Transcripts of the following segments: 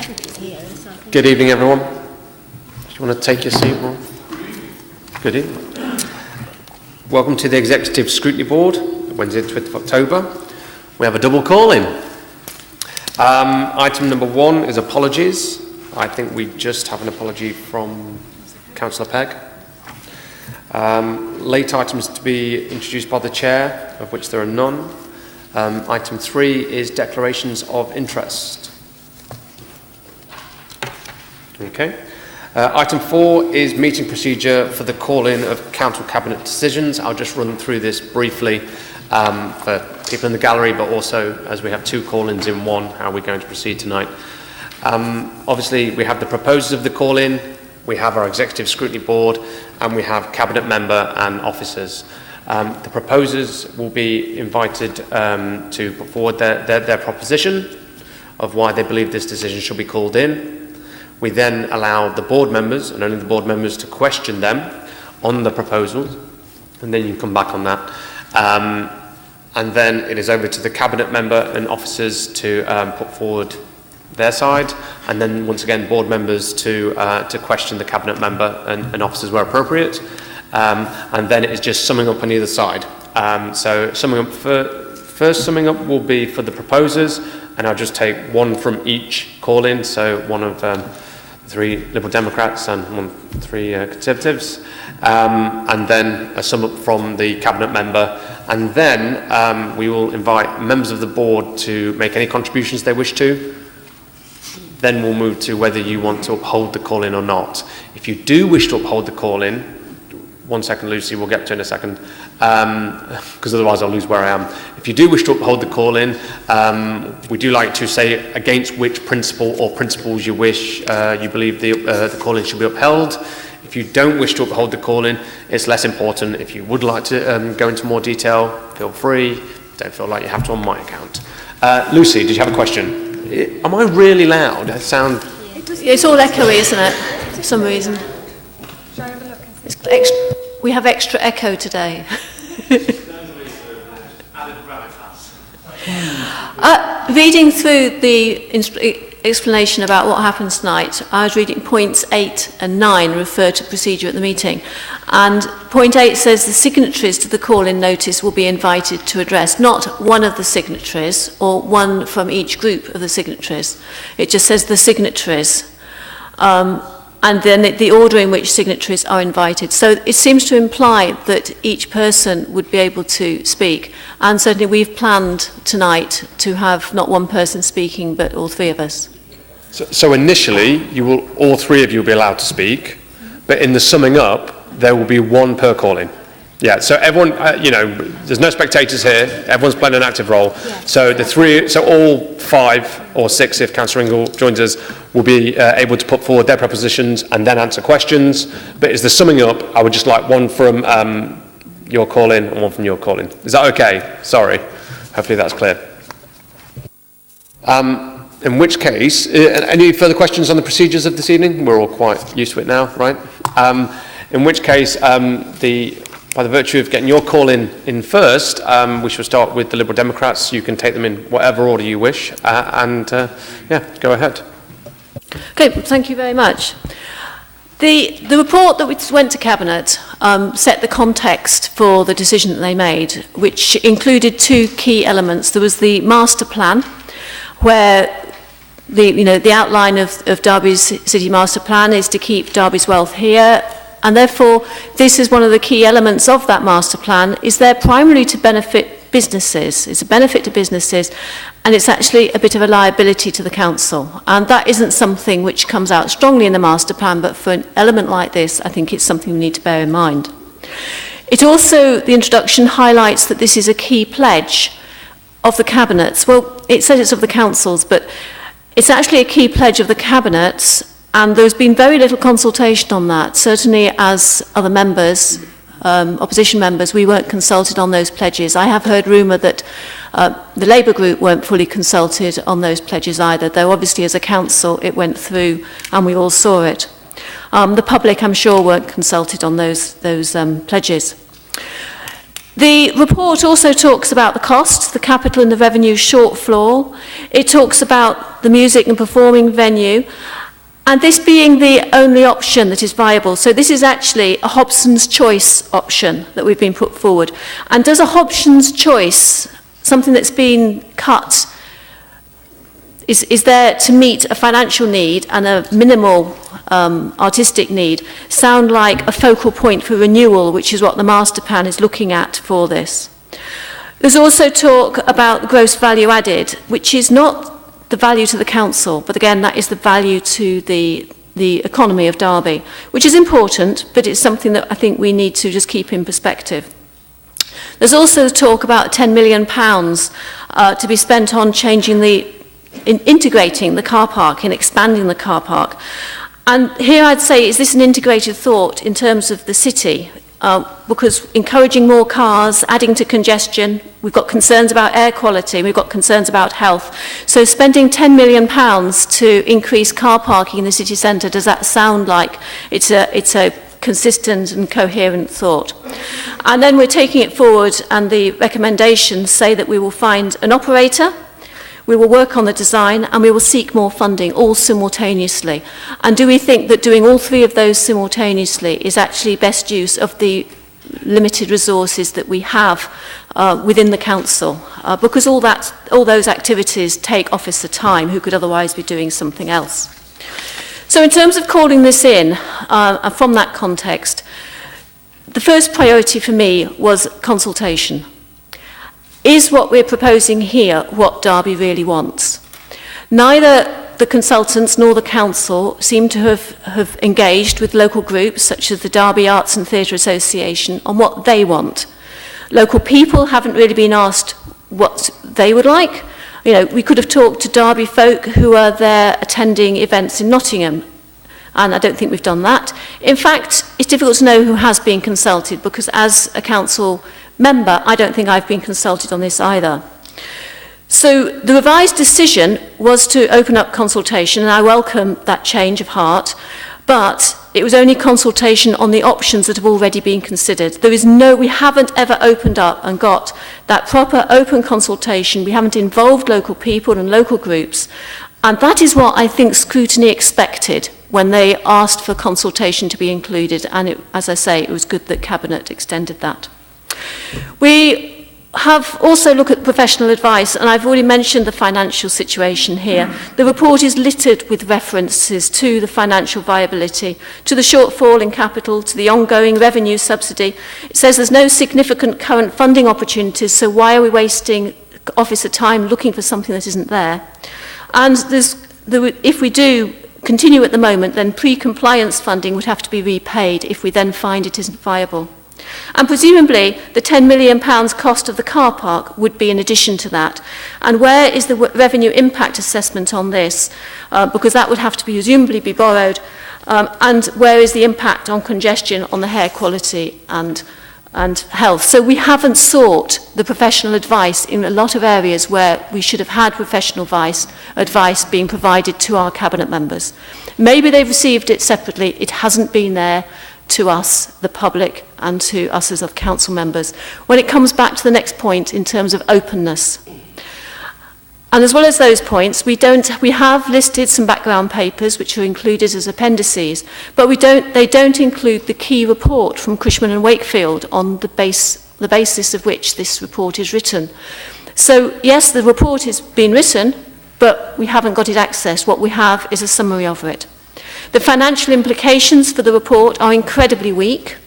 Good evening, everyone. Do you want to take your seat, Ron? Good evening. Welcome to the Executive Scrutiny Board, Wednesday, 20th of October. We have a double call-in. Item number 1 is apologies. I think we just have an apology from Councillor Pegg. Late items to be introduced by the Chair, of which there are none. Item 3 is declarations of interest. Okay. Item 4 is meeting procedure for the call-in of Council Cabinet decisions. I'll just run through this briefly for people in the gallery, but also as we have 2 call-ins in one, how we're going to proceed tonight. Obviously, we have the proposers of the call-in, we have our Executive Scrutiny Board, and we have Cabinet member and officers. The proposers will be invited to put forward their proposition of why they believe this decision should be called in. We then allow the board members, and only the board members, to question them on the proposals, and then you can come back on that. And then it is over to the Cabinet member and officers to put forward their side, and then once again board members to question the Cabinet member and officers where appropriate. And then it is just summing up on either side. So first summing up will be for the proposers, and I'll just take one from each call-in, so one of 3 Liberal Democrats and 3 Conservatives, and then a sum up from the Cabinet member, and then we will invite members of the board to make any contributions they wish to. Then we'll move to whether you want to uphold the call-in or not. If you do wish to uphold the call-in, 1 second, Lucy, we'll get to in a second, because otherwise I'll lose where I am. If you do wish to uphold the call-in, we do like to say against which principle or principles you wish, you believe the call-in should be upheld. If you don't wish to uphold the call-in, it's less important. If you would like to go into more detail, feel free. Don't feel like you have to on my account. Lucy, did you have a question? Am I really loud? I sound... It's all echoey, isn't it? For some reason. We have extra echo today. Reading through the explanation about what happens tonight, I was reading points 8 and 9 refer to procedure at the meeting. And point 8 says the signatories to the call-in notice will be invited to address, not one of the signatories or one from each group of the signatories. It just says the signatories. And then the order in which signatories are invited. So it seems to imply that each person would be able to speak. And certainly we've planned tonight to have not one person speaking, but all 3 of us. So initially, all 3 of you will be allowed to speak, but in the summing up, there will be 1 per call-in. Yeah, so everyone, there's no spectators here. Everyone's playing an active role. Yeah. So all 5 or 6, if Councillor Ingle joins us, will be able to put forward their propositions and then answer questions. But as the summing up, I would just like 1 from your call-in and 1 from your call-in. Is that okay? Sorry. Hopefully that's clear. In which case, any further questions on the procedures of this evening? We're all quite used to it now, right? In which case, by the virtue of getting your call-in first, we shall start with the Liberal Democrats. You can take them in whatever order you wish, go ahead. Okay, thank you very much. The report that went to Cabinet set the context for the decision that they made, which included 2 key elements. There was the master plan, where the outline of Derby's city master plan is to keep Derby's wealth here. And therefore, this is one of the key elements of that master plan, is there primarily to benefit businesses. It's a benefit to businesses, and it's actually a bit of a liability to the council. And that isn't something which comes out strongly in the master plan, but for an element like this, I think it's something we need to bear in mind. It also, the introduction highlights that this is a key pledge of the Cabinets. Well, it says it's of the councils, but it's actually a key pledge of the Cabinets. And there's been very little consultation on that. Certainly as other members, opposition members, we weren't consulted on those pledges. I have heard rumour that the Labour group weren't fully consulted on those pledges either, though obviously as a council it went through and we all saw it. The public, I'm sure, weren't consulted on those pledges. The report also talks about the costs, the capital and the revenue shortfall. It talks about the music and performing venue, and this being the only option that is viable. So this is actually a Hobson's choice option that we've been put forward. And does a Hobson's choice, something that's been cut, is there to meet a financial need and a minimal artistic need, sound like a focal point for renewal, which is what the master plan is looking at for this? There's also talk about gross value added, which is not the value to the council, but again, that is the value to the economy of Derby, which is important, but it's something that I think we need to just keep in perspective. There's also talk about £10 million to be spent on integrating the car park and expanding the car park. And here I'd say, is this an integrated thought in terms of the city? Because encouraging more cars, adding to congestion, we've got concerns about air quality, we've got concerns about health. So spending £10 million to increase car parking in the city centre, does that sound like it's a consistent and coherent thought? And then we're taking it forward, and the recommendations say that we will find an operator, we will work on the design, and we will seek more funding, all simultaneously. And do we think that doing all three of those simultaneously is actually best use of the limited resources that we have within the council? Because all those activities take officer time who could otherwise be doing something else. So in terms of calling this in, from that context, the first priority for me was consultation. Is what we're proposing here what Derby really wants? Neither the consultants nor the council seem to have engaged with local groups such as the Derby Arts and Theatre Association on what they want. Local people haven't really been asked what they would like. You know, we could have talked to Derby folk who are there attending events in Nottingham, and I don't think we've done that. In fact, it's difficult to know who has been consulted, because as a council member, I don't think I've been consulted on this either. So the revised decision was to open up consultation, and I welcome that change of heart, but it was only consultation on the options that have already been considered. We haven't ever opened up and got that proper open consultation. We haven't involved local people and local groups, and that is what I think Scrutiny expected when they asked for consultation to be included, and as I say, it was good that Cabinet extended that. We have also looked at professional advice, and I've already mentioned the financial situation here. The report is littered with references to the financial viability, to the shortfall in capital, to the ongoing revenue subsidy. It says there's no significant current funding opportunities, so why are we wasting officer time looking for something that isn't there? And if we do continue at the moment, then pre-compliance funding would have to be repaid if we then find it isn't viable. And presumably, the £10 million cost of the car park would be in addition to that. And where is the revenue impact assessment on this? Because that would have to presumably be borrowed. And where is the impact on congestion, on the air quality and health? So we haven't sought the professional advice in a lot of areas where we should have had professional advice being provided to our cabinet members. Maybe they've received it separately. It hasn't been there to us, the public, and to us as council members. When it comes back to the next point in terms of openness. And as well as those points, we have listed some background papers which are included as appendices, but they don't include the key report from Cushman and Wakefield on the basis of which this report is written. So yes, the report has been written, but we haven't got it accessed. What we have is a summary of it. The financial implications for the report are incredibly weak.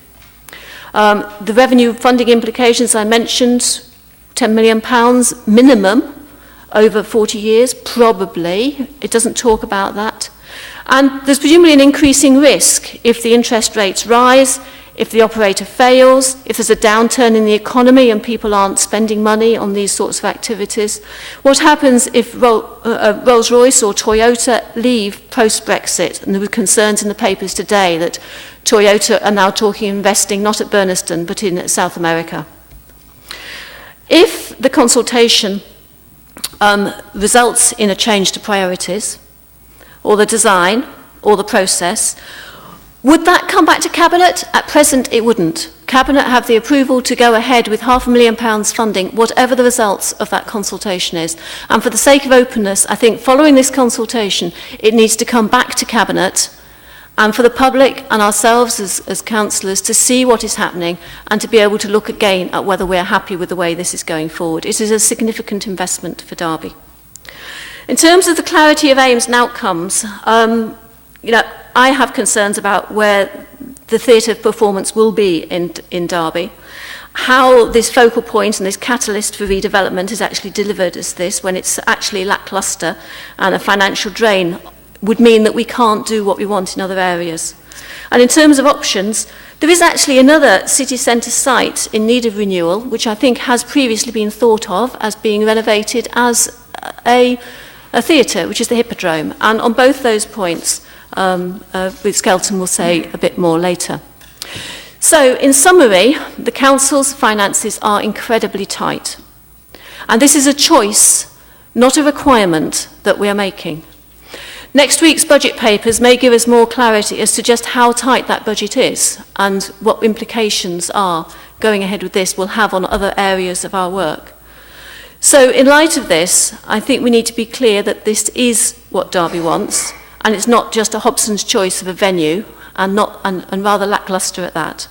The revenue funding implications I mentioned, £10 million minimum over 40 years, probably. It doesn't talk about that. And there's presumably an increasing risk if the interest rates rise, if the operator fails, if there's a downturn in the economy and people aren't spending money on these sorts of activities. What happens if Rolls-Royce or Toyota leave post-Brexit? And there were concerns in the papers today that Toyota are now talking investing not at Burnaston but in South America. If the consultation results in a change to priorities, or the design, or the process, would that come back to Cabinet? At present, it wouldn't. Cabinet have the approval to go ahead with £500,000 funding, whatever the results of that consultation is. And for the sake of openness, I think following this consultation, it needs to come back to Cabinet and for the public and ourselves as councillors to see what is happening and to be able to look again at whether we're happy with the way this is going forward. It is a significant investment for Derby. In terms of the clarity of aims and outcomes, I have concerns about where the theatre performance will be in Derby, how this focal point and this catalyst for redevelopment is actually delivered as this, when it's actually lacklustre and a financial drain would mean that we can't do what we want in other areas. And in terms of options, there is actually another city centre site in need of renewal, which I think has previously been thought of as being renovated as a theatre, which is the Hippodrome. And on both those points, Ruth Skelton will say a bit more later. So, in summary, the Council's finances are incredibly tight. And this is a choice, not a requirement, that we are making. Next week's budget papers may give us more clarity as to just how tight that budget is and what implications are going ahead with this will have on other areas of our work. So, in light of this, I think we need to be clear that this is what Derby wants, and it's not just a Hobson's choice of a venue, and rather lacklustre at that.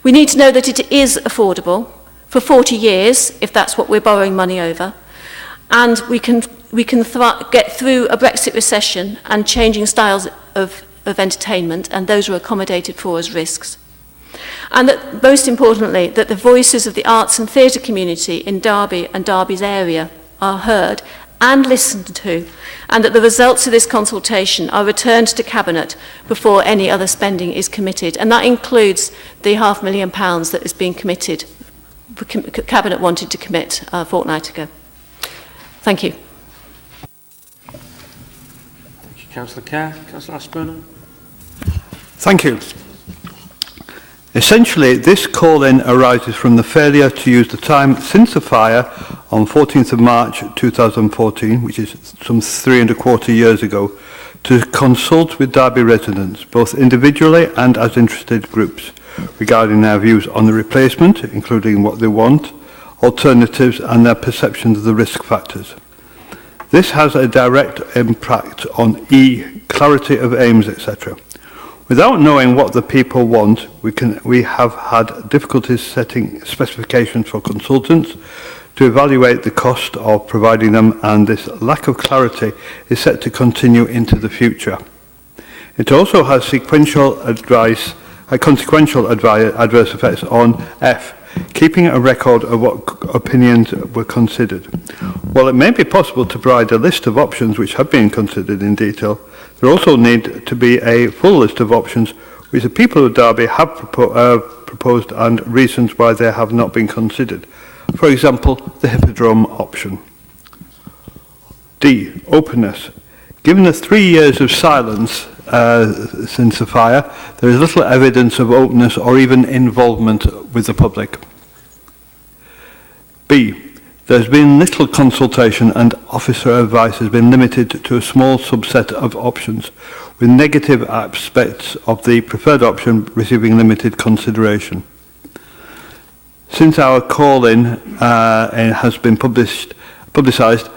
We need to know that it is affordable for 40 years, if that's what we're borrowing money over, and we can get through a Brexit recession and changing styles of entertainment, and those are accommodated for as risks. And that, most importantly, that the voices of the arts and theatre community in Derby and Derby's area are heard and listened to, and that the results of this consultation are returned to Cabinet before any other spending is committed. And that includes the £500,000 that is being committed, Cabinet wanted to commit a fortnight ago. Thank you. Thank you, Councillor Kerr. Councillor Ashburn. Thank you. Essentially, this call-in arises from the failure to use the time since the fire on 14th of March 2014, which is some 3¼ years ago, to consult with Derby residents, both individually and as interested groups, regarding their views on the replacement, including what they want, alternatives and their perceptions of the risk factors. This has a direct impact on clarity of aims, etc. Without knowing what the people want, we have had difficulties setting specifications for consultants to evaluate the cost of providing them, and this lack of clarity is set to continue into the future. It also has consequential adverse effects on F, keeping a record of what opinions were considered. While it may be possible to provide a list of options which have been considered in detail, there also need to be a full list of options which the people of Derby have proposed and reasons why they have not been considered. For example, the Hippodrome option. D. Openness. Given the 3 years of silence since the fire, there is little evidence of openness or even involvement with the public. B. There's been little consultation and officer advice has been limited to a small subset of options, with negative aspects of the preferred option receiving limited consideration. Since our call-in has been publicised,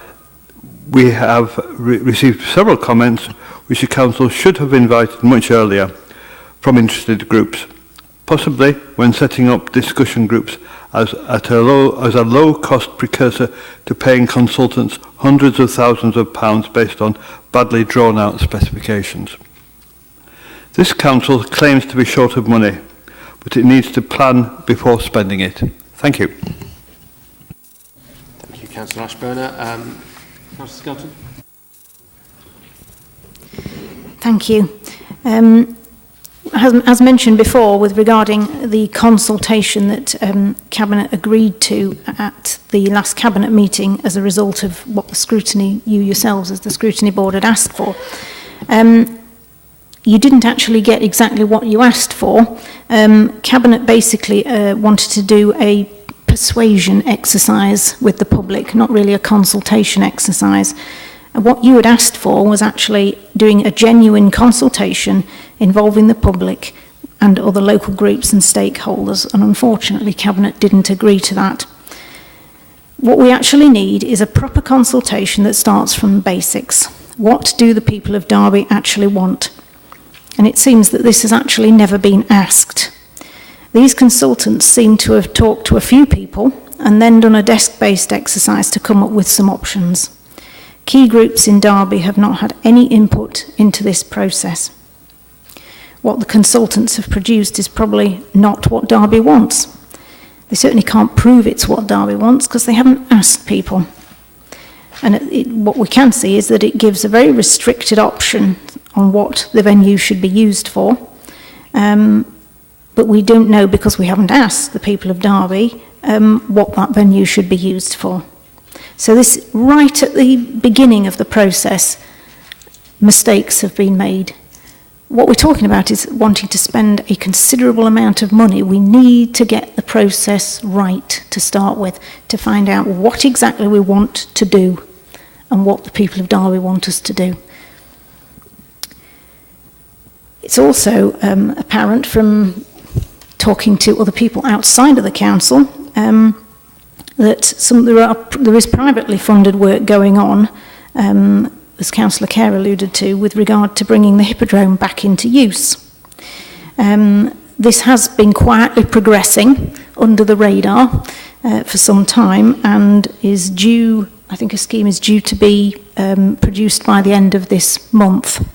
we have received several comments which the Council should have invited much earlier from interested groups, possibly when setting up discussion groups as a low-cost precursor to paying consultants hundreds of thousands of pounds based on badly drawn-out specifications. This Council claims to be short of money, but it needs to plan before spending it. Thank you. Thank you, Councillor Ashburn. Councillor Skelton. Thank you. As mentioned before, regarding the consultation that Cabinet agreed to at the last Cabinet meeting as a result of what the scrutiny, you yourselves as the Scrutiny Board had asked for, you didn't actually get exactly what you asked for. Cabinet basically wanted to do a persuasion exercise with the public, not really a consultation exercise. What you had asked for was actually doing a genuine consultation involving the public and other local groups and stakeholders, and unfortunately Cabinet didn't agree to that. What we actually need is a proper consultation that starts from basics. What do the people of Derby actually want? And it seems that this has actually never been asked. These consultants seem to have talked to a few people and then done a desk-based exercise to come up with some options. Key groups in Derby have not had any input into this process. What the consultants have produced is probably not what Derby wants. They certainly can't prove it's what Derby wants because they haven't asked people. And what we can see is that it gives a very restricted option on what the venue should be used for. But we don't know, because we haven't asked the people of Derby, what that venue should be used for. So this, right at the beginning of the process, mistakes have been made. What we're talking about is wanting to spend a considerable amount of money. We need to get the process right to start with, to find out what exactly we want to do and what the people of Derby want us to do. It's also apparent from talking to other people outside of the council that there is privately funded work going on, as Councillor Kerr alluded to, with regard to bringing the Hippodrome back into use. This has been quietly progressing under the radar for some time and is due, I think a scheme is due to be produced by the end of this month.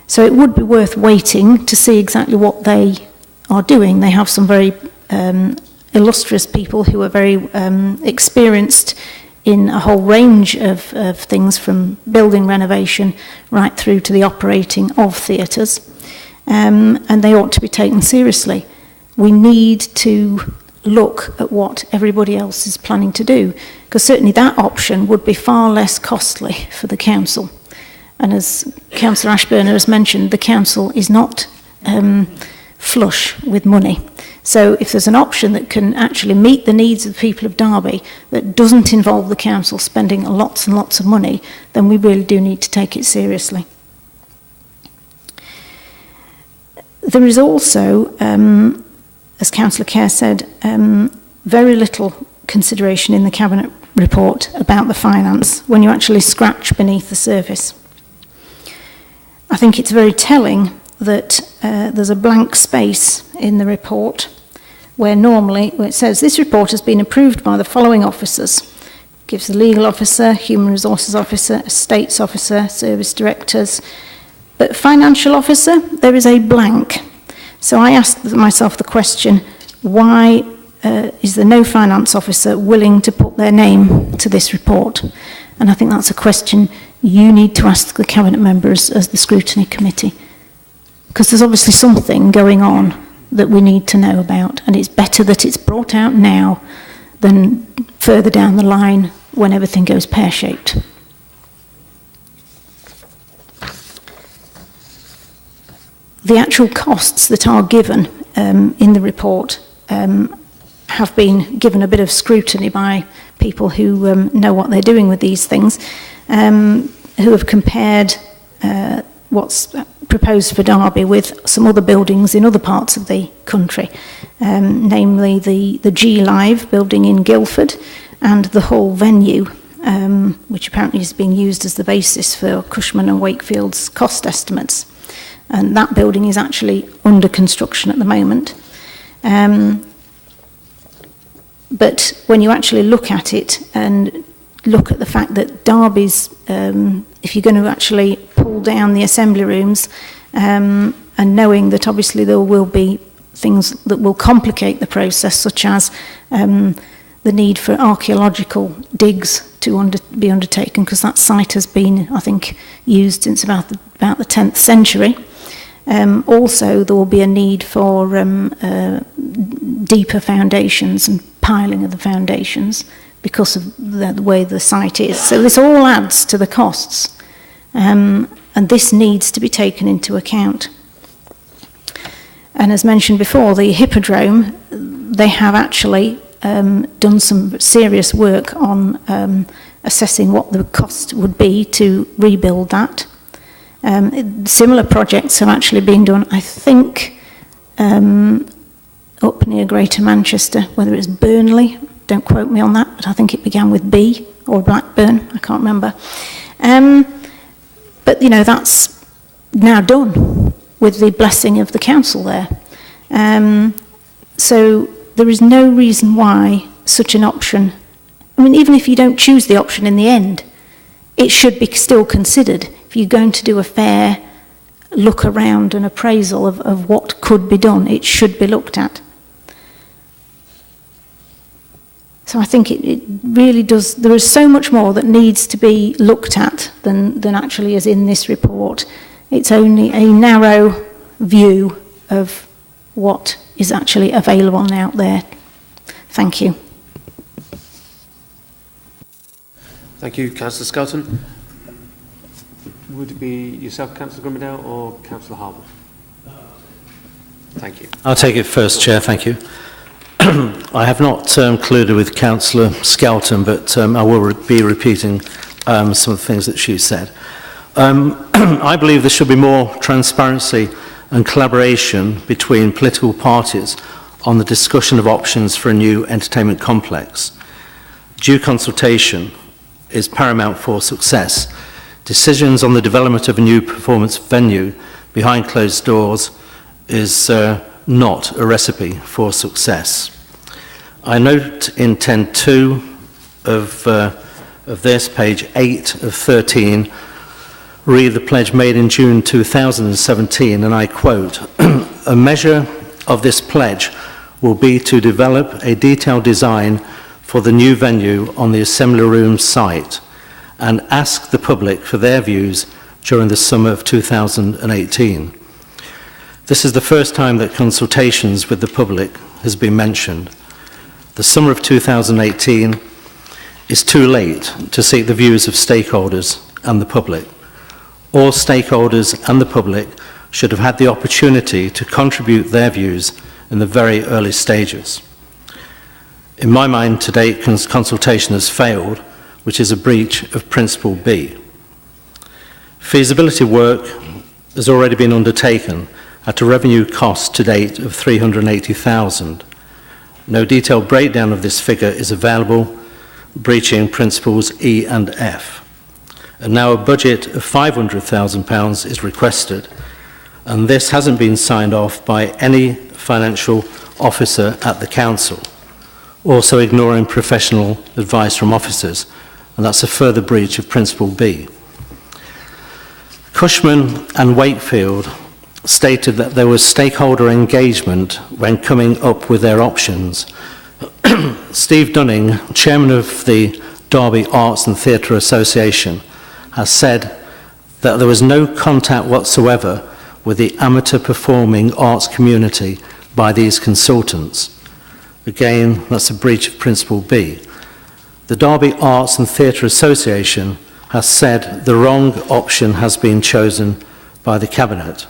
So it would be worth waiting to see exactly what they are doing. They have some very illustrious people who are very experienced in a whole range of things, from building renovation right through to the operating of theatres, and they ought to be taken seriously. We need to look at what everybody else is planning to do, because certainly that option would be far less costly for the council. And as Councillor Ashburner has mentioned, the council is not flush with money. So if there's an option that can actually meet the needs of the people of Derby that doesn't involve the council spending lots and lots of money, then we really do need to take it seriously. There is also, as Councillor Kerr said, very little consideration in the Cabinet report about the finance when you actually scratch beneath the surface. I think it's very telling that there's a blank space in the report where it says this report has been approved by the following officers. It gives the legal officer, human resources officer, estates officer, service directors, but financial officer, there is a blank. So I asked myself the question, why is there no finance officer willing to put their name to this report? And I think that's a question you need to ask the Cabinet members as the Scrutiny Committee, because there's obviously something going on that we need to know about, and it's better that it's brought out now than further down the line when everything goes pear-shaped. The actual costs that are given in the report have been given a bit of scrutiny by people who know what they're doing with these things, who have compared what's proposed for Derby with some other buildings in other parts of the country, namely the G Live building in Guildford and the Hull venue, which apparently is being used as the basis for Cushman and Wakefield's cost estimates. And that building is actually under construction at the moment. But when you actually look at it and look at the fact that Derby's, if you're going to actually pull down the assembly rooms, and knowing that obviously there will be things that will complicate the process, such as the need for archaeological digs to be undertaken, because that site has been, I think, used since about the 10th century. Also, there will be a need for deeper foundations and piling of the foundations because of the way the site is. So this all adds to the costs, and this needs to be taken into account. And as mentioned before, the Hippodrome, they have actually done some serious work on assessing what the cost would be to rebuild that. Similar projects have actually been done, I think, up near Greater Manchester, whether it's Burnley, don't quote me on that, but I think it began with B, or Blackburn, I can't remember. But, you know, that's now done with the blessing of the council there. So there is no reason why such an option, I mean, even if you don't choose the option in the end, it should be still considered. If you're going to do a fair look around and appraisal of what could be done, it should be looked at. So I think it really does, there is so much more that needs to be looked at than actually is in this report. It's only a narrow view of what is actually available and out there. Thank you. Thank you, Councillor Skelton. Would it be yourself, Councillor Grimmadale, or Councillor Harwood? Thank you. I'll take it first, Chair. Thank you. I have not colluded with Councillor Skelton, but I will be repeating some of the things that she said. I believe there should be more transparency and collaboration between political parties on the discussion of options for a new entertainment complex. Due consultation is paramount for success. Decisions on the development of a new performance venue behind closed doors is not a recipe for success. I note in 10.2 of this, page 8 of 13, read the pledge made in June 2017, and I quote, "A measure of this pledge will be to develop a detailed design for the new venue on the Assembly Room site and ask the public for their views during the summer of 2018. This is the first time that consultations with the public has been mentioned. The summer of 2018 is too late to seek the views of stakeholders and the public. All stakeholders and the public should have had the opportunity to contribute their views in the very early stages. In my mind, to date, consultation has failed, which is a breach of Principle B. Feasibility work has already been undertaken at a revenue cost to date of £380,000. No detailed breakdown of this figure is available, breaching Principles E and F. And now a budget of £500,000 is requested, and this hasn't been signed off by any financial officer at the Council, also ignoring professional advice from officers, and that's a further breach of Principle B. Cushman and Wakefield stated that there was stakeholder engagement when coming up with their options. Steve Dunning, chairman of the Derby Arts and Theatre Association, has said that there was no contact whatsoever with the amateur performing arts community by these consultants. Again, that's a breach of Principle B. The Derby Arts and Theatre Association has said the wrong option has been chosen by the Cabinet.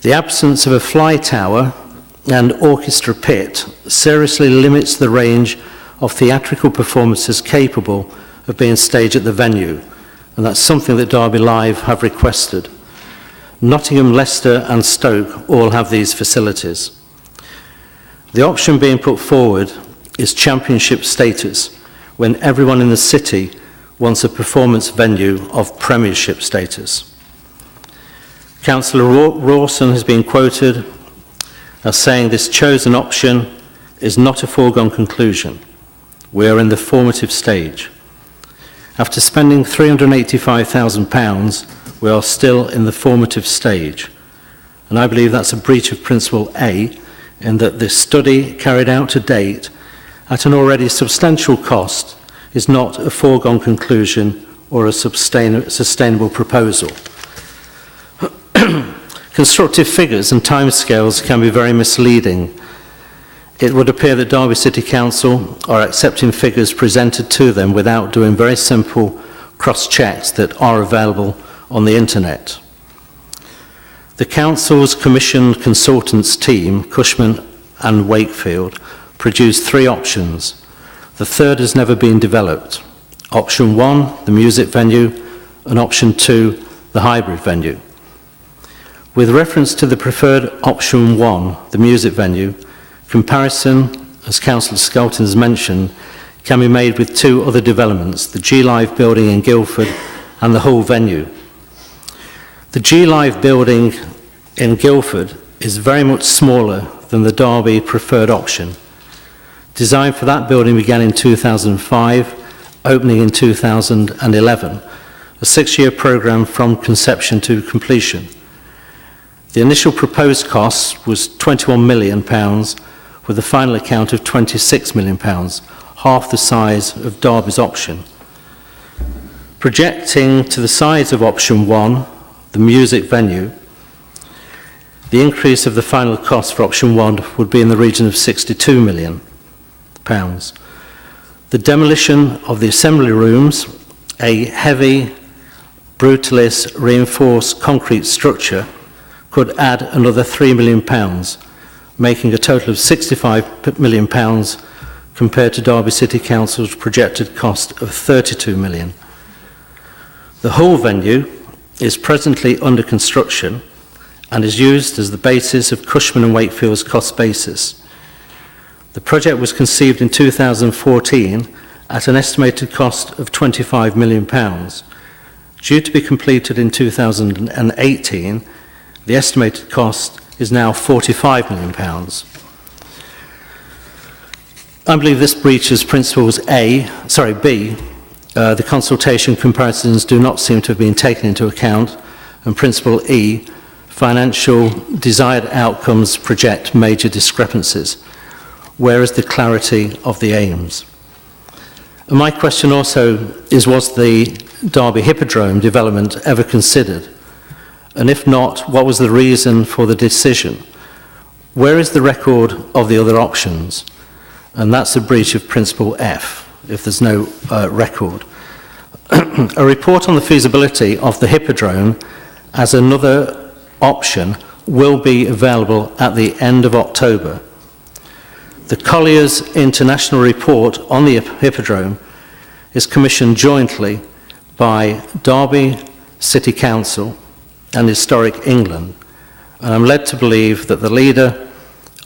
The absence of a fly tower and orchestra pit seriously limits the range of theatrical performances capable of being staged at the venue, and that's something that Derby Live have requested. Nottingham, Leicester and Stoke all have these facilities. The option being put forward is championship status, when everyone in the city wants a performance venue of premiership status. Councillor Rawson has been quoted as saying this chosen option is not a foregone conclusion. We are in the formative stage. After spending £385,000, we are still in the formative stage. And I believe that's a breach of Principle A, in that this study carried out to date at an already substantial cost is not a foregone conclusion or a sustainable proposal. Constructive figures and timescales can be very misleading. It would appear that Derby City Council are accepting figures presented to them without doing very simple cross-checks that are available on the internet. The Council's commissioned consultants team, Cushman and Wakefield, produced 3 options. The third has never been developed. Option 1, the music venue, and option 2, the hybrid venue. With reference to the preferred option 1, the music venue, comparison, as Councillor Skelton has mentioned, can be made with 2 other developments, the G-Live building in Guildford and the Hull venue. The G-Live building in Guildford is very much smaller than the Derby preferred option. Design for that building began in 2005, opening in 2011, a 6-year programme from conception to completion. The initial proposed cost was £21 million, with a final account of £26 million, half the size of Derby's option. Projecting to the size of option 1, the music venue, the increase of the final cost for option 1 would be in the region of £62 million. The demolition of the assembly rooms, a heavy, brutalist reinforced concrete structure, could add another £3 million, making a total of £65 million compared to Derby City Council's projected cost of £32 million. The Hull venue is presently under construction and is used as the basis of Cushman & Wakefield's cost basis. The project was conceived in 2014 at an estimated cost of £25 million. Due to be completed in 2018, the estimated cost is now £45 million. I believe this breaches principles B. The consultation comparisons do not seem to have been taken into account, and principle E, financial desired outcomes project major discrepancies. Where is the clarity of the aims? And my question also is, was the Derby Hippodrome development ever considered? And if not, what was the reason for the decision? Where is the record of the other options? And that's a breach of principle F, if there's no record. A report on the feasibility of the Hippodrome as another option will be available at the end of October. The Collier's International Report on the Hippodrome is commissioned jointly by Derby City Council and Historic England, and I'm led to believe that the leader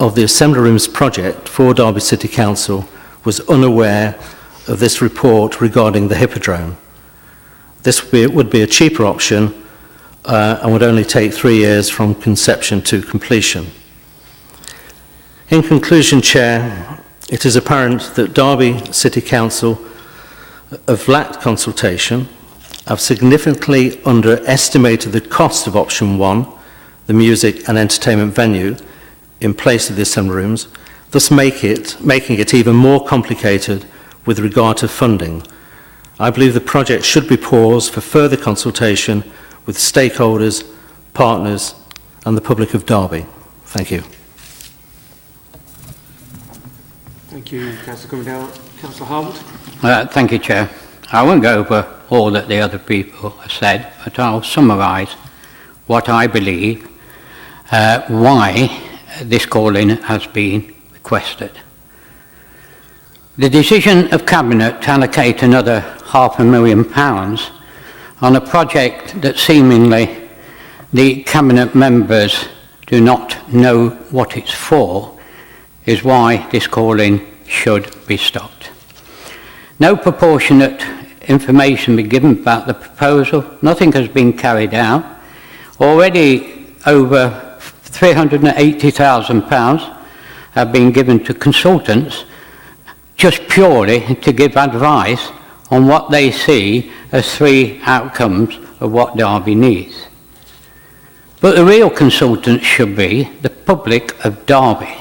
of the Assembly Rooms project for Derby City Council was unaware of this report regarding the Hippodrome. This would be a cheaper option and would only take 3 years from conception to completion. In conclusion, Chair, it is apparent that Derby City Council have lacked consultation, have significantly underestimated the cost of option 1, the music and entertainment venue, in place of the assembly rooms, thus making it even more complicated with regard to funding. I believe the project should be paused for further consultation with stakeholders, partners and the public of Derby. Thank you. Thank you, Councillor Grimendale. Councillor Harwood. Thank you, Chair. I won't go over all that the other people have said, but I'll summarise what I believe why this call-in has been requested. The decision of Cabinet to allocate another £500,000 on a project that seemingly the Cabinet members do not know what it's for is why this call-in should be stopped. No proportionate information be given about the proposal. Nothing has been carried out. Already over £380,000 have been given to consultants just purely to give advice on what they see as 3 outcomes of what Derby needs. But the real consultants should be the public of Derby.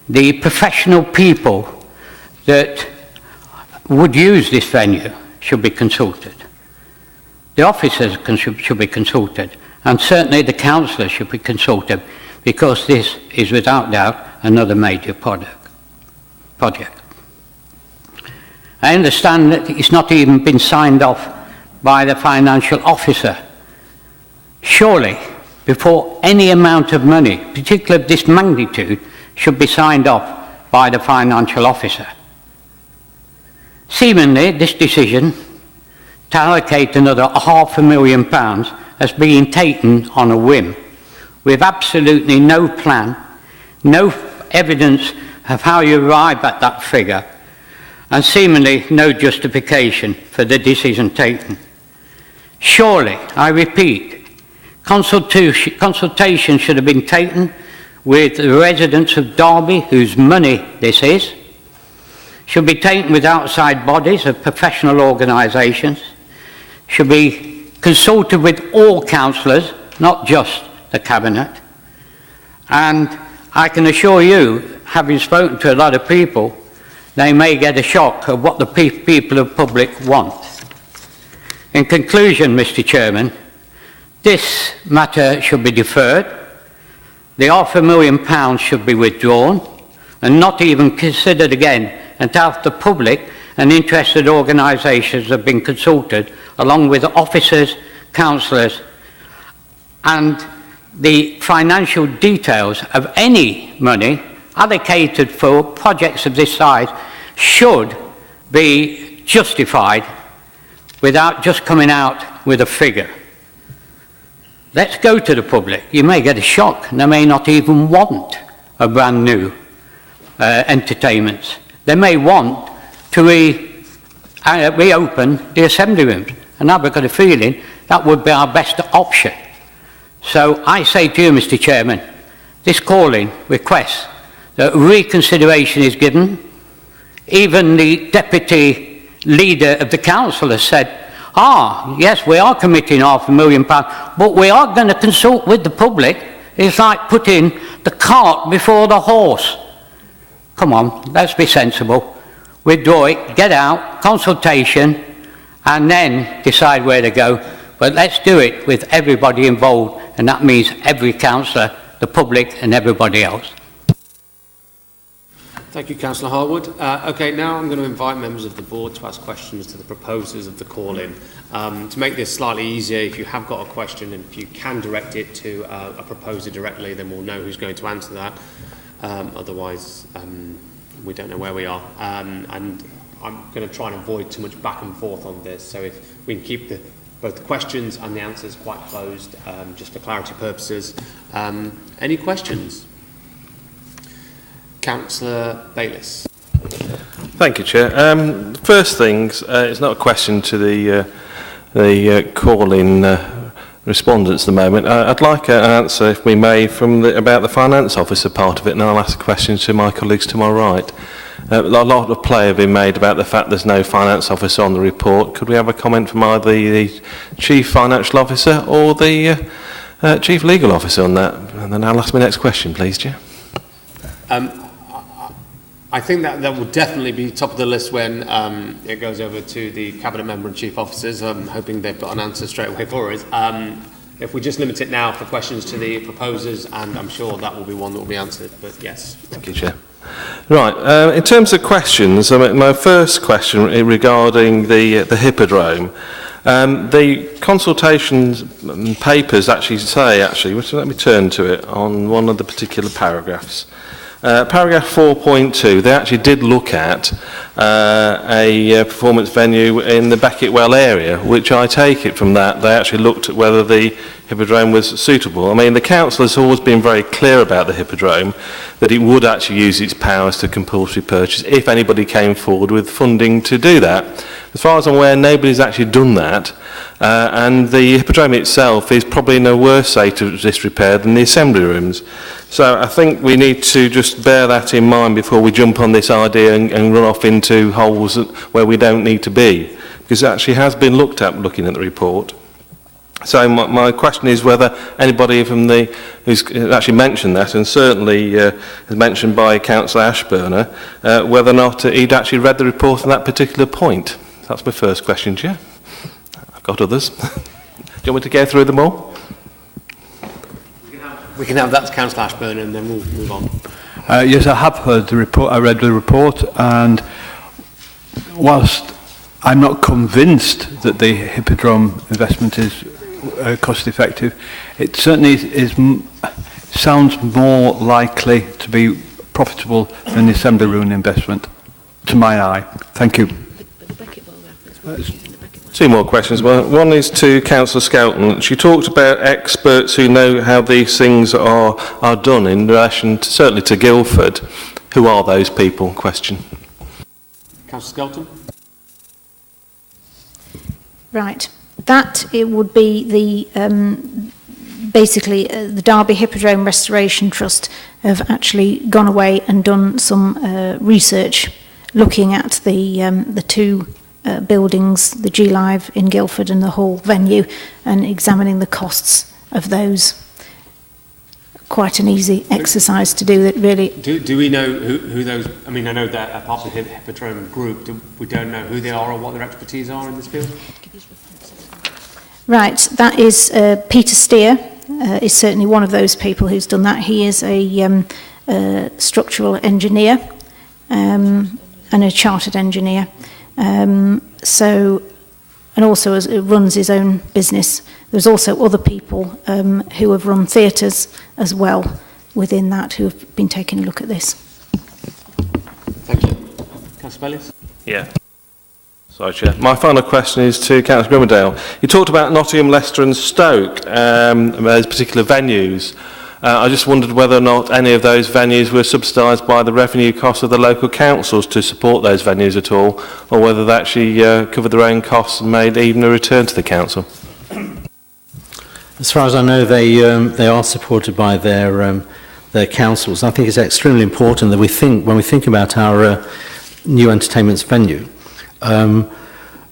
The professional people that would use this venue should be consulted. The officers should be consulted, and certainly the councillors should be consulted, because this is without doubt another major project. I understand that it's not even been signed off by the financial officer. Surely, before any amount of money, particularly of this magnitude, should be signed off by the financial officer. Seemingly, this decision to allocate another £500,000 as being taken on a whim, with absolutely no plan, no evidence of how you arrive at that figure, and seemingly no justification for the decision taken. Surely, I repeat, consultation should have been taken with the residents of Derby, whose money this is, should be taken with outside bodies of professional organisations, should be consulted with all councillors, not just the Cabinet. And I can assure you, having spoken to a lot of people, they may get a shock of what the people of public want. In conclusion, Mr. Chairman, this matter should be deferred. The £500,000 should be withdrawn and not even considered again until the public and interested organisations have been consulted, along with officers, councillors, and the financial details of any money allocated for projects of this size should be justified without just coming out with a figure. Let's go to the public. You may get a shock, and they may not even want a brand new entertainment. They may want to reopen the assembly rooms, and I've got a feeling that would be our best option. So I say to you, Mr. Chairman, this calling requests that reconsideration is given. Even the deputy leader of the council has said, yes, we are committing £500,000, but we are going to consult with the public. It's like putting the cart before the horse. Come on, let's be sensible. Withdraw it, get out, consultation, and then decide where to go. But let's do it with everybody involved, and that means every councillor, the public, and everybody else. Thank you, Councillor Harwood. Okay, now I'm going to invite members of the board to ask questions to the proposers of the call-in. To make this slightly easier, if you have got a question and if you can direct it to a proposer directly, then we'll know who's going to answer that. Otherwise, we don't know where we are. And I'm going to try and avoid too much back and forth on this. So if we can keep both the questions and the answers quite closed, just for clarity purposes. Any questions? Councillor Bayliss. Thank you, Chair. First things, it's not a question to the call-in respondents at the moment. I'd like an answer, if we may, about the finance officer part of it, and I'll ask questions to my colleagues to my right. A lot of play have been made about the fact there's no finance officer on the report. Could we have a comment from either the Chief Financial Officer or the Chief Legal Officer on that? And then I'll ask my next question, please, Chair. I think that will definitely be top of the list when it goes over to the Cabinet Member and Chief Officers. I'm hoping they've got an answer straight away for us. If we just limit it now for questions to the proposers, and I'm sure that will be one that will be answered, but yes. Thank you, Chair. Right, in terms of questions, my first question regarding the Hippodrome. The consultations papers actually say, let me turn to it on one of the particular paragraphs. Paragraph 4.2, they actually did look at a performance venue in the Beckettwell area, which I take it from that they actually looked at whether the Hippodrome was suitable. I mean, the council has always been very clear about the Hippodrome, that it would actually use its powers to compulsory purchase if anybody came forward with funding to do that. As far as I'm aware, nobody's actually done that, and the Hippodrome itself is probably in a worse state of disrepair than the assembly rooms. So I think we need to just bear that in mind before we jump on this idea and run off into holes where we don't need to be, because it actually has been looked at looking at the report. So my question is whether anybody from who's actually mentioned that, and certainly as mentioned by Councillor Ashburner, whether or not he'd actually read the report on that particular point. That's my first question, Chair. I've got others. Do you want me to go through them all? We can have that to Councillor Ashburn and then we'll move on. Yes, I have heard the report. I read the report, and whilst I'm not convinced that the Hippodrome investment is cost effective, it certainly sounds more likely to be profitable than the assembly room investment, to my eye. Thank you. Two more questions. One is to Councillor Skelton. She talked about experts who know how these things are done in relation to, certainly to Guildford. Who are those people? Question. Councillor Skelton? Right. That it would be the basically the Derby Hippodrome Restoration Trust have actually gone away and done some research looking at the two buildings, the G Live in Guildford and the Hall venue, and examining the costs of those. Quite an easy exercise to do that, really. Do we know who those, I mean, I know that are part of the Hippodrome group, we don't know who they are or what their expertise are in this field? Right, that is Peter Steer, is certainly one of those people who's done that. He is a structural engineer and a chartered engineer. And also runs his own business. There's also other people who have run theatres as well within that who have been taking a look at this. Thank you. Councillor Bellis? Yeah. Sorry, Chair. My final question is to Councillor Grimmadale. You talked about Nottingham, Leicester and Stoke as particular venues. I just wondered whether or not any of those venues were subsidised by the revenue costs of the local councils to support those venues at all, or whether they actually covered their own costs and made even a return to the council. As far as I know, they are supported by their councils. I think it's extremely important that when we think about our new entertainments venue,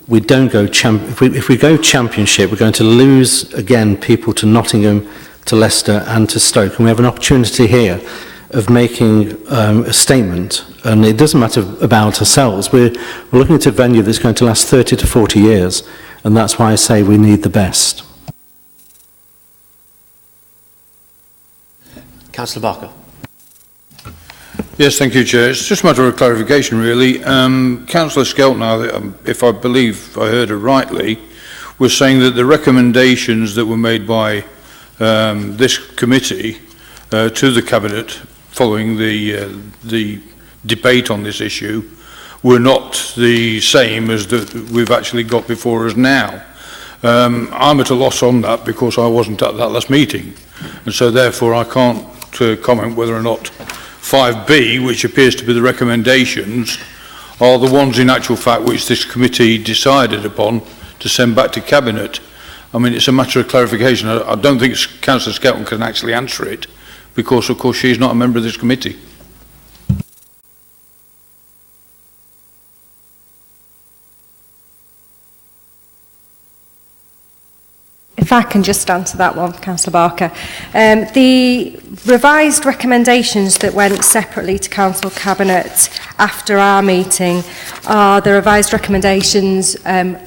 we don't go if we go championship, we're going to lose again people to Nottingham, to Leicester and to Stoke, and we have an opportunity here of making a statement, and it doesn't matter about ourselves. We're looking at a venue that's going to last 30 to 40 years, and that's why I say we need the best. Councillor Barker. Yes, thank you, Chair. It's just a matter of clarification, really. Councillor Skelton, if I believe I heard her rightly, was saying that the recommendations that were made by this committee to the Cabinet following the debate on this issue were not the same as that we've actually got before us now. I'm at a loss on that because I wasn't at that last meeting, and so therefore I can't comment whether or not 5B, which appears to be the recommendations, are the ones in actual fact which this committee decided upon to send back to Cabinet. I mean, it's a matter of clarification. I don't think Councillor Skelton can actually answer it because, of course, she's not a member of this committee. If I can just answer that one, Councillor Barker. The revised recommendations that went separately to Council Cabinet after our meeting are the revised recommendations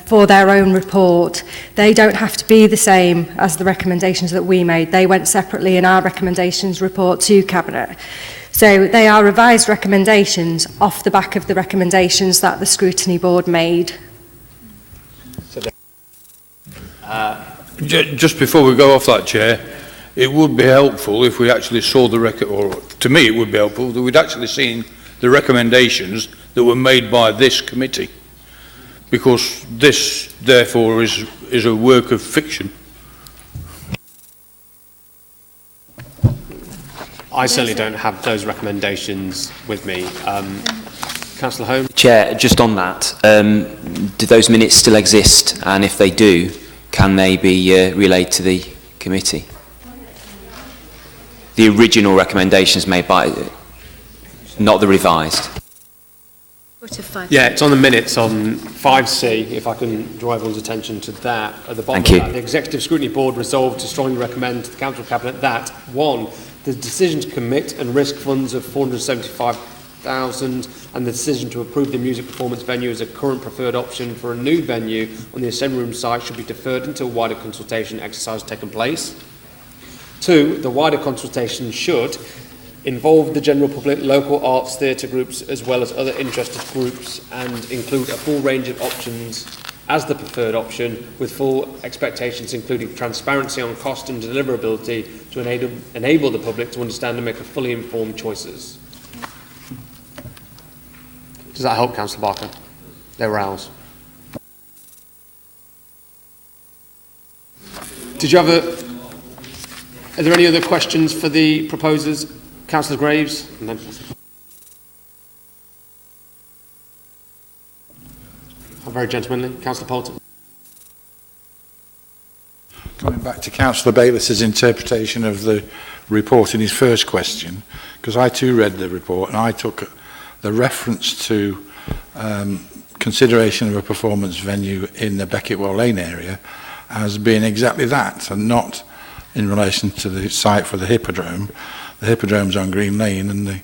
for their own report. They don't have to be the same as the recommendations that we made. They went separately in our recommendations report to Cabinet. So they are revised recommendations off the back of the recommendations that the Scrutiny Board made. Just before we go off that, Chair, it would be helpful if we actually saw the record, or to me it would be helpful that we'd actually seen the recommendations that were made by this committee, because this, therefore, is a work of fiction. I certainly don't have those recommendations with me. Councillor Holmes? Chair, just on that, do those minutes still exist? And if they do, can they be relayed to the committee? The original recommendations made by, not the revised. Yeah, it's on the minutes on 5C, if I can draw everyone's attention to that. At the bottom Thank you. of that, the Executive Scrutiny Board resolved to strongly recommend to the Council Cabinet that, 1, the decision to commit and risk funds of $475,000 and the decision to approve the music performance venue as a current preferred option for a new venue on the Assembly Room site should be deferred until wider consultation exercise has taken place. 2, the wider consultation should involve the general public, local arts, theatre groups, as well as other interested groups, and include a full range of options as the preferred option, with full expectations including transparency on cost and deliverability to enable the public to understand and make a fully informed choices. Does that help, Councillor Barker? They're ours. Did you have are there any other questions for the proposers? Councillor Graves? And then... Very gentlemanly. Councillor Poulton. Coming back to Councillor Bayliss's interpretation of the report in his first question, because I too read the report and I took the reference to consideration of a performance venue in the Becketwell Lane area as being exactly that, and not in relation to the site for the Hippodrome. The Hippodrome's on Green Lane, and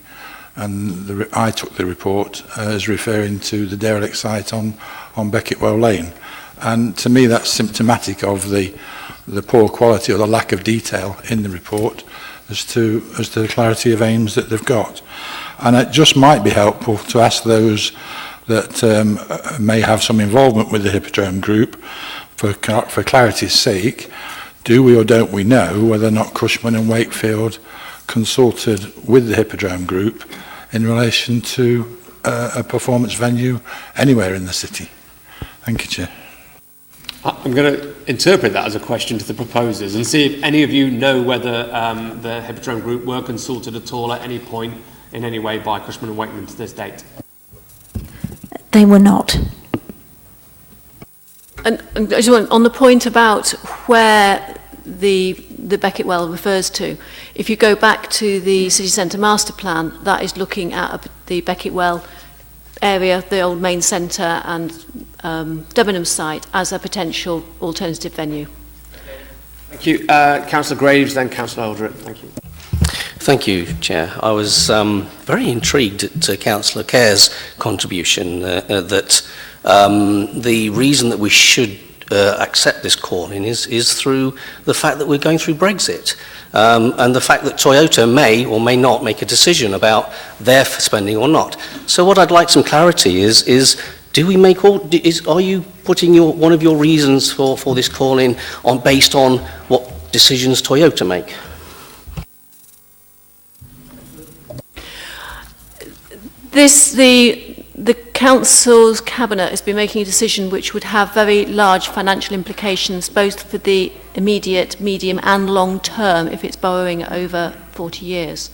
I took the report as referring to the derelict site on Becketwell Lane. And to me, that's symptomatic of the poor quality or the lack of detail in the report as to the clarity of aims that they've got. And it just might be helpful to ask those that may have some involvement with the Hippodrome Group, for clarity's sake, do we or don't we know whether or not Cushman and Wakefield consulted with the Hippodrome Group in relation to a performance venue anywhere in the city? Thank you, Chair. I'm going to interpret that as a question to the proposers and see if any of you know whether the Hippodrome Group were consulted at all at any point in any way by Cushman and Wakefield to this date. They were not. And I just want, on the point about where the Becketwell refers to, if you go back to the city centre master plan, that is looking at the Becketwell area, the old main centre and Debenham site as a potential alternative venue. Thank you. Councillor Graves, then Councillor Eldred. Thank you. Thank you, Chair. I was very intrigued at Councillor Kerr's contribution that the reason that we should accept this call-in is through the fact that we're going through Brexit, and the fact that Toyota may or may not make a decision about their spending or not. So what I'd like some clarity is do we make are you putting one of your reasons for this call-in based on what decisions Toyota make? The Council's Cabinet has been making a decision which would have very large financial implications both for the immediate, medium and long term if it's borrowing over 40 years.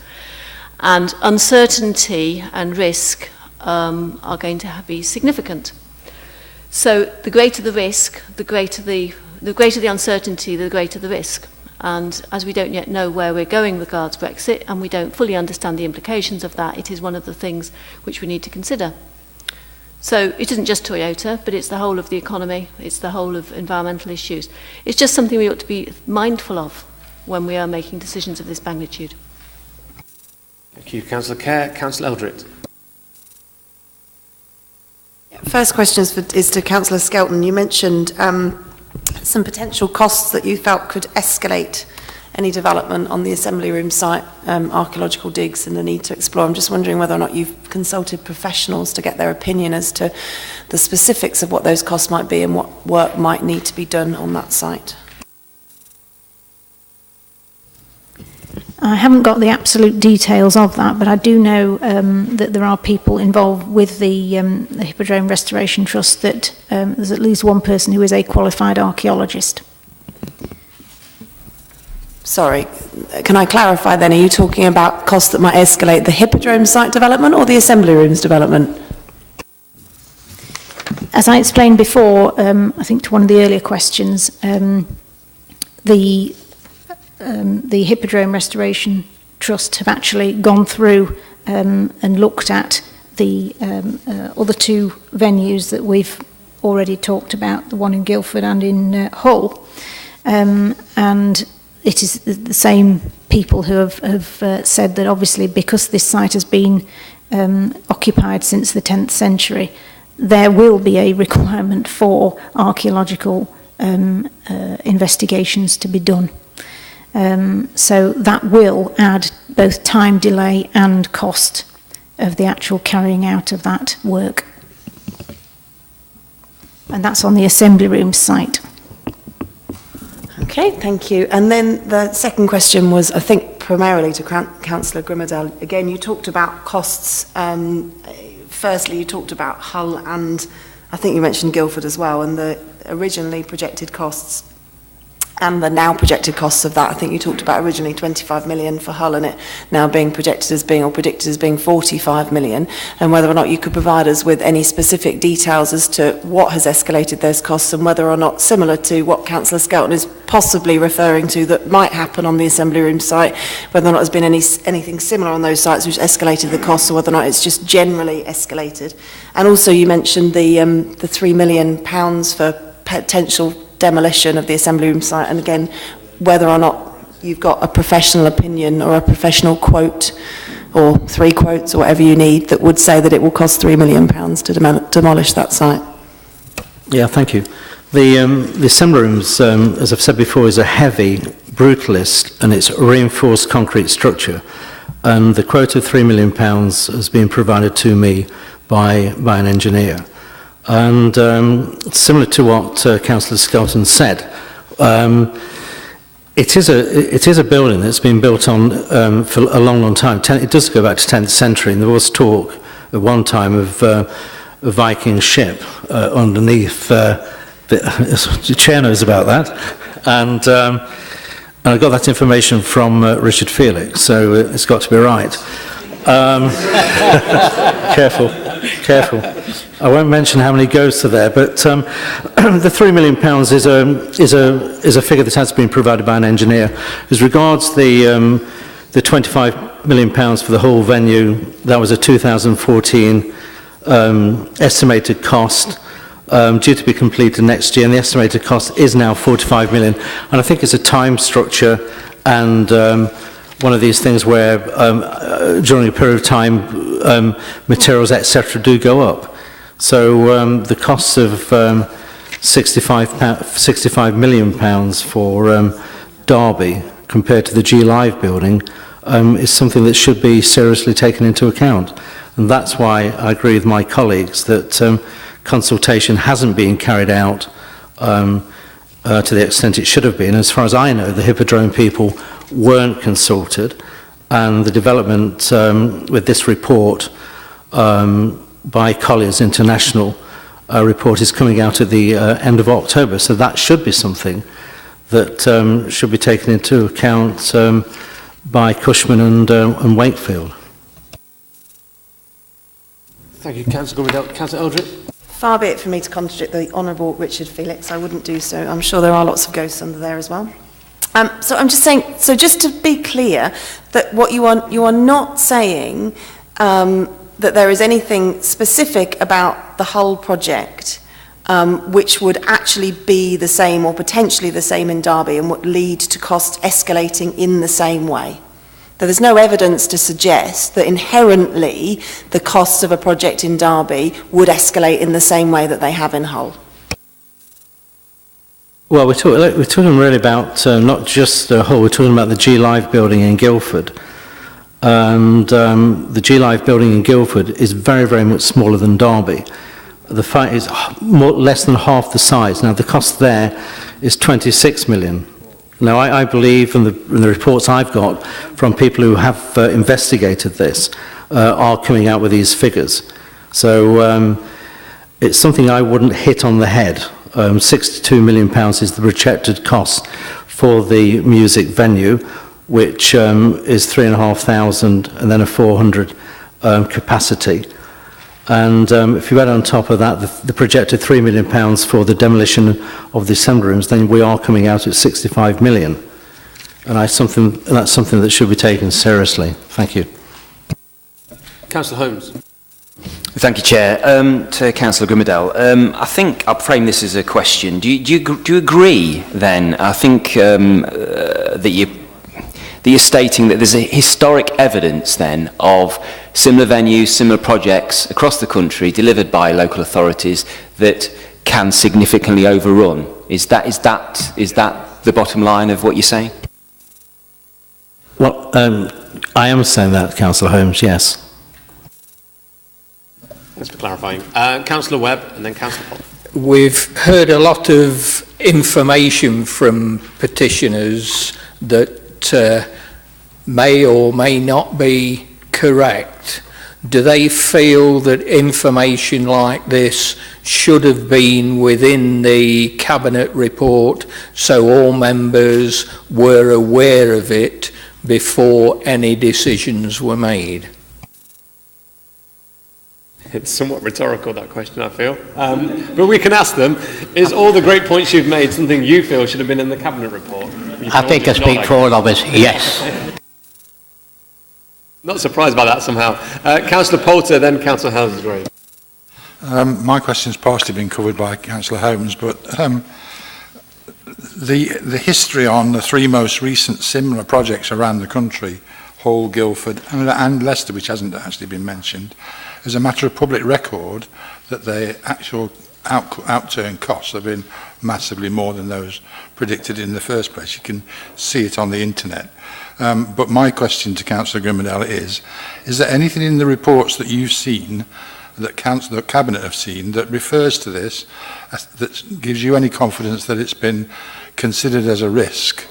And uncertainty and risk are going to be significant. So the greater the risk, the greater the uncertainty, the greater the risk. And as we don't yet know where we're going regards Brexit, and we don't fully understand the implications of that, it is one of the things which we need to consider. So it isn't just Toyota, but it's the whole of the economy, it's the whole of environmental issues. It's just something we ought to be mindful of when we are making decisions of this magnitude. Thank you, Councillor Kerr. Councillor Eldred. First question is to Councillor Skelton. You mentioned some potential costs that you felt could escalate any development on the Assembly Room site, archaeological digs and the need to explore. I'm just wondering whether or not you've consulted professionals to get their opinion as to the specifics of what those costs might be and what work might need to be done on that site. I haven't got the absolute details of that, but I do know that there are people involved with the Hippodrome Restoration Trust that there's at least one person who is a qualified archaeologist. Sorry, can I clarify then? Are you talking about costs that might escalate the Hippodrome site development or the Assembly Rooms development? As I explained before, I think to one of the earlier questions, the Hippodrome Restoration Trust have actually gone through and looked at the other two venues that we've already talked about, the one in Guildford and in Hull. And it is the same people who have said that obviously because this site has been occupied since the 10th century, there will be a requirement for archaeological investigations to be done. So that will add both time delay and cost of the actual carrying out of that work. And that's on the Assembly Room site. Okay, thank you. And then the second question was, I think, primarily to Councillor Grimmerdale. Again, you talked about costs. Firstly, you talked about Hull and I think you mentioned Guildford as well, and the originally projected costs and the now projected costs of that. I think you talked about originally 25 million for Hull and it now being projected as being, or predicted as being 45 million, and whether or not you could provide us with any specific details as to what has escalated those costs and whether or not, similar to what Councillor Skelton is possibly referring to that might happen on the Assembly Room site, whether or not there's been anything similar on those sites which escalated the costs, or whether or not it's just generally escalated. And also you mentioned the £3 million for potential demolition of the Assembly Room site, and again, whether or not you've got a professional opinion or a professional quote or 3 quotes or whatever you need that would say that it will cost £3 million to demolish that site. Yeah, thank you. The Assembly Rooms, as I've said before, is a heavy, brutalist, and it's a reinforced concrete structure. And the quote of £3 million has been provided to me by an engineer. And similar to what Councillor Skelton said, it is a building that's been built on for a long, long time. It does go back to 10th century, and there was talk at one time of a Viking ship underneath. The chair knows about that, and I got that information from Richard Felix, so it's got to be right. Careful. I won't mention how many ghosts are there, but the £3 million is a figure that has been provided by an engineer. As regards the £25 million for the whole venue, that was a 2014 estimated cost, due to be completed next year, and the estimated cost is now 45 million. And I think it's a time structure and one of these things where during a period of time materials, etc., do go up. So the costs of £65 million for Derby compared to the G Live building is something that should be seriously taken into account. And that's why I agree with my colleagues that consultation hasn't been carried out to the extent it should have been. As far as I know, the Hippodrome people weren't consulted, and the development with this report by Colliers International report is coming out at the end of October, so that should be something that should be taken into account by Cushman and Wakefield. Thank you, Councillor Gummadale. Councillor Eldred? Far be it for me to contradict the Honourable Richard Felix. I wouldn't do so. I'm sure there are lots of ghosts under there as well. So I'm just saying, so just to be clear, that what you are not saying that there is anything specific about the whole project which would actually be the same or potentially the same in Derby and would lead to cost escalating in the same way. That there's no evidence to suggest that inherently the costs of a project in Derby would escalate in the same way that they have in Hull. Well, we're talking really about not just Hull, we're talking about the G Live building in Guildford. And the G Live building in Guildford is very, very much smaller than Derby. The fight is less than half the size. Now, the cost there is 26 million. Now, I believe from the reports I've got from people who have investigated this are coming out with these figures. So it's something I wouldn't hit on the head. £62 million is the projected cost for the music venue, which is 3,500 and then a 400 capacity. And if you add on top of that the projected £3 million for the demolition of the assembly rooms, then we are coming out at 65 million. And that's something that should be taken seriously. Thank you. Councillor Holmes. Thank you, Chair. To Councillor Gummadale, I think I'll frame this as a question. Do you agree then? I think that you're stating that there's a historic evidence then of similar venues, similar projects across the country delivered by local authorities that can significantly overrun. Is that the bottom line of what you're saying? Well, I am saying that, Councillor Holmes, yes. Thanks for clarifying. Councillor Webb and then Councillor Pott. We've heard a lot of information from petitioners that may or may not be correct. do they feel that information like this should have been within the Cabinet report so all members were aware of it before any decisions were made? It's somewhat rhetorical, that question, I feel. But we can ask them, is all the great points you've made something you feel should have been in the Cabinet report? I think I speak for all of us, yes. Not surprised by that somehow. Councillor Poulter, then Councillor Halsgrave. My question's partially been covered by Councillor Holmes, but the history on the three most recent similar projects around the country, Hull, Guildford and Leicester, which hasn't actually been mentioned, is a matter of public record that the actual outturn costs have been massively more than those predicted in the first place. You can see it on the internet. But my question to Councillor Grimmadell is there anything in the reports that you've seen, that the Cabinet have seen, that refers to this, that gives you any confidence that it's been considered as a risk,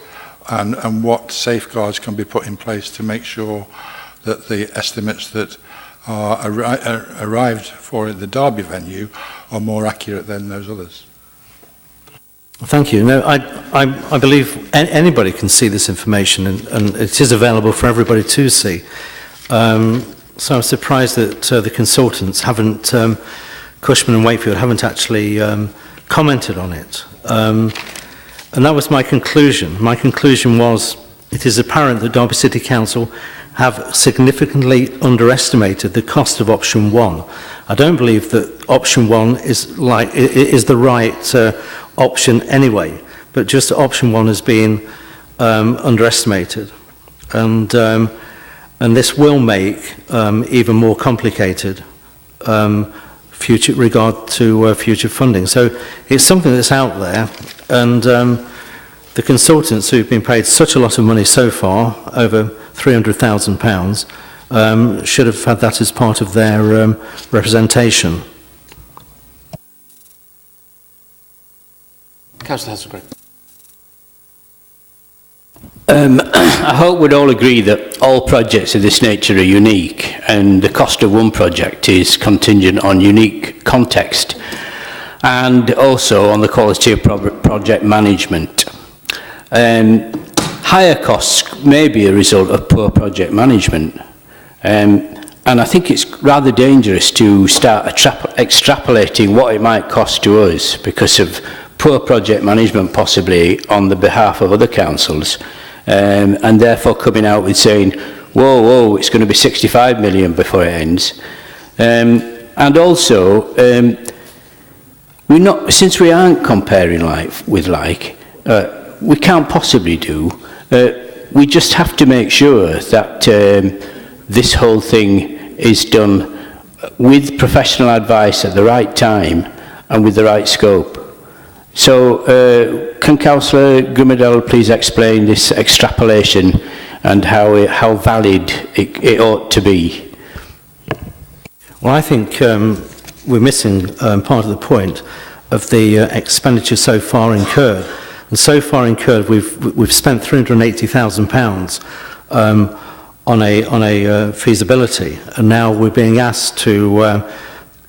and what safeguards can be put in place to make sure that the estimates that are arrived for the Derby venue are more accurate than those others? Thank you. No, I believe anybody can see this information, and it is available for everybody to see. So I'm surprised that the consultants haven't, Cushman and Wakefield haven't actually commented on it. And that was my conclusion. My conclusion was, it is apparent that Derby City Council have significantly underestimated the cost of option 1. I don't believe that option 1 is the right option anyway, but just option 1 has been underestimated, and this will make even more complicated future funding. So it's something that's out there, and the consultants who've been paid such a lot of money so far, over £300,000, should have had that as part of their representation. Councillor Hasselgrave. I hope we'd all agree that all projects of this nature are unique, and the cost of one project is contingent on unique context and also on the quality of project management. Higher costs may be a result of poor project management, and I think it's rather dangerous to start extrapolating what it might cost to us because of poor project management, possibly on the behalf of other councils, and therefore coming out with saying, whoa, it's going to be 65 million before it ends. And also, since we aren't comparing like with like, we can't possibly do. We just have to make sure that this whole thing is done with professional advice at the right time and with the right scope. So, can Councillor Grimmadell please explain this extrapolation and how valid it ought to be? Well, I think we're missing part of the point of the expenditure so far incurred. And so far incurred, we've spent £380,000 on a feasibility, and now we're being asked to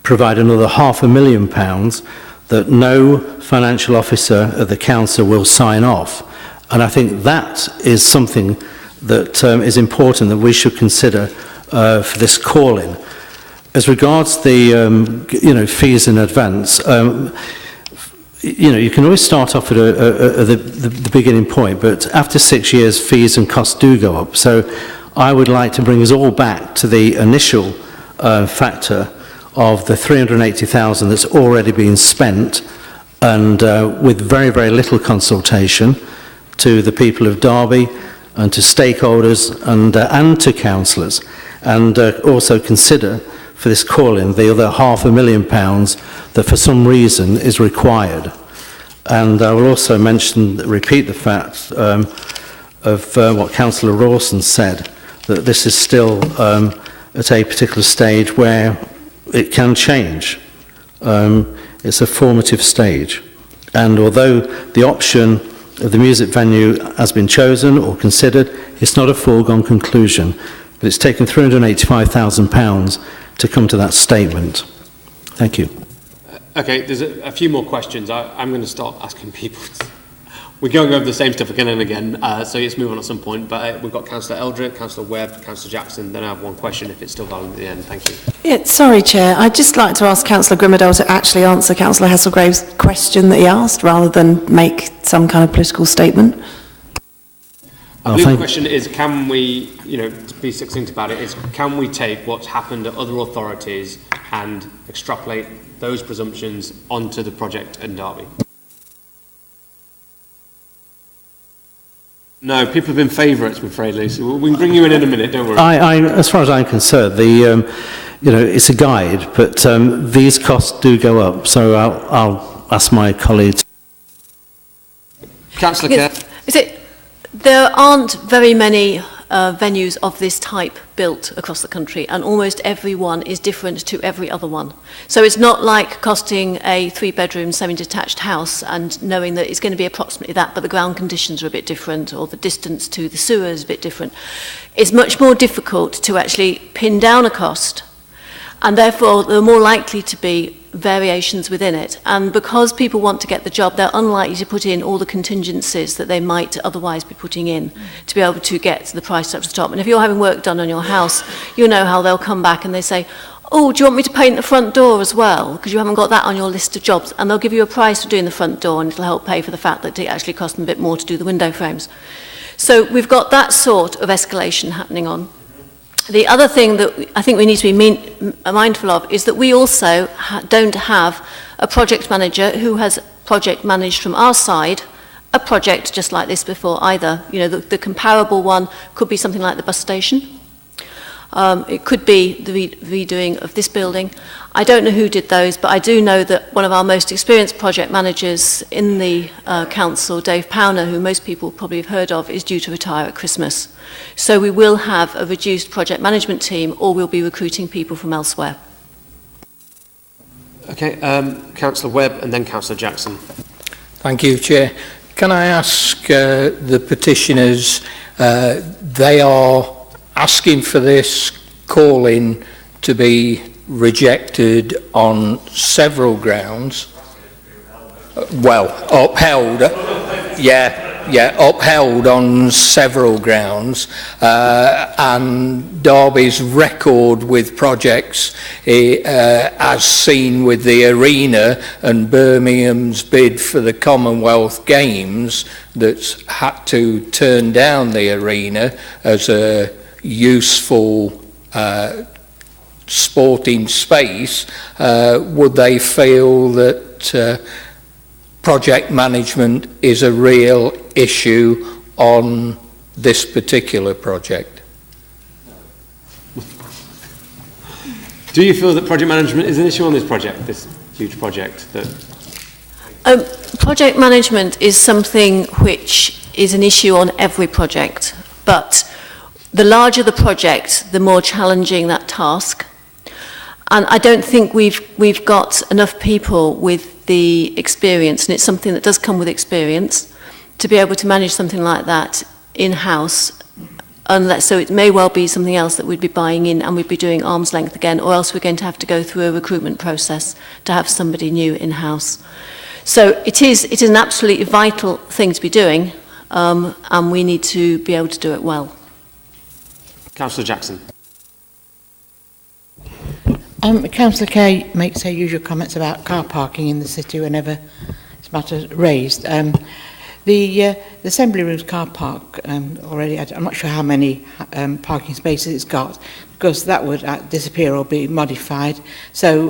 provide another £500,000 that no financial officer of the council will sign off. And I think that is something that is important that we should consider for this call-in. As regards the fees in advance, you can always start off at the beginning point, but after 6 years, fees and costs do go up. So I would like to bring us all back to the initial factor of the 380,000 that's already been spent, and with very, very little consultation to the people of Derby and to stakeholders and to councillors, and also consider for this call-in the other £500,000 that for some reason is required. And I will also repeat the fact of what Councillor Rawson said, that this is still at a particular stage where it can change. It's a formative stage. And although the option of the music venue has been chosen or considered, it's not a foregone conclusion. But it's taken £385,000 to come to that statement. Thank you. Okay, there's a few more questions. I'm going to start asking people. We're going over the same stuff again and again, so let's move on at some point. But we've got Councillor Eldrick, Councillor Webb, Councillor Jackson. Then I have one question if it's still valid at the end. Thank you. Yeah, sorry, Chair. I'd just like to ask Councillor Grimmadale to actually answer Councillor Hesselgrave's question that he asked, rather than make some kind of political statement. I believe the question is, can we, to be succinct about it, is can we take what's happened at other authorities and extrapolate those presumptions onto the project in Derby? No, people have been favourites, I'm afraid, Lisa. We can bring you in a minute, don't worry. As far as I'm concerned, it's a guide, but these costs do go up, so I'll ask my colleagues. Councillor Kerr. There aren't very many venues of this type built across the country, and almost every one is different to every other one. So it's not like costing a 3-bedroom semi-detached house and knowing that it's going to be approximately that, but the ground conditions are a bit different, or the distance to the sewer is a bit different. It's much more difficult to actually pin down a cost, and therefore there are more likely to be variations within it. And because people want to get the job, they're unlikely to put in all the contingencies that they might otherwise be putting in to be able to get the price up to the top. And if you're having work done on your house, you know how they'll come back and they say, oh, do you want me to paint the front door as well? Because you haven't got that on your list of jobs. And they'll give you a price for doing the front door, and it'll help pay for the fact that it actually costs them a bit more to do the window frames. So we've got that sort of escalation happening on. The other thing that I think we need to be mindful of is that we also don't have a project manager who has project managed from our side a project just like this before either. The comparable one could be something like the bus station. It could be the redoing of this building. I don't know who did those, but I do know that one of our most experienced project managers in the council, Dave Powner, who most people probably have heard of, is due to retire at Christmas. So we will have a reduced project management team, or we'll be recruiting people from elsewhere. Okay, Councillor Webb and then Councillor Jackson. Thank you, Chair. Can I ask the petitioners, they are asking for this call-in to be rejected on several grounds. Upheld. Upheld on several grounds. And Derby's record with projects, as seen with the arena and Birmingham's bid for the Commonwealth Games, that's had to turn down the arena as a useful sporting space, would they feel that project management is a real issue on this particular project? Do you feel that project management is an issue on this project, this huge project? Project management is something which is an issue on every project, but the larger the project, the more challenging that task. And I don't think we've got enough people with the experience, and it's something that does come with experience, to be able to manage something like that in-house. So it may well be something else that we'd be buying in and we'd be doing arm's length again, or else we're going to have to go through a recruitment process to have somebody new in-house. So it is an absolutely vital thing to be doing, and we need to be able to do it well. Councillor Jackson. Councillor Kay makes her usual comments about car parking in the city whenever this matter raised. The Assembly Rooms car park already, I'm not sure how many parking spaces it's got, because that would disappear or be modified. So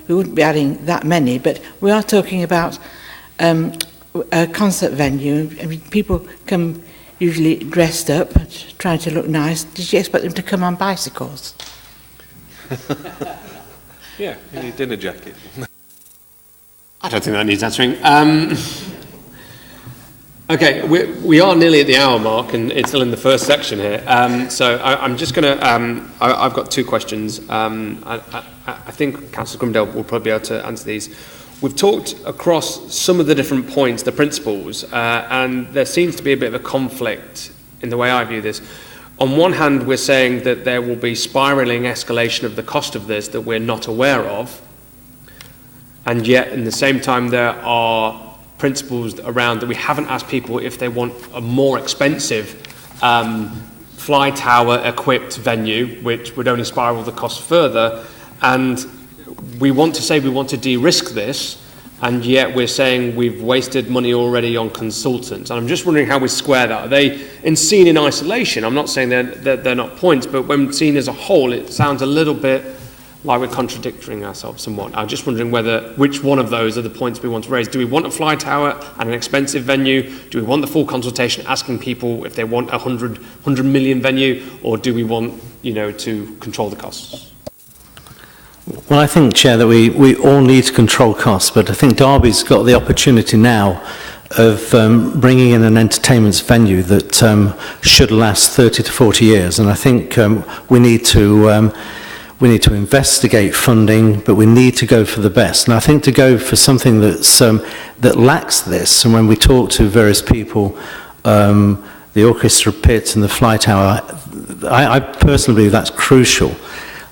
we wouldn't be adding that many, but we are talking about a concert venue. I mean, people come usually dressed up, trying to look nice. Did you expect them to come on bicycles? Yeah, you need dinner jacket. I don't think that needs answering. Okay, we are nearly at the hour mark, and it's still in the first section here. So I'm just going to, I've got two questions. I think Councillor Grimdale will probably be able to answer these. We've talked across some of the different points, the principles, and there seems to be a bit of a conflict in the way I view this. on one hand, we're saying that there will be spiralling escalation of the cost of this that we're not aware of, and yet, in the same time, there are principles around that we haven't asked people if they want a more expensive fly tower equipped venue, which would only spiral the cost further. And we want to say we want to de-risk this, and yet we're saying we've wasted money already on consultants. And I'm just wondering how we square that. Are they seen in isolation? I'm not saying they're not points, but when seen as a whole, it sounds a little bit like we're contradicting ourselves somewhat. I'm just wondering which one of those are the points we want to raise. Do we want a fly tower and an expensive venue? Do we want the full consultation asking people if they want a 100 million venue, or do we want, to control the costs? Well, I think, Chair, that we all need to control costs, but I think Derby's got the opportunity now of bringing in an entertainment venue that should last 30 to 40 years, and I think we need to investigate funding, but we need to go for the best. And I think to go for something that lacks this, and when we talk to various people, the orchestra pit and the fly tower, I personally believe that's crucial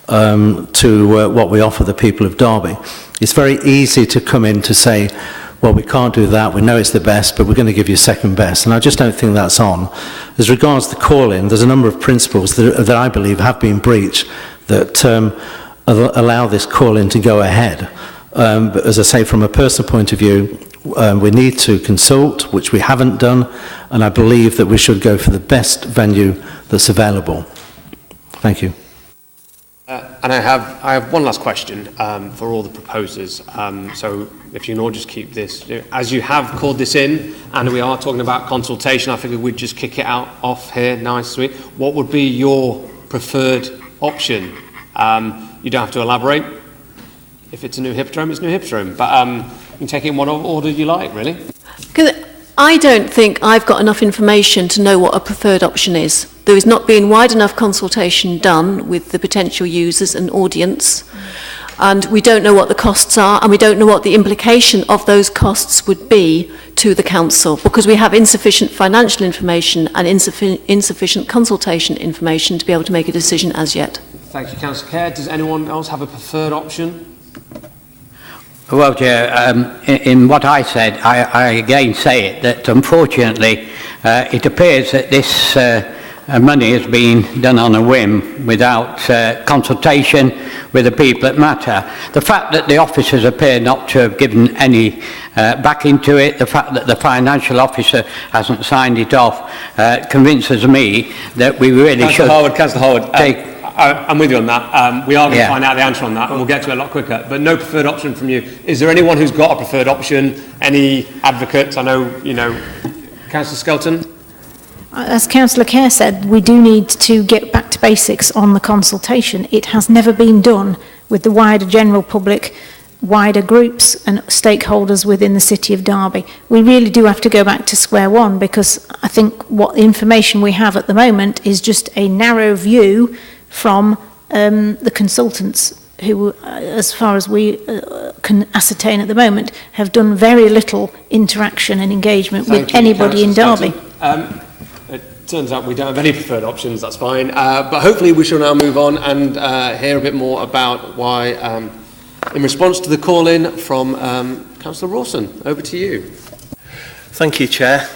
to what we offer the people of Derby. It's very easy to come in to say, well, we can't do that, we know it's the best, but we're going to give you second best. And I just don't think that's on. As regards the call-in, there's a number of principles that I believe have been breached that allow this call-in to go ahead. But as I say, from a personal point of view, we need to consult, which we haven't done, and I believe that we should go for the best venue that's available. Thank you. And I have one last question for all the proposers. So if you can all just keep this, as you have called this in, and we are talking about consultation, I figured we'd just kick it off here nicely. What would be your preferred option? You don't have to elaborate. If it's a new hippodrome, it's a new hippodrome. But you can take it in what order you like, really. Because I don't think I've got enough information to know what a preferred option is. There has not been wide enough consultation done with the potential users and audience, and we don't know what the costs are, and we don't know what the implication of those costs would be to the council, because we have insufficient financial information and insufficient consultation information to be able to make a decision as yet. Thank you, Councillor Kerr. Does anyone else have a preferred option? Well, Chair, in what I said, I again say it, that unfortunately it appears that this money has been done on a whim without consultation with the people that matter. The fact that the officers appear not to have given any backing to it, the fact that the financial officer hasn't signed it off, convinces me that we really Councillor Howard, I'm with you on that. We are going to find out the answer on that, and we'll get to it a lot quicker. But no preferred option from you. Is there anyone who's got a preferred option? Any advocates? I know, Councillor Skelton? As Councillor Kerr said, we do need to get back to basics on the consultation. It has never been done with the wider general public, wider groups and stakeholders within the City of Derby. We really do have to go back to square one, because I think what information we have at the moment is just a narrow view from the consultants who, as far as we can ascertain at the moment, have done very little interaction and engagement with anybody in Derby. It turns out we don't have any preferred options, that's fine. But hopefully we shall now move on and hear a bit more about why, in response to the call-in from Councillor Rawson. Over to you. Thank you, Chair.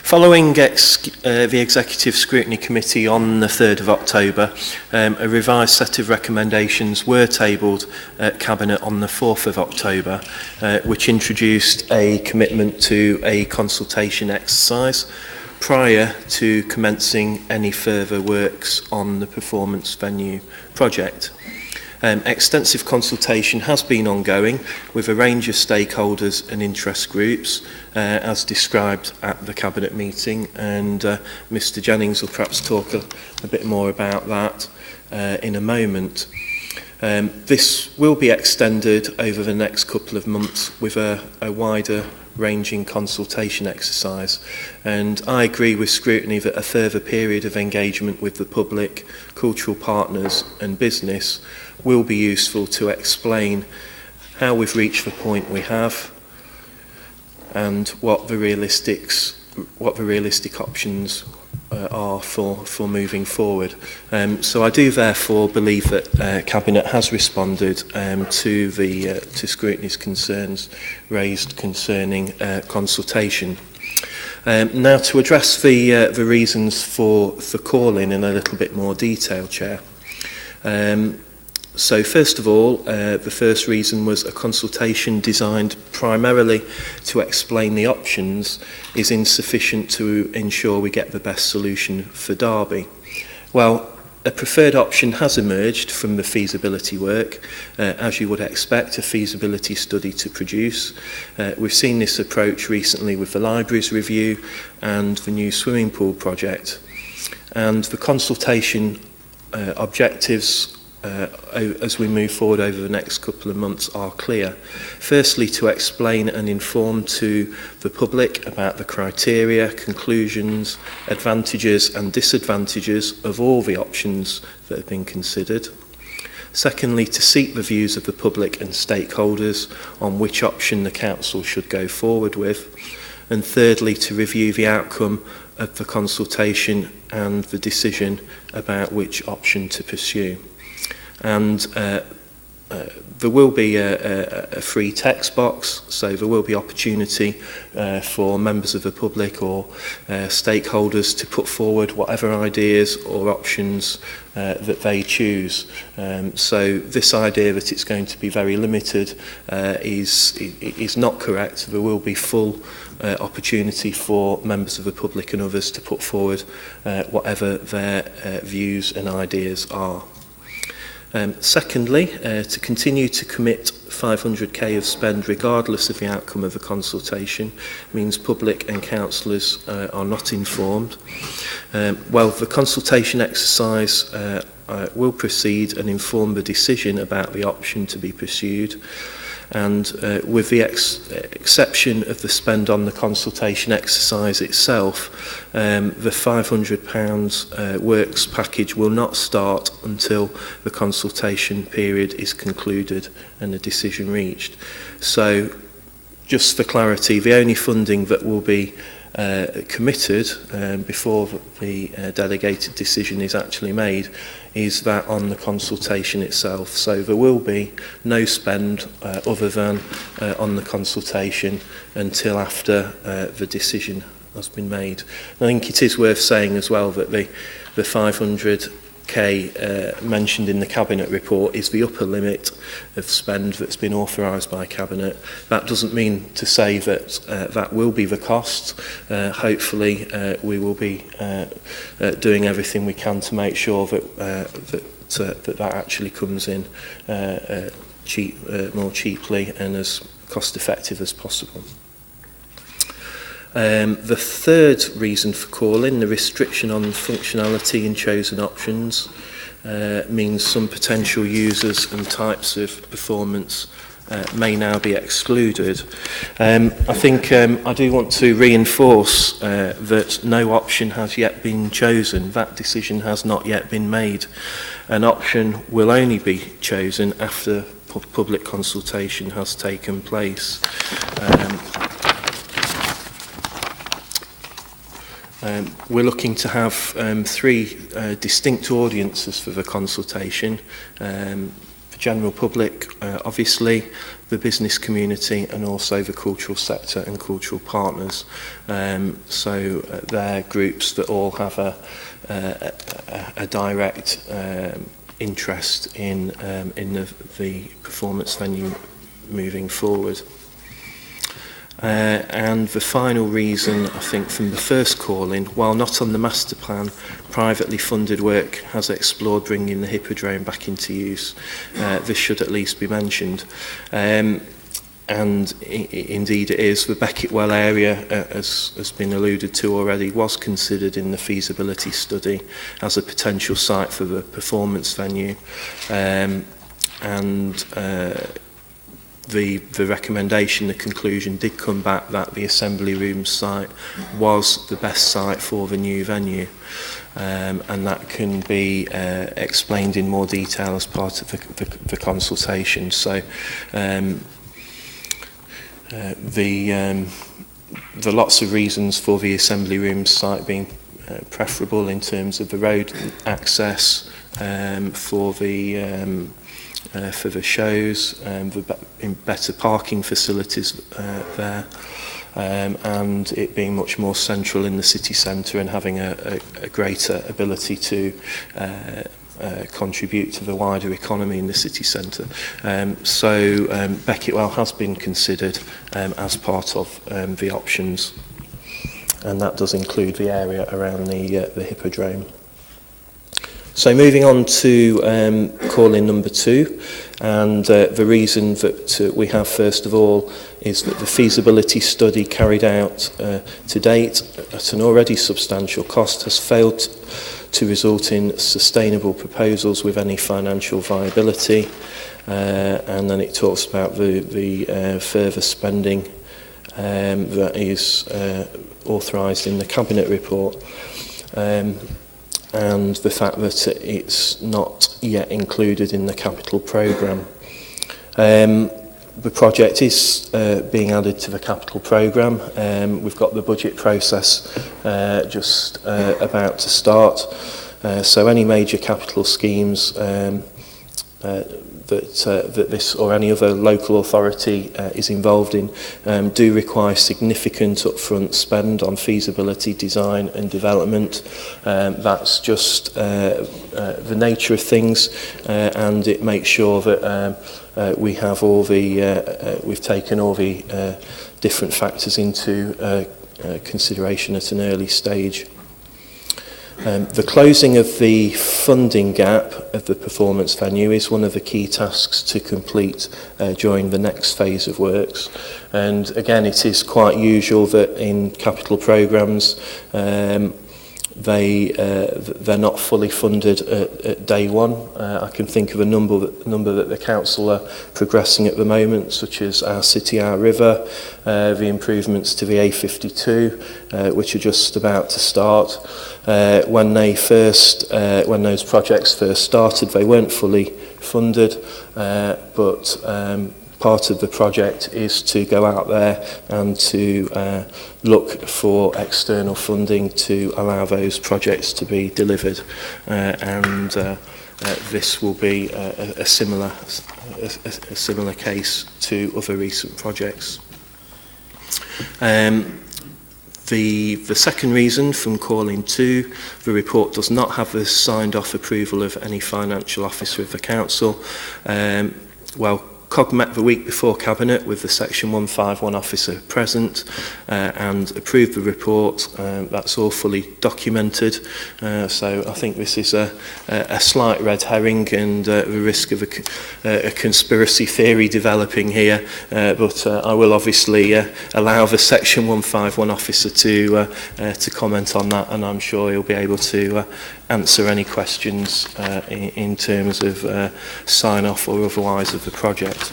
Following the Executive Scrutiny Committee on the 3rd of October, a revised set of recommendations were tabled at Cabinet on the 4th of October, which introduced a commitment to a consultation exercise prior to commencing any further works on the performance venue project. Extensive consultation has been ongoing with a range of stakeholders and interest groups, as described at the Cabinet meeting, and Mr Jennings will perhaps talk a bit more about that in a moment. This will be extended over the next couple of months with a wider ranging consultation exercise, and I agree with Scrutiny that a further period of engagement with the public, cultural partners and business will be useful to explain how we've reached the point we have and what the realistic options are for moving forward. So I do therefore believe that Cabinet has responded to Scrutiny's concerns raised concerning consultation. Now to address the reasons for calling in a little bit more detail, Chair. So first of all, the first reason was a consultation designed primarily to explain the options is insufficient to ensure we get the best solution for Derby. Well, a preferred option has emerged from the feasibility work, as you would expect a feasibility study to produce. We've seen this approach recently with the libraries review and the new swimming pool project. And the consultation objectives as we move forward over the next couple of months are clear. Firstly, to explain and inform to the public about the criteria, conclusions, advantages and disadvantages of all the options that have been considered. Secondly, to seek the views of the public and stakeholders on which option the Council should go forward with. And thirdly, to review the outcome of the consultation and the decision about which option to pursue. And there will be a free text box, so there will be opportunity for members of the public or stakeholders to put forward whatever ideas or options that they choose. So this idea that it's going to be very limited is not correct. There will be full opportunity for members of the public and others to put forward whatever their views and ideas are. Secondly, to continue to commit 500k of spend regardless of the outcome of the consultation means public and councillors are not informed. Well, the consultation exercise will proceed and inform the decision about the option to be pursued. And with the exception of the spend on the consultation exercise itself, the £500 works package will not start until the consultation period is concluded and a decision reached. So, just for clarity, the only funding that will be committed before the delegated decision is actually made is that on the consultation itself. So there will be no spend other than on the consultation until after the decision has been made. I think it is worth saying as well that the 500k mentioned in the Cabinet report is the upper limit of spend that's been authorised by Cabinet. That doesn't mean to say that that will be the cost. Hopefully we will be doing everything we can to make sure that that actually comes in more cheaply and as cost effective as possible. The third reason for calling, the restriction on functionality in chosen options, means some potential users and types of performance may now be excluded. I think I do want to reinforce that no option has yet been chosen. That decision has not yet been made. An option will only be chosen after public consultation has taken place. We're looking to have three distinct audiences for the consultation. The general public, obviously, the business community and also the cultural sector and cultural partners. So they're groups that all have a direct interest in the performance venue moving forward. And the final reason, I think, from the first call-in, while not on the master plan, privately funded work has explored bringing the Hippodrome back into use. This should at least be mentioned. And indeed it is. The Beckett-Well area, as has been alluded to already, was considered in the feasibility study as a potential site for the performance venue. The recommendation, the conclusion did come back that the assembly room site was the best site for the new venue, and that can be explained in more detail as part of the consultation. So the lots of reasons for the assembly room site being preferable in terms of the road access for the shows, better parking facilities there, and it being much more central in the city centre and having a greater ability to contribute to the wider economy in the city centre. So Beckettwell has been considered as part of the options, and that does include the area around the Hippodrome. So moving on to call-in number 2, and the reason that we have first of all is that the feasibility study carried out to date at an already substantial cost has failed to result in sustainable proposals with any financial viability, and then it talks about the further spending that is authorised in the Cabinet report. And the fact that it's not yet included in the capital programme. The project is being added to the capital programme. We've got the budget process just about to start. So any major capital schemes that this or any other local authority is involved in do require significant upfront spend on feasibility, design and development. That's just the nature of things, and it makes sure that we have all the we've taken all the different factors into consideration at an early stage. The closing of the funding gap of the performance venue is one of the key tasks to complete during the next phase of works. And again, it is quite usual that in capital programmes they're not fully funded at day one. I can think of a number that the council are progressing at the moment, such as our City, Our River, the improvements to the A52, which are just about to start. When those projects first started, they weren't fully funded, but part of the project is to go out there and to look for external funding to allow those projects to be delivered, and this will be a similar case to other recent projects. The second reason from calling 2, the report does not have the signed off approval of any financial officer of the council. Well, COG met the week before Cabinet with the Section 151 officer present and approved the report. That's all fully documented. So I think this is a slight red herring and the risk of a conspiracy theory developing here. But I will obviously allow the Section 151 officer to comment on that, and I'm sure he'll be able to answer any questions in terms of sign-off or otherwise of the project.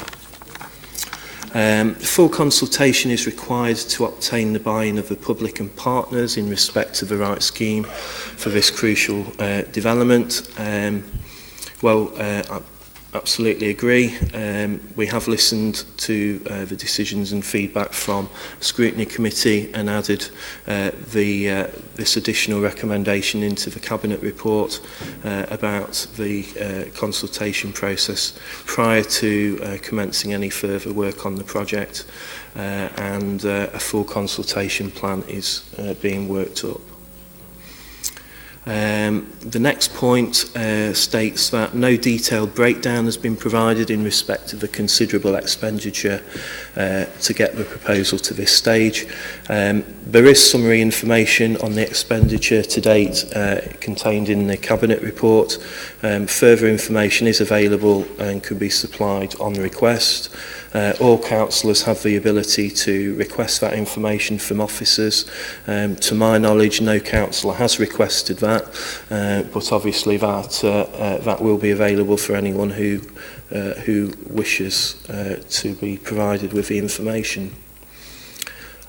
Full consultation is required to obtain the buy-in of the public and partners in respect to the right scheme for this crucial development. I absolutely agree. We have listened to the decisions and feedback from Scrutiny Committee and added this additional recommendation into the Cabinet report about the consultation process prior to commencing any further work on the project, and a full consultation plan is being worked up. The next point states that no detailed breakdown has been provided in respect of the considerable expenditure to get the proposal to this stage. There is summary information on the expenditure to date contained in the Cabinet report. Further information is available and can be supplied on request. All councillors have the ability to request that information from officers. To my knowledge, no councillor has requested that, but obviously that will be available for anyone who wishes to be provided with the information.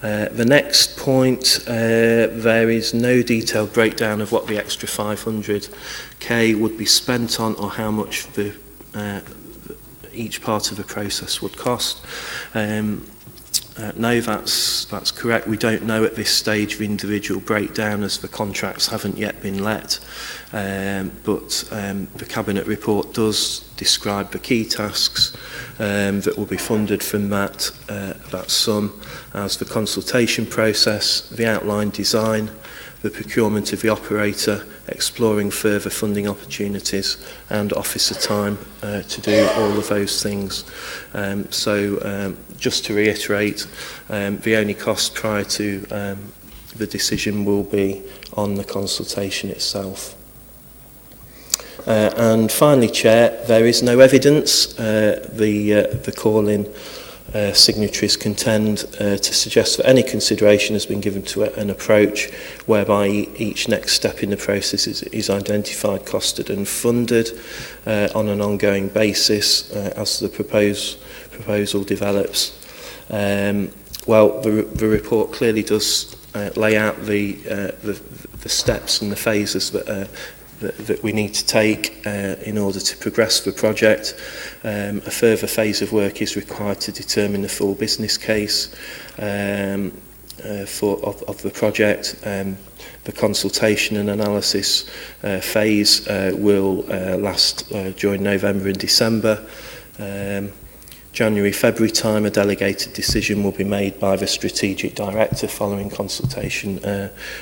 The next point, there is no detailed breakdown of what the extra 500k would be spent on or how much each part of the process would cost. No, that's correct. We don't know at this stage the individual breakdown as the contracts haven't yet been let. But the Cabinet report does describe the key tasks that will be funded from that sum as the consultation process, the outline design, the procurement of the operator, exploring further funding opportunities and officer time to do all of those things. Just to reiterate, the only cost prior to the decision will be on the consultation itself. And finally, Chair, there is no evidence. The call-in signatories contend to suggest that any consideration has been given to an approach whereby each next step in the process is identified, costed and funded on an ongoing basis as the proposal develops. Well, the report clearly does lay out the steps and the phases that we need to take in order to progress the project. A further phase of work is required to determine the full business case of the project. The consultation and analysis phase will last during November and December. January, February time, a delegated decision will be made by the Strategic Director following consultation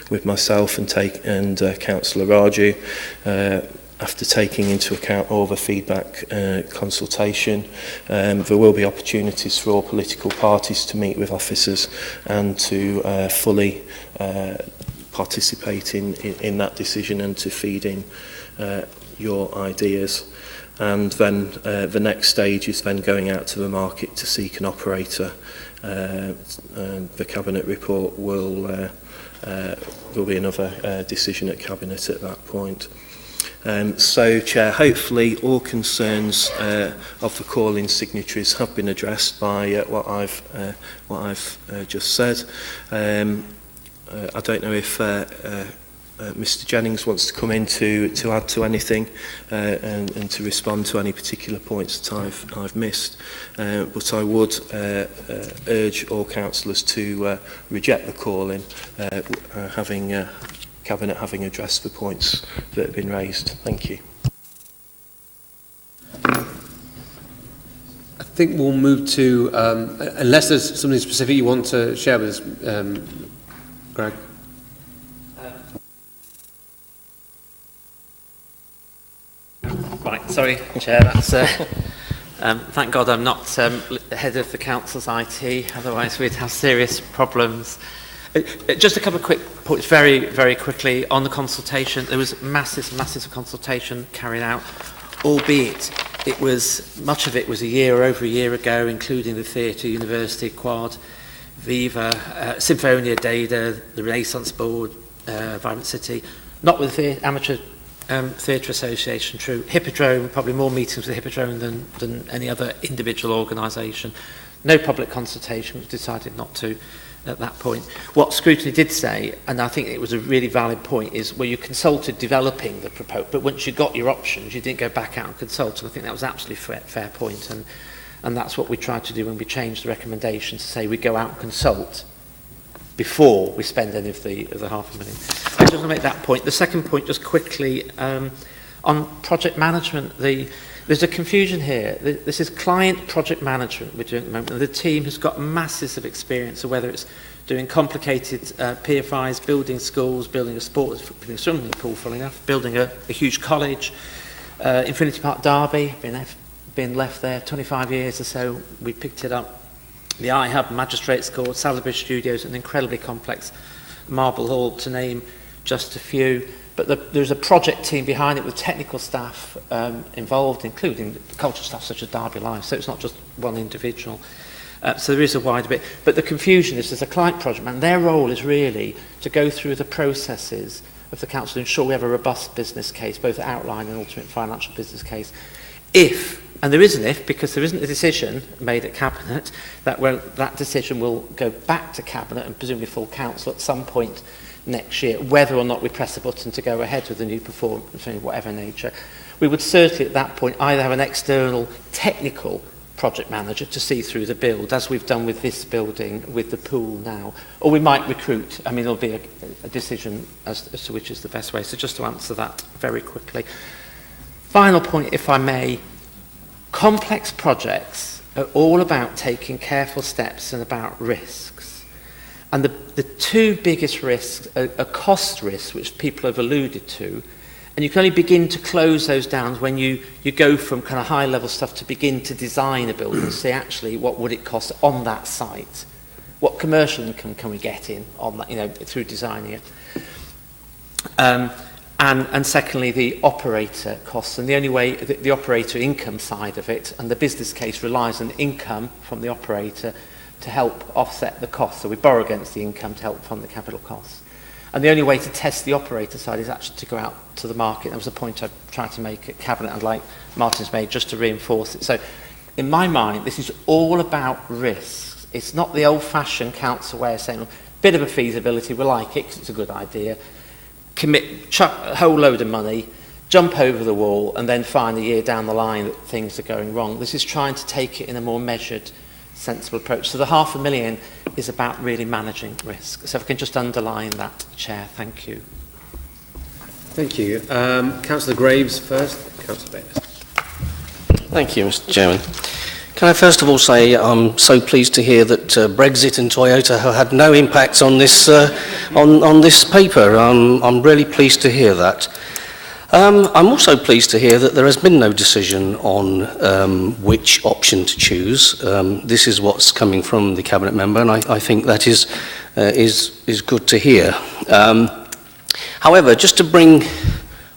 with myself and Councillor Raju. After taking into account all the feedback consultation, there will be opportunities for all political parties to meet with officers and to fully participate in that decision and to feed in your ideas. And then the next stage is then going out to the market to seek an operator. The Cabinet report will be another decision at Cabinet at that point. So, Chair, hopefully all concerns of the call-in signatories have been addressed by what I've just said. I don't know if Mr Jennings wants to come in to add to anything and to respond to any particular points that I've missed. But I would urge all councillors to reject the call-in, having Cabinet having addressed the points that have been raised. Thank you. I think we'll move to, unless there's something specific you want to share with us, Greg. Right, sorry, Chair, that's... thank God I'm not head of the Council's IT, otherwise we'd have serious problems. Just a couple of quick points, very, very quickly. On the consultation, there was massive consultation carried out, albeit much of it was a year or over a year ago, including the Theatre, University, Quad, Viva, Symphonia, Data, the Renaissance Board, Vibrant City, not with the Amateur Theatre Association, true. Hippodrome, probably more meetings with the Hippodrome than any other individual organisation. No public consultation, was decided not to at that point. What Scrutiny did say, and I think it was a really valid point, is well, you consulted developing the proposal, but once you got your options, you didn't go back out and consult, and I think that was absolutely fair point, and that's what we tried to do when we changed the recommendation to say we go out and consult before we spend any of the $500,000. I just want to make that point. The second point, just quickly, on project management, there's a confusion here. This is client project management we're doing at the moment. The team has got masses of experience of whether it's doing complicated PFIs, building schools, building a swimming pool, funnily enough, building a huge college, Infinity Park Derby, been left there 25 years or so. We picked it up. The iHub, Magistrates Court, Salisbury Studios, an incredibly complex Marble Hall, to name just a few. But there's a project team behind it with technical staff involved, including cultural staff such as Derby Live, so it's not just one individual. So there is a wider bit. But the confusion is there's a client project man. Their role is really to go through the processes of the council to ensure we have a robust business case, both outline and ultimate financial business case. And there is an if, because there isn't a decision made at Cabinet, that decision will go back to Cabinet and presumably full council at some point next year, whether or not we press a button to go ahead with the new performance, whatever nature. We would certainly at that point either have an external technical project manager to see through the build, as we've done with this building, with the pool now. Or we might recruit. I mean, there'll be a decision as to which is the best way. So just to answer that very quickly. Final point, if I may. Complex projects are all about taking careful steps and about risks. And the two biggest risks are cost risks, which people have alluded to. And you can only begin to close those down when you go from kind of high-level stuff to begin to design a building and say, actually, what would it cost on that site? What commercial income can we get in on that, you know, through designing it? And secondly, the operator costs. And the only way, the operator income side of it, and the business case relies on income from the operator to help offset the cost. So we borrow against the income to help fund the capital costs. And the only way to test the operator side is actually to go out to the market. That was a point I tried to make at Cabinet, and like Martin's made, just to reinforce it. So in my mind, this is all about risks. It's not the old-fashioned council way of saying, well, bit of a feasibility, we like it because it's a good idea, chuck a whole load of money, jump over the wall, and then find a year down the line that things are going wrong. This is trying to take it in a more measured, sensible approach. So the £500,000 is about really managing risk. So if I can just underline that, Chair, thank you. Thank you. Councillor Graves first, Councillor Bayliss. Thank you, Mr. Chairman. Can I first of all say I'm so pleased to hear that Brexit and Toyota have had no impact on this on this paper. I'm really pleased to hear that. I'm also pleased to hear that there has been no decision on which option to choose. This is what's coming from the Cabinet member, and I think that is good to hear. However, just to bring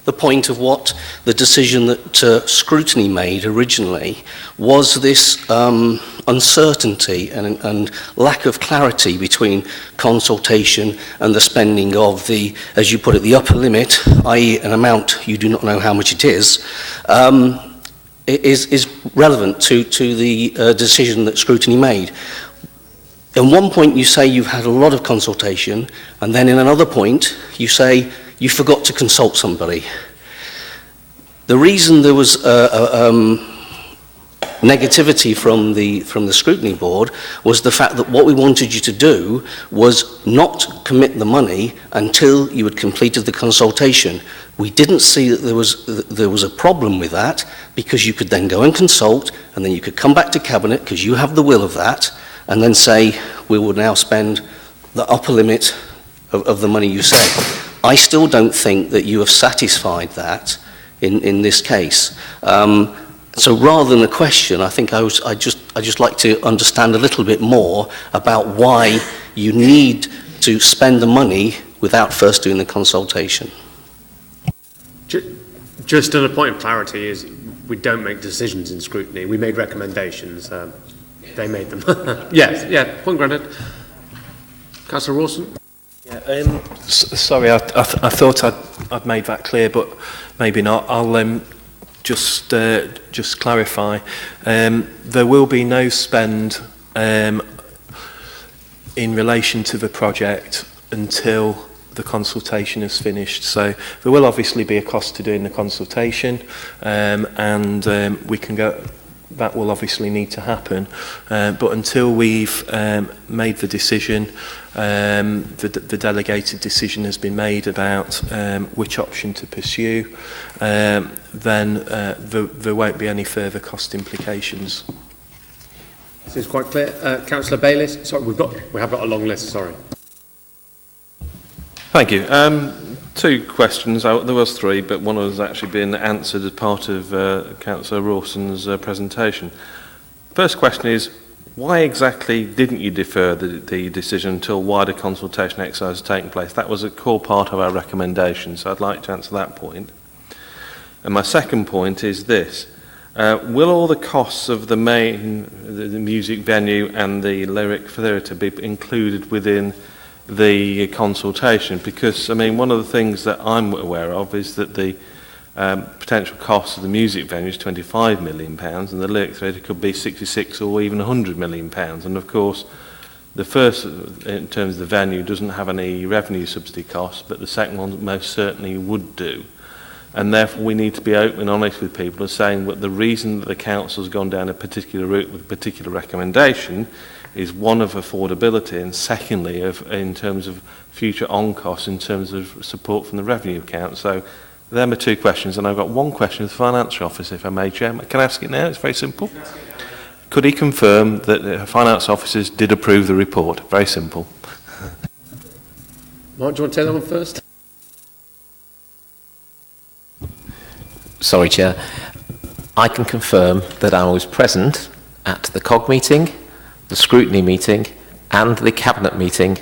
the point of what the decision that Scrutiny made originally was this uncertainty and lack of clarity between consultation and the spending of the, as you put it, the upper limit, i.e. an amount you do not know how much it is relevant to the decision that Scrutiny made. In one point you say you've had a lot of consultation, and then in another point you say you forgot to consult somebody. The reason there was negativity from the Scrutiny Board was the fact that what we wanted you to do was not commit the money until you had completed the consultation. We didn't see that there was a problem with that, because you could then go and consult, and then you could come back to Cabinet, because you have the will of that, and then say, we will now spend the upper limit of the money you said. I still don't think that you have satisfied that in this case. So rather than a question, I think I just like to understand a little bit more about why you need to spend the money without first doing the consultation. Just on a point of clarity is we don't make decisions in Scrutiny. We made recommendations. They made them. Yes, yeah, point granted. Councillor Rawson. Yeah, sorry, I thought I'd made that clear, but maybe not. I'll just clarify. There will be no spend in relation to the project until the consultation is finished. So there will obviously be a cost to doing the consultation, and we can go. That will obviously need to happen, but until we've made the decision, the delegated decision has been made about which option to pursue, then there won't be any further cost implications. This is quite clear. Councillor Bayliss. Sorry, we have got a long list. Sorry. Thank you. Two questions. There was three, but one was actually being answered as part of Councillor Rawson's presentation. First question is, why exactly didn't you defer the decision until wider consultation exercise has taken place? That was a core part of our recommendation, so I'd like to answer that point. And my second point is this. Will all the costs of the music venue and the lyric theatre be included within the consultation? Because, I mean, one of the things that I'm aware of is that the potential cost of the music venue is £25 million, and the lyric theatre could be 66 or even £100 million. And of course, the first, in terms of the venue, doesn't have any revenue subsidy costs, but the second one most certainly would do. and therefore we need to be open and honest with people and saying that the reason that the council's gone down a particular route with a particular recommendation is one of affordability, and secondly in terms of future on-costs in terms of support from the revenue account. So they're my two questions, and I've got one question to the Finance Officer, if I may, Chair. Can I ask it now? It's very simple. Could he confirm that the Finance Officers did approve the report? Very simple. Mark, do you want to take that one first? Sorry, Chair. I can confirm that I was present at the COG meeting, the Scrutiny meeting and the Cabinet meeting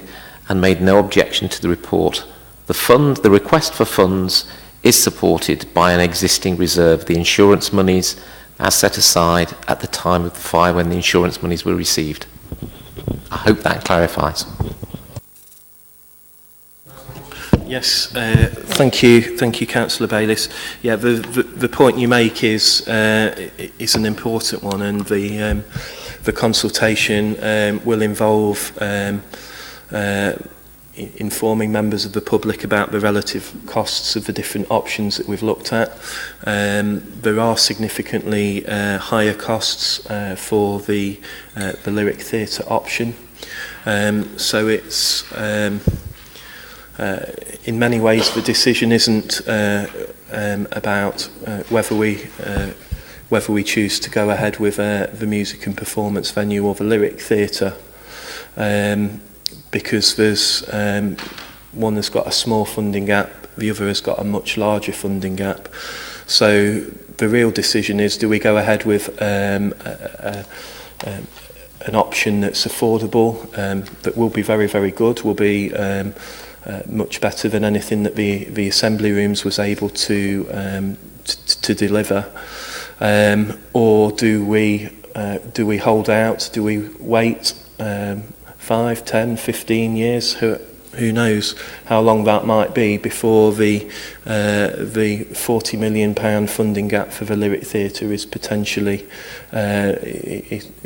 and made no objection to the report. The request for funds is supported by an existing reserve, the insurance monies as set aside at the time of the fire when the insurance monies were received. I hope that clarifies. Yes, thank you, Councillor Bayliss. Yeah, the point you make is an important one, and the consultation will involve informing members of the public about the relative costs of the different options that we've looked at. There are significantly higher costs for the Lyric Theatre option, so it's in many ways the decision isn't about whether we choose to go ahead with the music and performance venue or the Lyric Theatre, because there's one that's got a small funding gap, the other has got a much larger funding gap. So the real decision is, do we go ahead with an option that's affordable, that will be very, very good, will be much better than anything that the Assembly Rooms was able to deliver, or do we hold out? Do we wait 5, 10, 15 years? Who knows how long that might be before the £40 million funding gap for the Lyric Theatre is potentially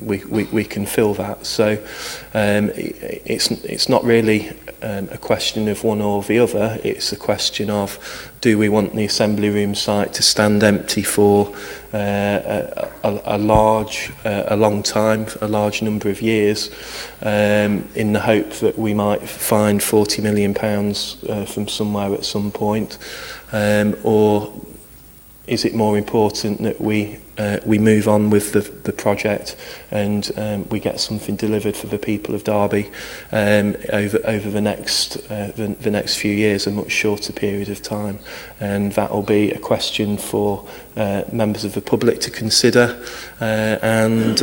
we can fill that. So it's not really a question of one or the other. It's a question of, do we want the Assembly Room site to stand empty for a long time, a large number of years, in the hope that we might find £40 million from somewhere at some point, or is it more important that we move on with the project and we get something delivered for the people of Derby over the next few years, a much shorter period of time, and that will be a question for members of the public to consider, and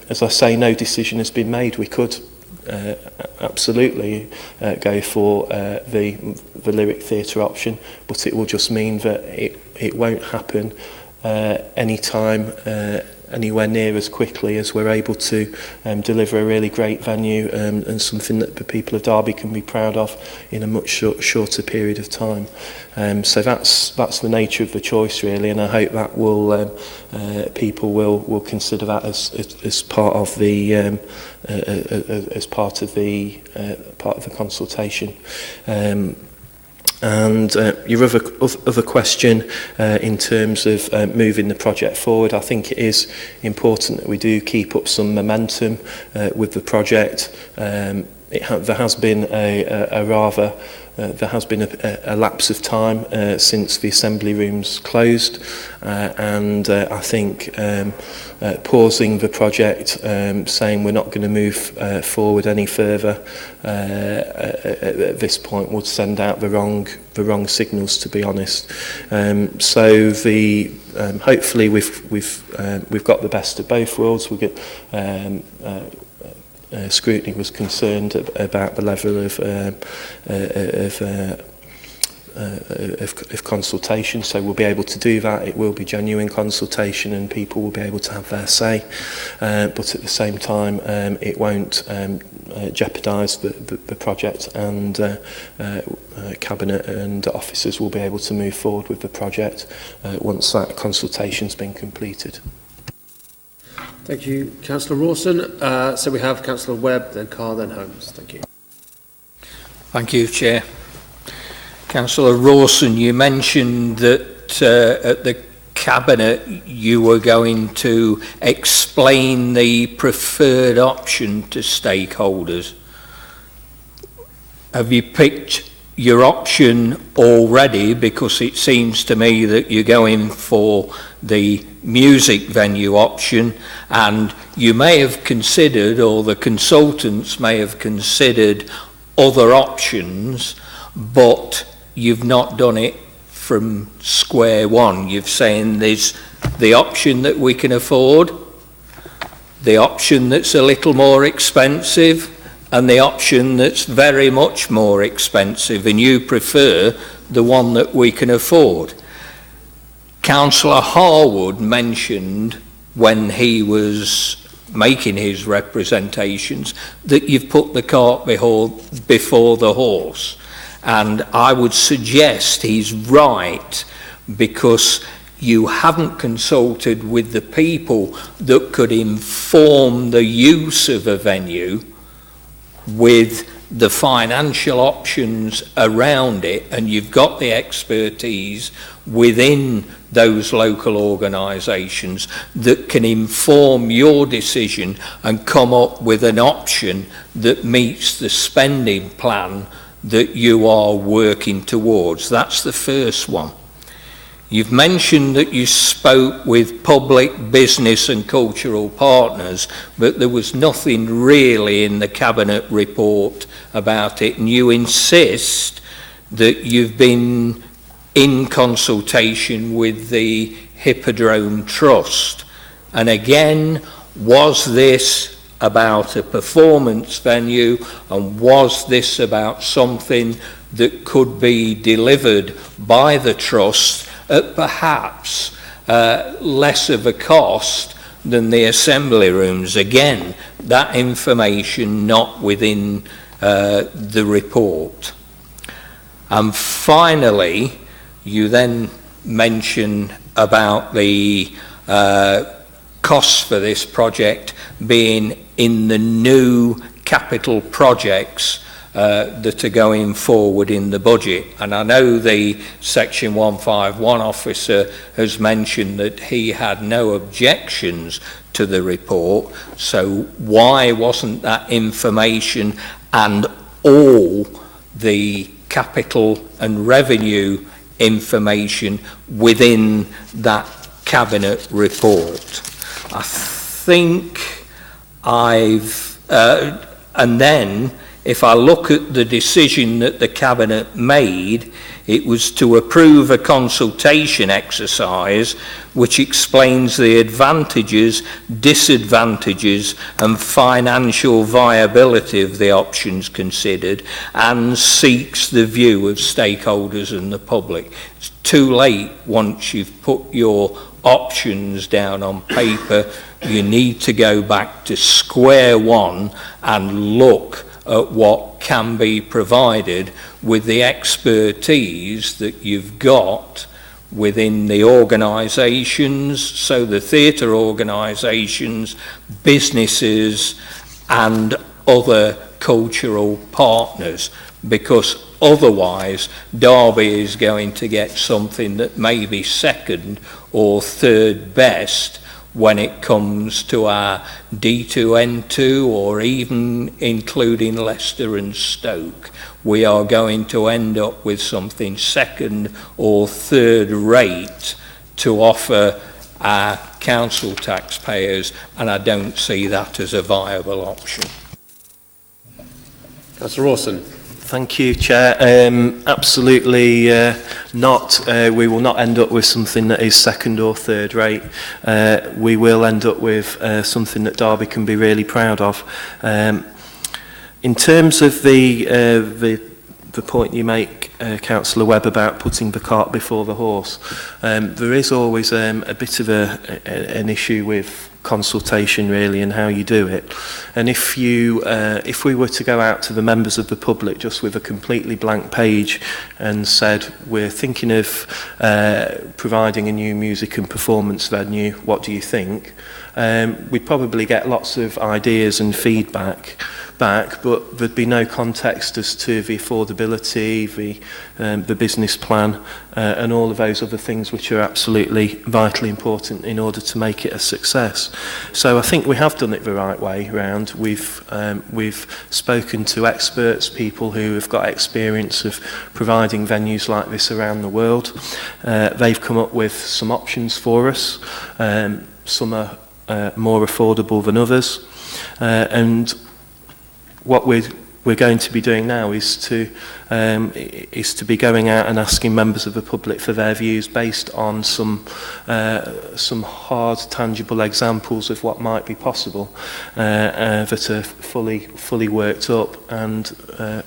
as I say, no decision has been made. We could absolutely go for the Lyric Theatre option, but it will just mean that it won't happen anywhere near as quickly as we're able to deliver a really great venue and something that the people of Derby can be proud of in a much shorter period of time. So that's the nature of the choice, really, and I hope that will people will consider that as part of the part of the consultation. And your other question in terms of moving the project forward, I think it is important that we do keep up some momentum with the project. There has been a lapse of time since the Assembly Rooms closed, and I think pausing the project, saying we're not going to move forward any further at this point would send out the wrong signals, to be honest. So hopefully we've got the best of both worlds. We get Scrutiny was concerned about the level of consultation, so we'll be able to do that. It will be genuine consultation and people will be able to have their say, but at the same time it won't jeopardise the project, and Cabinet and officers will be able to move forward with the project once that consultation's been completed. Thank you, Councillor Rawson. So we have Councillor Webb, then Carr, then Holmes. Thank you. Thank you, Chair. Councillor Rawson, you mentioned that at the Cabinet you were going to explain the preferred option to stakeholders. Have you picked your option already? Because it seems to me that you're going for the music venue option, and you may have considered, or the consultants may have considered, other options, but you've not done it from square one. You've saying there's the option that we can afford, the option that's a little more expensive, and the option that's very much more expensive, and you prefer the one that we can afford. Councillor Harwood mentioned when he was making his representations that you've put the cart before the horse. And I would suggest he's right, because you haven't consulted with the people that could inform the use of a venue with the financial options around it, and you've got the expertise within those local organisations that can inform your decision and come up with an option that meets the spending plan that you are working towards. That's the first one. You've mentioned that you spoke with public, business and cultural partners, but there was nothing really in the Cabinet report about it, and you insist that you've been in consultation with the Hippodrome Trust. And again, was this about a performance venue, and was this about something that could be delivered by the Trust at perhaps less of a cost than the assembly rooms? Again, that information not within the report. And finally, you then mention about the costs for this project being in the new capital projects that are going forward in the budget. And I know the Section 151 officer has mentioned that he had no objections to the report, so why wasn't that information and all the capital and revenue information within that Cabinet report? I think and then if I look at the decision that the Cabinet made, it was to approve a consultation exercise which explains the advantages, disadvantages and financial viability of the options considered, and seeks the view of stakeholders and the public. It's too late once you've put your options down on paper. You need to go back to square one and look at what can be provided with the expertise that you've got within the organisations, so the theatre organisations, businesses and other cultural partners, because otherwise Derby is going to get something that may be second or third best when it comes to our D2N2, or even including Leicester and Stoke. We are going to end up with something second or third rate to offer our council taxpayers, and I don't see that as a viable option. Councillor Rawson. Thank you, Chair. Absolutely not. We will not end up with something that is second or third rate. We will end up with something that Derby can be really proud of. In terms of the point you make, Councillor Webb, about putting the cart before the horse, there is always a bit of an issue with consultation, really, and how you do it. And if we were to go out to the members of the public just with a completely blank page and said, we're thinking of providing a new music and performance venue, what do you think? We'd probably get lots of ideas and feedback, back, but there'd be no context as to the affordability, the business plan, and all of those other things which are absolutely vitally important in order to make it a success. So I think we have done it the right way round. We've spoken to experts, people who have got experience of providing venues like this around the world. They've come up with some options for us. Some are more affordable than others, and what we're going to be doing now is to be going out and asking members of the public for their views based on some hard, tangible examples of what might be possible that are fully worked up and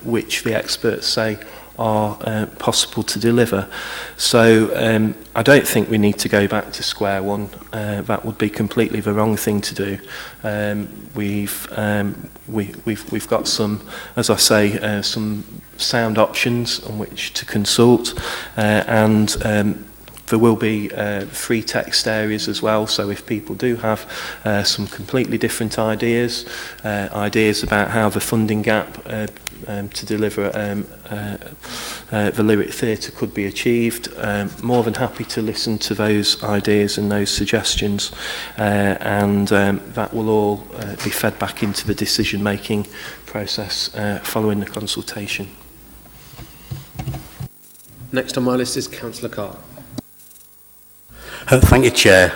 which the experts say are possible to deliver. So I don't think we need to go back to square one. That would be completely the wrong thing to do. We've got some, as I say, some sound options on which to consult, and there will be free text areas as well, so if people do have some completely different ideas about how the funding gap to deliver the Lyric Theatre could be achieved, more than happy to listen to those ideas and those suggestions, and that will all be fed back into the decision-making process following the consultation. Next on my list is Councillor Carr. Thank you, Chair.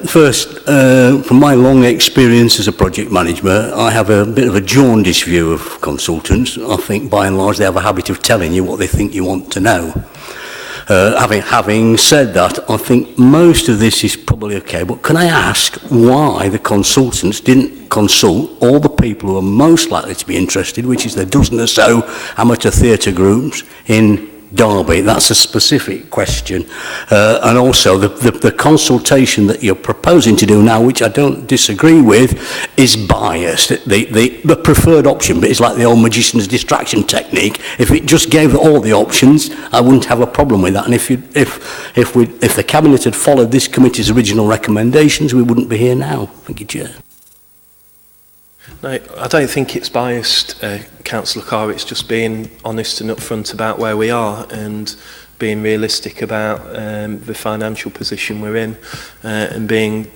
First, from my long experience as a project manager, I have a bit of a jaundiced view of consultants. I think by and large they have a habit of telling you what they think you want to know. Having said that, I think most of this is probably okay, but can I ask why the consultants didn't consult all the people who are most likely to be interested, which is the dozen or so amateur theatre groups in Derby? That's a specific question. And also the consultation that you're proposing to do now, which I don't disagree with, is biased. The preferred option, but it's like the old magician's distraction technique. If it just gave all the options, I wouldn't have a problem with that. And if the Cabinet had followed this committee's original recommendations, we wouldn't be here now. Thank you, Chair. No, I don't think it's biased, Councillor Carr. It's just being honest and upfront about where we are and being realistic about the financial position we're in, and being